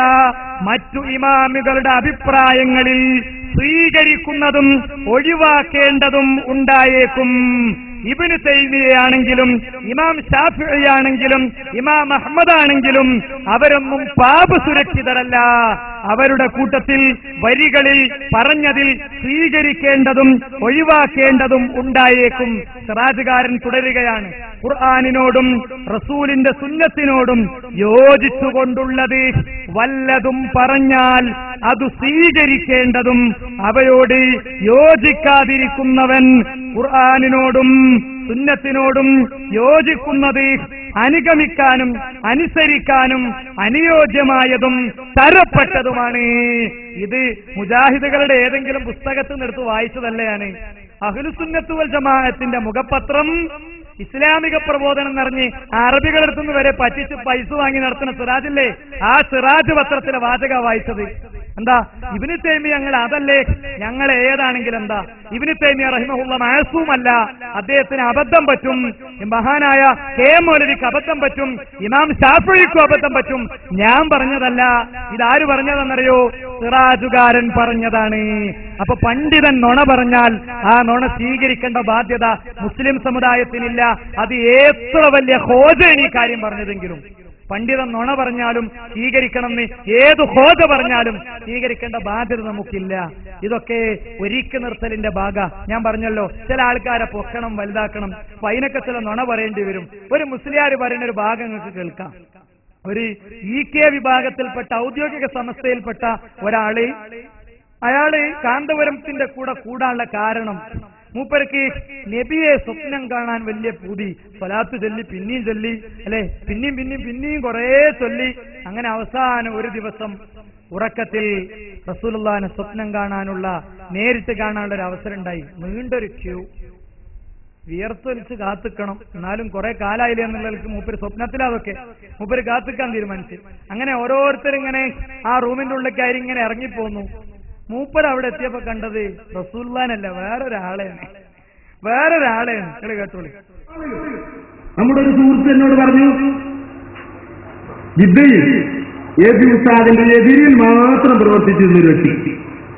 മറ്റു ഇമാമുകളുടെ അഭിപ്രായങ്ങളിൽ സ്വീകരിക്കുന്നതും ഒഴിവാക്കേണ്ടതും ഉണ്ടായേക്കും. ഇബ്നു തൈമിയയാണെങ്കിലും ഇമാം ശാഫിഈയാണെങ്കിലും ഇമാം അഹ്മദ് ആണെങ്കിലും അവരൊന്നും പാപസുരക്ഷിതരല്ല. അവരുടെ കൂട്ടത്തിൽ വരികളിൽ പറഞ്ഞതിൽ സ്വീകരിക്കേണ്ടതും ഒഴിവാക്കേണ്ടതും ഉണ്ടായേക്കും. സിറാജുകാരൻ തുടരുകയാണ്. ഖുർആനിനോടും റസൂലിന്റെ സുന്നത്തിനോടും യോജിച്ചുകൊണ്ടുള്ളത് വല്ലതും പറഞ്ഞാൽ അത് സ്വീകരിക്കേണ്ടതും അവയോട് യോജിക്കാതിരിക്കുന്നവൻ ഖുർആനിനോടും സുന്നത്തിനോടും യോജിക്കുന്നത് അനുഗമിക്കാനും അനുസരിക്കാനും അനുയോജ്യമായതും തരപ്പെട്ടതുമാണ്. ഇത് മുജാഹിദുകളുടെ ഏതെങ്കിലും പുസ്തകത്തിൽ നിന്നെടുത്ത് വായിച്ചതല്ലയാണ്. അഹ്ലുസുന്നത്ത് വൽ ജമാഅത്തിന്റെ മുഖപത്രം ഇസ്ലാമിക പ്രബോധനം നിറഞ്ഞ് അറബികളെടുത്തുനിന്ന് വരെ പറ്റിച്ച് പൈസ വാങ്ങി നടത്തുന്ന സിറാജില്ലേ, ആ സിറാജ് പത്രത്തിലെ വാചക വായിച്ചത്. എന്താ ഇബ്നു തൈമിയ ഞങ്ങൾ അതല്ലേ, ഞങ്ങൾ ഏതാണെങ്കിലും എന്താ ഇബ്നു തൈമിയ റഹിമഹുള്ള മഅസൂമല്ല, അദ്ദേഹത്തിന് അബദ്ധം പറ്റും. മഹാനായ കെ മൗലവിക്ക് അബദ്ധം പറ്റും, ഇമാം ശാഫിഈക്കും അബദ്ധം പറ്റും. ഞാൻ പറഞ്ഞതല്ല. ഇതാര് പറഞ്ഞതെന്നറിയോ? സിറാജുകാരൻ പറഞ്ഞതാണ്. അപ്പൊ പണ്ഡിതൻ നുണ പറഞ്ഞാൽ ആ നുണ സ്വീകരിക്കേണ്ട ബാധ്യത മുസ്ലിം സമുദായത്തിനില്ല. അത് എത്ര വലിയ ഹോജയാണ് ഈ കാര്യം പറഞ്ഞതെങ്കിലും. പണ്ഡിതൻ നുണ പറഞ്ഞാലും സ്വീകരിക്കണമെന്ന് ഏത് ഹോജ പറഞ്ഞാലും സ്വീകരിക്കേണ്ട ബാധ്യത നമുക്കില്ല. ഇതൊക്കെ ഒരുക്കി നിർത്തലിന്റെ ഭാഗ. ഞാൻ പറഞ്ഞല്ലോ, ചില ആൾക്കാരെ പൊക്കണം, വലുതാക്കണം, അപ്പൊ അതിനൊക്കെ ചില നുണ പറയേണ്ടി വരും. ഒരു മുസ്ലിയാർ പറയുന്ന ഒരു ഭാഗം നിങ്ങൾക്ക് കേൾക്കാം. ഒരു EK വിഭാഗത്തിൽപ്പെട്ട ഔദ്യോഗിക സംസ്ഥയിൽപ്പെട്ട ഒരാള്, അയാള് കാന്തപുരത്തിന്റെ കൂടെ കൂടാനുള്ള കാരണം മൂപ്പർക്ക് നബിയെ സ്വപ്നം കാണാൻ വലിയ പൂതി. സ്വലാത്ത് ചൊല്ലി പിന്നെയും ചൊല്ലി, അല്ലെ, പിന്നെയും കുറേ ചൊല്ലി. അങ്ങനെ അവസാനം ഒരു ദിവസം ഉറക്കത്തിൽ റസൂലുള്ളാഹിനെ സ്വപ്നം കാണാനുള്ള, നേരിട്ട് കാണാനുള്ള ഒരു അവസരം ഉണ്ടായി. നീണ്ടൊരു ക്യൂ, വിയർത്തൊലിച്ച് കാത്തിക്കണം. എന്നാലും കുറെ കാലായില്ലേ എന്നുള്ളവർക്ക് മൂപ്പര് സ്വപ്നത്തിലതൊക്കെ മൂപ്പര് കാത്തിക്കാൻ തീരുമാനിച്ചു. അങ്ങനെ ഓരോരുത്തരിങ്ങനെ ആ റൂമിന്റെ ഉള്ളിൽ കയറി ഇങ്ങനെ ഇറങ്ങിപ്പോന്നു. മൂപ്പർ അവിടെ എത്തിയപ്പോ കണ്ടത് റസൂലുള്ളാഹിനല്ല, വേറൊരാളെയാണ്. നിങ്ങൾ കേട്ടോളി. നമ്മുടെ ഒരു സുഹൃത്ത് എന്നോട് പറഞ്ഞു, ജിദ്ദയിൽ ഏപി ഉസ്താദിന്റെ എതിരിൽ മാത്രം പ്രവർത്തിച്ചിരുന്നൊരു വ്യക്തി.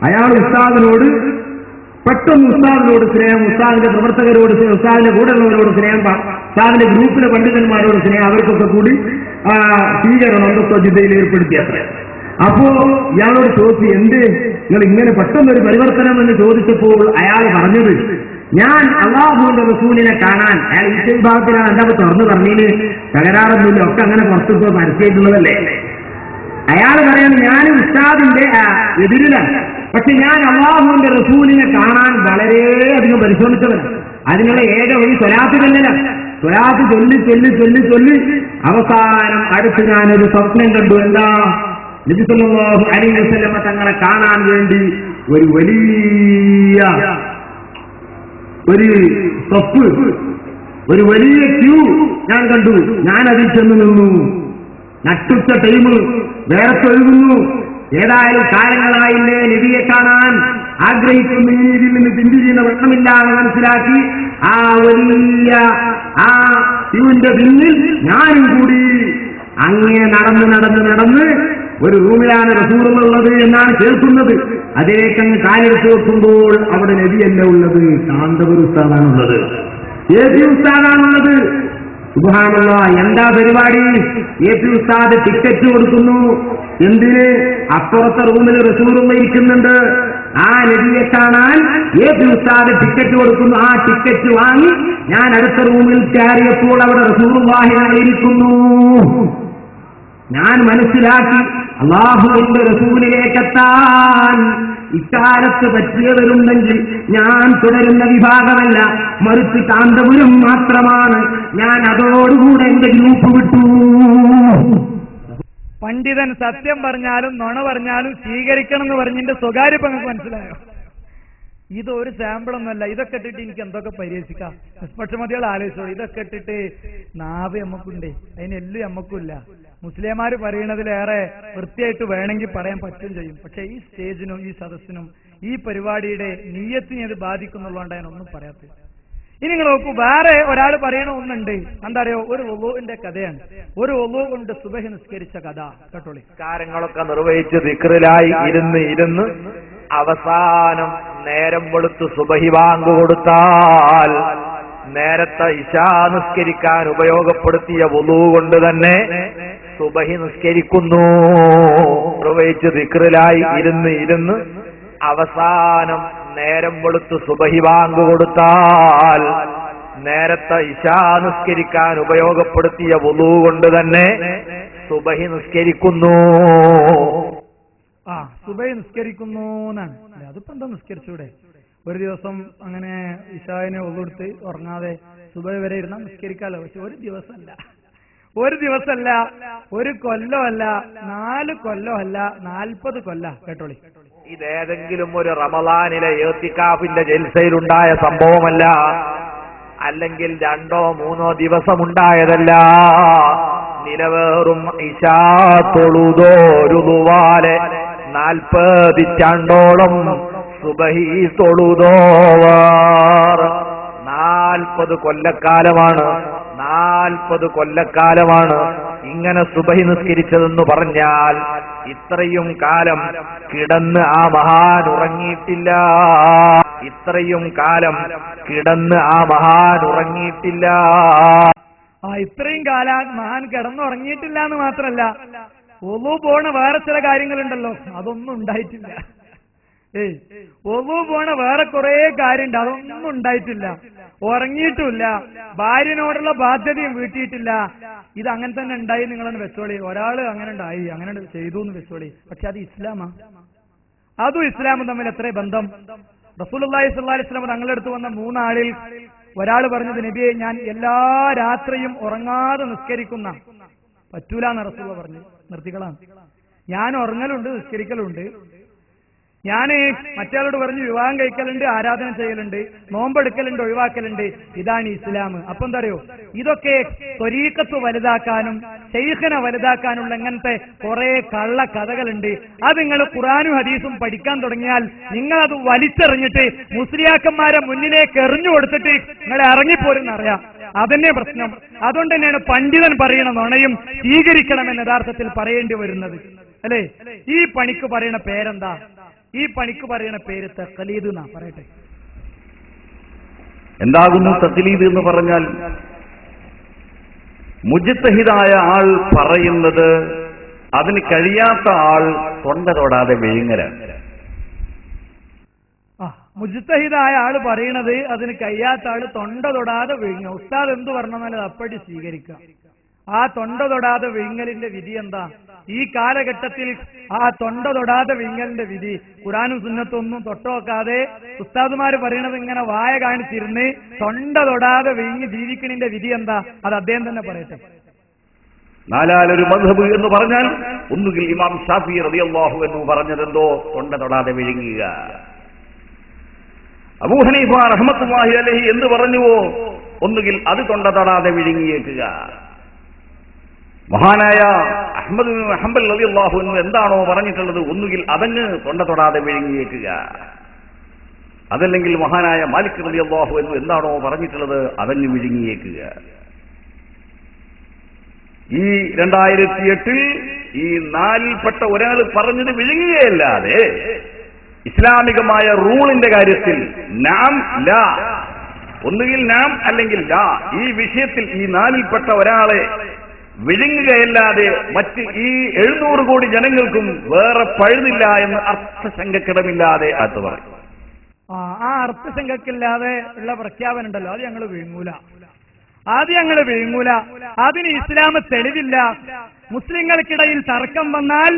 അയാൾ ഉസ്താദിനോട് പെട്ടെന്ന് ഉസ്താദിനോട് സ്നേഹം, ഉസ്താദിന്റെ പ്രവർത്തകരോട്, ഉസ്താദിന്റെ കൂടെയുള്ളവരോട് സ്നേഹം, ഉസ്താദിന്റെ ഗ്രൂപ്പിലെ പണ്ഡിതന്മാരോട് സ്നേഹം, അവർക്കൊക്കെ കൂടി സ്വീകരണം എന്തൊക്കെ ജിദ്ദയിൽ ഏർപ്പെടുത്തിയത്ര. അപ്പോ ഇയാളോട് ചോദിച്ചു, എന്ത് നിങ്ങൾ ഇങ്ങനെ പെട്ടെന്നൊരു പരിവർത്തനം എന്ന് ചോദിച്ചപ്പോൾ അയാൾ പറഞ്ഞത്, ഞാൻ അല്ലാഹുവിന്റെ റസൂലിനെ കാണാൻ, അയാൾ ഈ വിഭാഗത്തിലാണ് എന്താ തുറന്നു പറഞ്ഞതിന് തകരാറൊന്നുമില്ല, ഒക്കെ അങ്ങനെ പുറത്തിപ്പോ മനസ്സിലായിട്ടുള്ളതല്ലേ. അയാൾ പറയാണ്, ഞാൻ ഉസ്താദിന്റെ എതിരിലാണ്, പക്ഷെ ഞാൻ അല്ലാഹുവിന്റെ റസൂലിനെ കാണാൻ വളരെയധികം പരിശ്രമിച്ചവരാണ്. അതിനുള്ള ഏക വഴി സ്വലാത്ത് തന്നെയാണ്. സ്വലാത്ത് ചൊല്ലി അവസാനം അടുത്ത് ഞാനൊരു സ്വപ്നം കണ്ടു. എന്താ? നബി സല്ലല്ലാഹു അലൈഹി വസല്ലം തങ്ങളെ കാണാൻ വേണ്ടി ഒരു വലിയ സ്റ്റെപ്പ്, ഒരു വലിയ ക്യൂ ഞാൻ കണ്ടു. ഞാൻ അതിൽ ചെന്ന് നിന്നു. നട്ടുച്ച ടൈം, വേർത്തൊഴുകുന്നു. ഏതായാലും കാലങ്ങളായില്ലേ നബിയെ കാണാൻ ആഗ്രഹിക്കുന്ന, ഇതിൽ നിന്ന് പിന്തിരിയുന്ന വെള്ളമില്ലാതെ മനസ്സിലാക്കി ആ വലിയ ആ ക്യൂവിന്റെ പിന്നിൽ ഞാനും കൂടി അങ്ങനെ നടന്ന് ഒരു റൂമിലാണ് റസൂലുള്ളത് എന്നാണ് കേൾക്കുന്നത്. അതിലേക്കങ്ങ് കാലെടുത്ത് വെക്കുമ്പോൾ അവിടെ നബിയല്ല ഉള്ളത്, കാന്തപുര ഉസ്താദാണുള്ളത്, ഏപി ഉസ്താദാണുള്ളത്. സുബ്ഹാനല്ലാഹ്, എന്താ പരിപാടി? ഏപി ഉസ്താദ് ടിക്കറ്റ് കൊടുക്കുന്നു. എന്തിന്? അപ്പുറത്തെ റൂമിൽ റസൂലുള്ള ഇരിക്കുന്നുണ്ട്, ആ നബിയെ കാണാൻ ഏപി ഉസ്താദ് ടിക്കറ്റ് കൊടുക്കുന്നു. ആ ടിക്കറ്റ് വാങ്ങി ഞാൻ അടുത്ത റൂമിൽ കയറിയപ്പോൾ അവിടെ റസൂലുള്ളാഹി ഇരിക്കുന്നു. ഞാൻ മനസ്സിലാക്കി, അല്ലാഹുവിന്റെ റസൂലിലേക്കെത്താൻ ഇക്കാലത്ത് പറ്റിയവരുണ്ടെങ്കിൽ ഞാൻ തുടരുന്ന വിഭാഗമല്ല, മറിച്ച് കാന്തപുരം മാത്രമാണ്. ഞാൻ അതോടുകൂടെ എന്റെ ഗ്രൂപ്പ് വിട്ടു. പണ്ഡിതൻ സത്യം പറഞ്ഞാലും നുണ പറഞ്ഞാലും സ്വീകരിക്കണം എന്ന് പറഞ്ഞതിന്റെ സ്വകാര്യ പങ്ക് മനസ്സിലായോ? ഇതൊരു സാമ്പിളൊന്നുമല്ല. ഇതൊക്കെ ഇട്ടിട്ട് എനിക്ക് എന്തൊക്കെ പരിഹസിക്കാം. നിഷ്പക്ഷമതികൾ ആലോചിച്ചോ. ഇതൊക്കെ ഇട്ടിട്ട് നാവ് നമ്മക്കുണ്ടേ, അതിനെല്ലും നമ്മക്കില്ല. മുസ്ലിംമാര് പറയണതിലേറെ വൃത്തിയായിട്ട് വേണമെങ്കിൽ പറയാൻ പറ്റും ചെയ്യും. പക്ഷെ ഈ സ്റ്റേജിനും ഈ സദസ്സിനും ഈ പരിപാടിയുടെ നീയത്തിനെ അത് ബാധിക്കുന്നുള്ളതുകൊണ്ട് ഞാനൊന്നും പറയാത്തത്. ഇനി നിങ്ങൾ നോക്കൂ, വേറെ ഒരാൾ പറയണ ഒന്നുണ്ട്. എന്താ അറിയോ? ഒരു ഒളൂവിന്റെ കഥയാണ്. ഒരു ഒളൂ കൊണ്ട് സുബഹി നിസ്കരിച്ച കഥ കേട്ടോളി. കാര്യങ്ങളൊക്കെ നിർവഹിച്ച് ദിക്റിലായി ഇരുന്ന് അവസാനം നേരം വെളുത്ത് സുബഹി ബാങ്ക് കൊടുത്താൽ നേരത്തെ ഇശാ നിസ്കരിക്കാൻ ഉപയോഗപ്പെടുത്തിയ വുളൂ കൊണ്ട് തന്നെ സുബഹി നിസ്കരിക്കുന്നു. പ്രവഹിച്ച് ദിക്റിലായി ഇരുന്ന് അവസാനം നേരം വെളുത്ത് സുബഹി ബാങ്ക് കൊടുത്താൽ നേരത്തെ ഇശാ നിസ്കരിക്കാൻ ഉപയോഗപ്പെടുത്തിയ വുളൂ കൊണ്ട് തന്നെ സുബഹി നിസ്കരിക്കുന്നു. സുബഹി നിസ്കരിക്കുന്നു എന്നാണ്. അതിപ്പോ എന്താ നിസ്കരിച്ചൂടെ? ഒരു ദിവസം അങ്ങനെ ഇശാവിനെ ഒന്നെടുത്ത് ഉറങ്ങാതെ സുബഹി വരെ ഇരുന്നാൽ നിസ്കരിക്കാലോ. പക്ഷെ ഒരു ദിവസമല്ല, ഒരു കൊല്ലമല്ല, 4 കൊല്ലമല്ല, 40 കൊല്ല. കേട്ടോളി, ഇതേതെങ്കിലും ഒരു റമളാനിലെ ഇഅ്തികാഫിന്റെ ജൽസയിലുണ്ടായ സംഭവമല്ല, അല്ലെങ്കിൽ 2-3 ദിവസമുണ്ടായതല്ല. നിലവേറും ഇശാ തൊഴുതോരുതുവാലെ 40 ചാണ്ടോളം സുബഹി തൊഴുതോവർ. 40 കൊല്ലക്കാലമാണ്, 40 കൊല്ലക്കാലമാണ് ഇങ്ങനെ സുബഹി നിസ്കരിച്ചതെന്ന് പറഞ്ഞാൽ ഇത്രയും കാലം കിടന്ന് ആ മഹാൻ ഉറങ്ങിയിട്ടില്ല. ഇത്രയും കാലം കിടന്ന് ആ മഹാൻ ഉറങ്ങിയിട്ടില്ല. ഇത്രയും കാലം മഹാൻ കിടന്നുറങ്ങിയിട്ടില്ല എന്ന് മാത്രല്ല, ഒളു പോണ വേറെ ചില കാര്യങ്ങളുണ്ടല്ലോ, അതൊന്നും ഉണ്ടായിട്ടില്ല. ഒളു പോണ വേറെ കുറെ കാര്യമുണ്ട്, അതൊന്നും ഉണ്ടായിട്ടില്ല. ഉറങ്ങിയിട്ടുമില്ല, ഭാര്യനോടുള്ള ബാധ്യതയും വീട്ടിയിട്ടില്ല. ഇത് അങ്ങനെ തന്നെ ഉണ്ടായി നിങ്ങളെന്ന് വെച്ചോളി. ഒരാള് അങ്ങനെ ഉണ്ടായി, അങ്ങനെ ചെയ്തു എന്ന് വെച്ചോളി. പക്ഷെ അത് ഇസ്ലാമാ? അതും ഇസ്ലാമും തമ്മിൽ എത്ര ബന്ധം? റസൂലുള്ളാഹി സ്വല്ലല്ലാഹി അലൈഹി വസല്ലം തങ്ങളുടെ അടുത്ത് വന്ന 3 ആളിൽ ഒരാൾ പറഞ്ഞത്, നബിയെ ഞാൻ എല്ലാ രാത്രിയും ഉറങ്ങാതെ നിസ്കരിക്കുന്ന. പറ്റൂല എന്ന് റസൂലുള്ളാഹി പറഞ്ഞു. നിർത്തിക്കളാണ്. ഞാൻ ഉറങ്ങലുണ്ട്, നിസ്കരിക്കലുണ്ട്. ഞാൻ മറ്റയാളോട് പറഞ്ഞു വിവാഹം കഴിക്കലുണ്ട്, ആരാധന ചെയ്യലുണ്ട്, നോമ്പെടുക്കലുണ്ട്, ഒഴിവാക്കലുണ്ട്. ഇതാണ് ഇസ്ലാം. അപ്പൊ എന്താ അറിയോ, ഇതൊക്കെ ത്വരീഖത്ത് വലുതാക്കാനും ശൈഖിനെ വലുതാക്കാനുള്ള ഇങ്ങനത്തെ കുറെ കള്ള കഥകളുണ്ട്. അത് നിങ്ങൾ ഖുർആനും ഹദീസും പഠിക്കാൻ തുടങ്ങിയാൽ നിങ്ങളത് വലിച്ചെറിഞ്ഞിട്ട് മുസ്ലിയാക്കന്മാരെ മുന്നിലേക്ക് എറിഞ്ഞു കൊടുത്തിട്ട് നിങ്ങളെ ഇറങ്ങിപ്പോരുന്നറിയാം. അതന്നെ പ്രശ്നം. അതുകൊണ്ട് തന്നെയാണ് പണ്ഡിതൻ പറയണ നുണയും സ്വീകരിക്കണമെന്ന് യഥാർത്ഥത്തിൽ പറയേണ്ടി വരുന്നത്, അല്ലേ? ഈ പണിക്ക് പറയണ പേരെന്താ? ഈ പണിക്ക് പറയുന്ന പേര് തഖ്ലീദ് എന്നാ. പറയട്ടെ, എന്താകുന്നു തഖ്ലീദ് എന്ന് പറഞ്ഞാൽ? മുജ്തഹിദായ ആൾ പറയുന്നത് അതിന് കഴിയാത്ത ആൾ തൊണ്ട തൊടാതെ വിഴുങ്ങലാണ്. മുജ്തഹിദായ ആള് പറയണത് അതിന് കഴിയാത്ത ആള് തൊണ്ട തൊടാതെ വിഴുങ്ങ. ഉസ്താദ് എന്ത് പറഞ്ഞാലും അത് അപ്പടി സ്വീകരിക്കാം. ആ തൊണ്ട തൊടാതെ വിഴുങ്ങലിന്റെ വിധി എന്താ? ഈ കാലഘട്ടത്തിൽ ആ തൊണ്ട തൊടാതെ വിഴുങ്ങലിന്റെ വിധി ഖുർആനും സുന്നത്തൊന്നും തൊട്ടുനോക്കാതെ ഉസ്താദുമാര് പറയണത് ഇങ്ങനെ വായ കാണിച്ചിരുന്ന് തൊണ്ട തൊടാതെ വിഴുങ്ങി ജീവിക്കണിന്റെ വിധി എന്താ? അത് അദ്ദേഹം തന്നെ പറയട്ടെ. നാലാലൊരു മദ്ഹബ് എന്ന് പറഞ്ഞാൽ ഒന്നുകിൽ ഇമാം ഷാഫി റളിയല്ലാഹു അൻഹു പറഞ്ഞതെന്തോ തൊണ്ട തൊടാതെ വിഴുങ്ങുക. അബൂ ഹനീഫ റഹ്മത്തുള്ളാഹി അലൈഹി എന്ത് പറഞ്ഞുവോ ഒന്നുകിൽ അത് തൊണ്ട തൊടാതെ വിഴുങ്ങിയേക്കുക. മഹാനായ അഹ്മദ് ബിൻ ഹംബൽ റളിയല്ലാഹു അൻഹു എന്താണോ പറഞ്ഞിട്ടുള്ളത് ഒന്നുകിൽ അതങ്ങ് തൊണ്ട തൊടാതെ വിഴുങ്ങിയേക്കുക. അതല്ലെങ്കിൽ മഹാനായ മാലിക് റളിയല്ലാഹു അൻഹു എന്താണോ പറഞ്ഞിട്ടുള്ളത് അതങ്ങ് വിഴുങ്ങിയേക്കുക. ഈ 2008 ഈ 4ൽപ്പെട്ട ഒരാൾ പറഞ്ഞത് വിഴുങ്ങുകയല്ലാതെ ഇസ്ലാമികമായ റൂളിന്റെ കാര്യത്തിൽ നാം ലാ, ഒന്നുകിൽ നാം അല്ലെങ്കിൽ ലാ, ഈ വിഷയത്തിൽ ഈ 4ൽപ്പെട്ട ഒരാളെ വിഴുങ്ങുകയല്ലാതെ മറ്റ് ഈ 700 കോടി ജനങ്ങൾക്കും വേറെ പഴുതില്ല എന്ന് അർത്ഥശങ്കക്കിടമില്ലാതെ അത് പറയും. ആ അർത്ഥശങ്കക്കില്ലാതെ ഉള്ള പ്രഖ്യാപനം ഉണ്ടല്ലോ, അത് ഞങ്ങൾ വിഴുങ്ങൂല. അതിന് ഇസ്ലാം തെളിവില്ല. മുസ്ലിങ്ങൾക്കിടയിൽ തർക്കം വന്നാൽ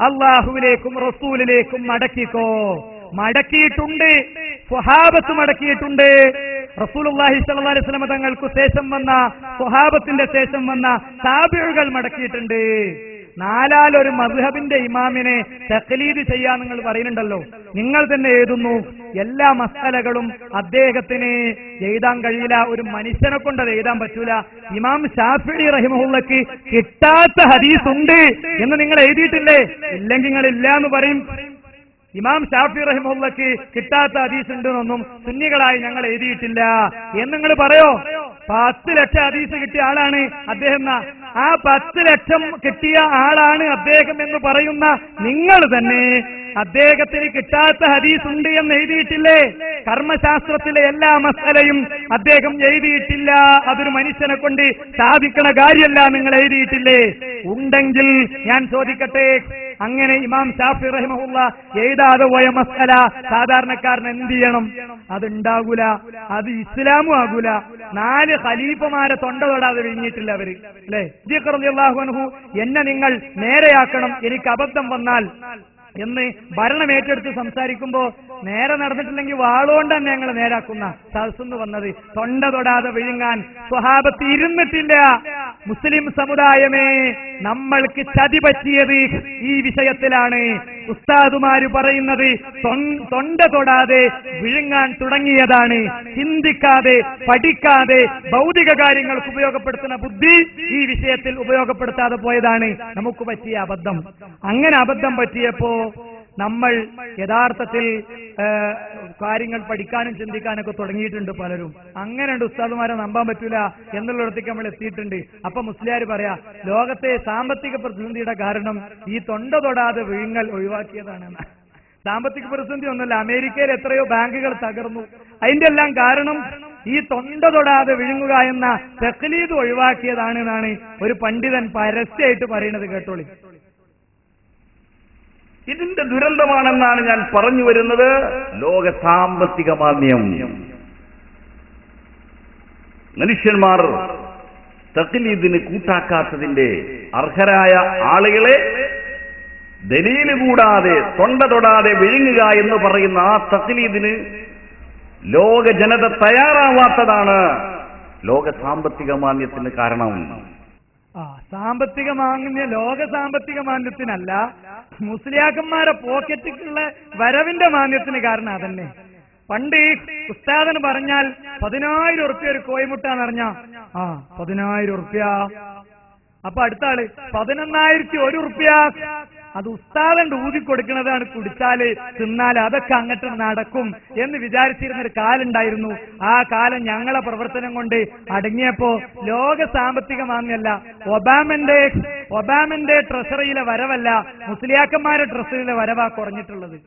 അള്ളാഹുവിലേക്കും റസൂലിലേക്കും മടക്കിക്കോ. മടക്കിയിട്ടുണ്ട്, സ്വഹാബത്ത് മടക്കിയിട്ടുണ്ട്. റസൂലുള്ളാഹി സ്വല്ലല്ലാഹി അലൈഹി വസല്ലം തങ്ങൾക്ക് ശേഷം വന്ന സ്വഹാബത്തിന്റെ ശേഷം വന്ന താബിഉകൾ മടക്കിയിട്ടുണ്ട്. 4-ാലൊരു മദ്ഹബിന്റെ ഇമാമിനെ തഖ്ലീദ് ചെയ്യാൻ നിങ്ങൾ പറയുന്നുണ്ടല്ലോ, നിങ്ങൾ തന്നെ എഴുതുന്നു എല്ലാ മസലകളും അദ്ദേഹത്തിന് എഴുതാൻ കഴിയില്ല, ഒരു മനുഷ്യനെ കൊണ്ട് അത് എഴുതാൻ പറ്റൂല. ഇമാം ശാഫിഈ റഹിമഹുള്ളക്ക് കിട്ടാത്ത ഹദീസ് ഉണ്ട് എന്ന് നിങ്ങൾ എഴുതിയിട്ടില്ലേ? ഇല്ലെങ്കിൽ നിങ്ങൾ ഇല്ല എന്ന് പറയും. ഇമാം ഷാഫി റഹിമഹുള്ളക്ക് കിട്ടാത്ത ഹദീസ് ഉണ്ടെന്നൊന്നും സുന്നികളായി ഞങ്ങൾ എഴുതിയിട്ടില്ല എന്ന് നിങ്ങൾ പറയോ? 10 ലക്ഷം ഹദീസ് കിട്ടിയ ആളാണ് അദ്ദേഹം. ആ 10 ലക്ഷം കിട്ടിയ ആളാണ് അദ്ദേഹം എന്ന് പറയുന്ന നിങ്ങൾ തന്നെ അദ്ദേഹത്തിന് കിട്ടാത്ത ഹദീസ് ഉണ്ട് എന്ന് എഴുതിയിട്ടില്ലേ? കർമ്മശാസ്ത്രത്തിലെ എല്ലാ മസലയും അദ്ദേഹം എഴുതിയിട്ടില്ല. അതൊരു മനുഷ്യനെ കൊണ്ട് സാധിക്കണ കാര്യമല്ല. നിങ്ങൾ എഴുതിയിട്ടില്ലേ? ഉണ്ടെങ്കിൽ ഞാൻ ചോദിക്കട്ടെ, അങ്ങനെ ഇമാം ഷാഫി റഹിമഹുള്ള എഴുതാതെ പോയ മസല സാധാരണക്കാരൻ എന്ത് ചെയ്യണം? അതുണ്ടാകൂല, അത് ഇസ്ലാമും ആകൂല. 4 ഖലീഫമാരെ തൊണ്ട തൊടാതെ വിഴിഞ്ഞിട്ടില്ല അവര്, അല്ലെ? സിദ്ദീഖ് റളിയല്ലാഹു അൻഹു എന്നെ നിങ്ങൾ നേരെയാക്കണം, എനിക്ക് അബദ്ധം വന്നാൽ എന്ന് ഭരണം ഏറ്റെടുത്ത് സംസാരിക്കുമ്പോ നേരെ നടന്നിട്ടില്ലെങ്കിൽ വാളുകൊണ്ട് തന്നെ ഞങ്ങൾ നേരാക്കുന്ന സദസ്സെന്ന് വന്നത്. തൊണ്ട തൊടാതെ വിഴുങ്ങാൻ സ്വഹാബത്ത് ഇരുന്നിട്ടില്ല. മുസ്ലിം സമുദായമേ, നമ്മൾക്ക് ചതി പറ്റിയത് ഈ വിഷയത്തിലാണ്. ഉസ്താദുമാര് പറയുന്നത് തൊണ്ട തൊടാതെ വിഴുങ്ങാൻ തുടങ്ങിയതാണ്. ചിന്തിക്കാതെ പഠിക്കാതെ ഭൗതിക കാര്യങ്ങൾക്ക് ഉപയോഗപ്പെടുത്തുന്ന ബുദ്ധി ഈ വിഷയത്തിൽ ഉപയോഗപ്പെടുത്താതെ പോയതാണ് നമുക്ക് പറ്റിയ അബദ്ധം. അങ്ങനെ അബദ്ധം പറ്റിയപ്പോ നമ്മൾ യഥാർത്ഥത്തിൽ കാര്യങ്ങൾ പഠിക്കാനും ചിന്തിക്കാനൊക്കെ തുടങ്ങിയിട്ടുണ്ട് പലരും. അങ്ങനെയുണ്ട് ഉസ്താദുമാരെ നമ്പാൻ പറ്റൂല എന്നുള്ളിടത്തേക്ക് നമ്മൾ എത്തിയിട്ടുണ്ട്. അപ്പൊ മുസ്ലിയാർ പറയാ, ലോകത്തെ സാമ്പത്തിക പ്രതിസന്ധിയുടെ കാരണം ഈ തൊണ്ട തൊടാതെ വിഴുങ്ങൽ ഒഴിവാക്കിയതാണ്. സാമ്പത്തിക പ്രതിസന്ധി ഒന്നുമല്ല, അമേരിക്കയിൽ എത്രയോ ബാങ്കുകൾ തകർന്നു. അതിന്റെ എല്ലാം കാരണം ഈ തൊണ്ട തൊടാതെ വിഴുങ്ങുക എന്ന തഖ്ലീദ് ഒഴിവാക്കിയതാണ് എന്നാണ് ഒരു പണ്ഡിതൻ പരസ്യമായിട്ട് പറയുന്നത്. കേട്ടോളി. ഇതിന്റെ ദുരന്തമാണെന്നാണ് ഞാൻ പറഞ്ഞു വരുന്നത്. ലോക സാമ്പത്തിക മാന്ദ്യം. മനുഷ്യന്മാർ തഖ്ലീദിന് കൂട്ടാക്കാത്തതിന്റെ അർഹരായ ആളുകളെ ദലീല് കൂടാതെ തൊണ്ട തൊടാതെ വിഴുങ്ങുക എന്ന് പറയുന്ന ആ തഖ്ലീദിന് ലോക ജനത തയ്യാറാവാത്തതാണ് ലോക സാമ്പത്തിക മാന്ദ്യത്തിന് കാരണം. സാമ്പത്തിക മാന്ദ്യം ലോക സാമ്പത്തിക മാന്ദ്യത്തിനല്ല, മുസ്ലിയാക്കന്മാരെ പോക്കറ്റിലുള്ള വരവിന്റെ മാന്ദ്യത്തിന് കാരണം അതന്നെ. പണ്ട് ഉസ്താദന് പറഞ്ഞാൽ 10,000 ഉറുപ്പ്യ ഒരു കോയിമുട്ടാന്ന് പറഞ്ഞ 10,000 ഉറുപ്പ്യ. അപ്പൊ അടുത്ത ആള് 11,001 ഉറുപ്പ്യ. അത് ഉസ്താദണ്ട് ഊതിക്കൊടുക്കുന്നതാണ്, കുടിച്ചാല് തിന്നാല് അതൊക്കെ അങ്ങോട്ട് നടക്കും എന്ന് വിചാരിച്ചിരുന്നൊരു കാലുണ്ടായിരുന്നു. ആ കാലം ഞങ്ങളെ പ്രവർത്തനം കൊണ്ട് അടങ്ങിയപ്പോ ലോക സാമ്പത്തിക മാന്ദ്യമല്ല, ഒബാമന്റെ ട്രഷറിയിലെ വരവല്ല, മുസ്ലിയാക്കന്മാരുടെ ട്രഷറിയിലെ വരവാ കുറഞ്ഞിട്ടുള്ളത്.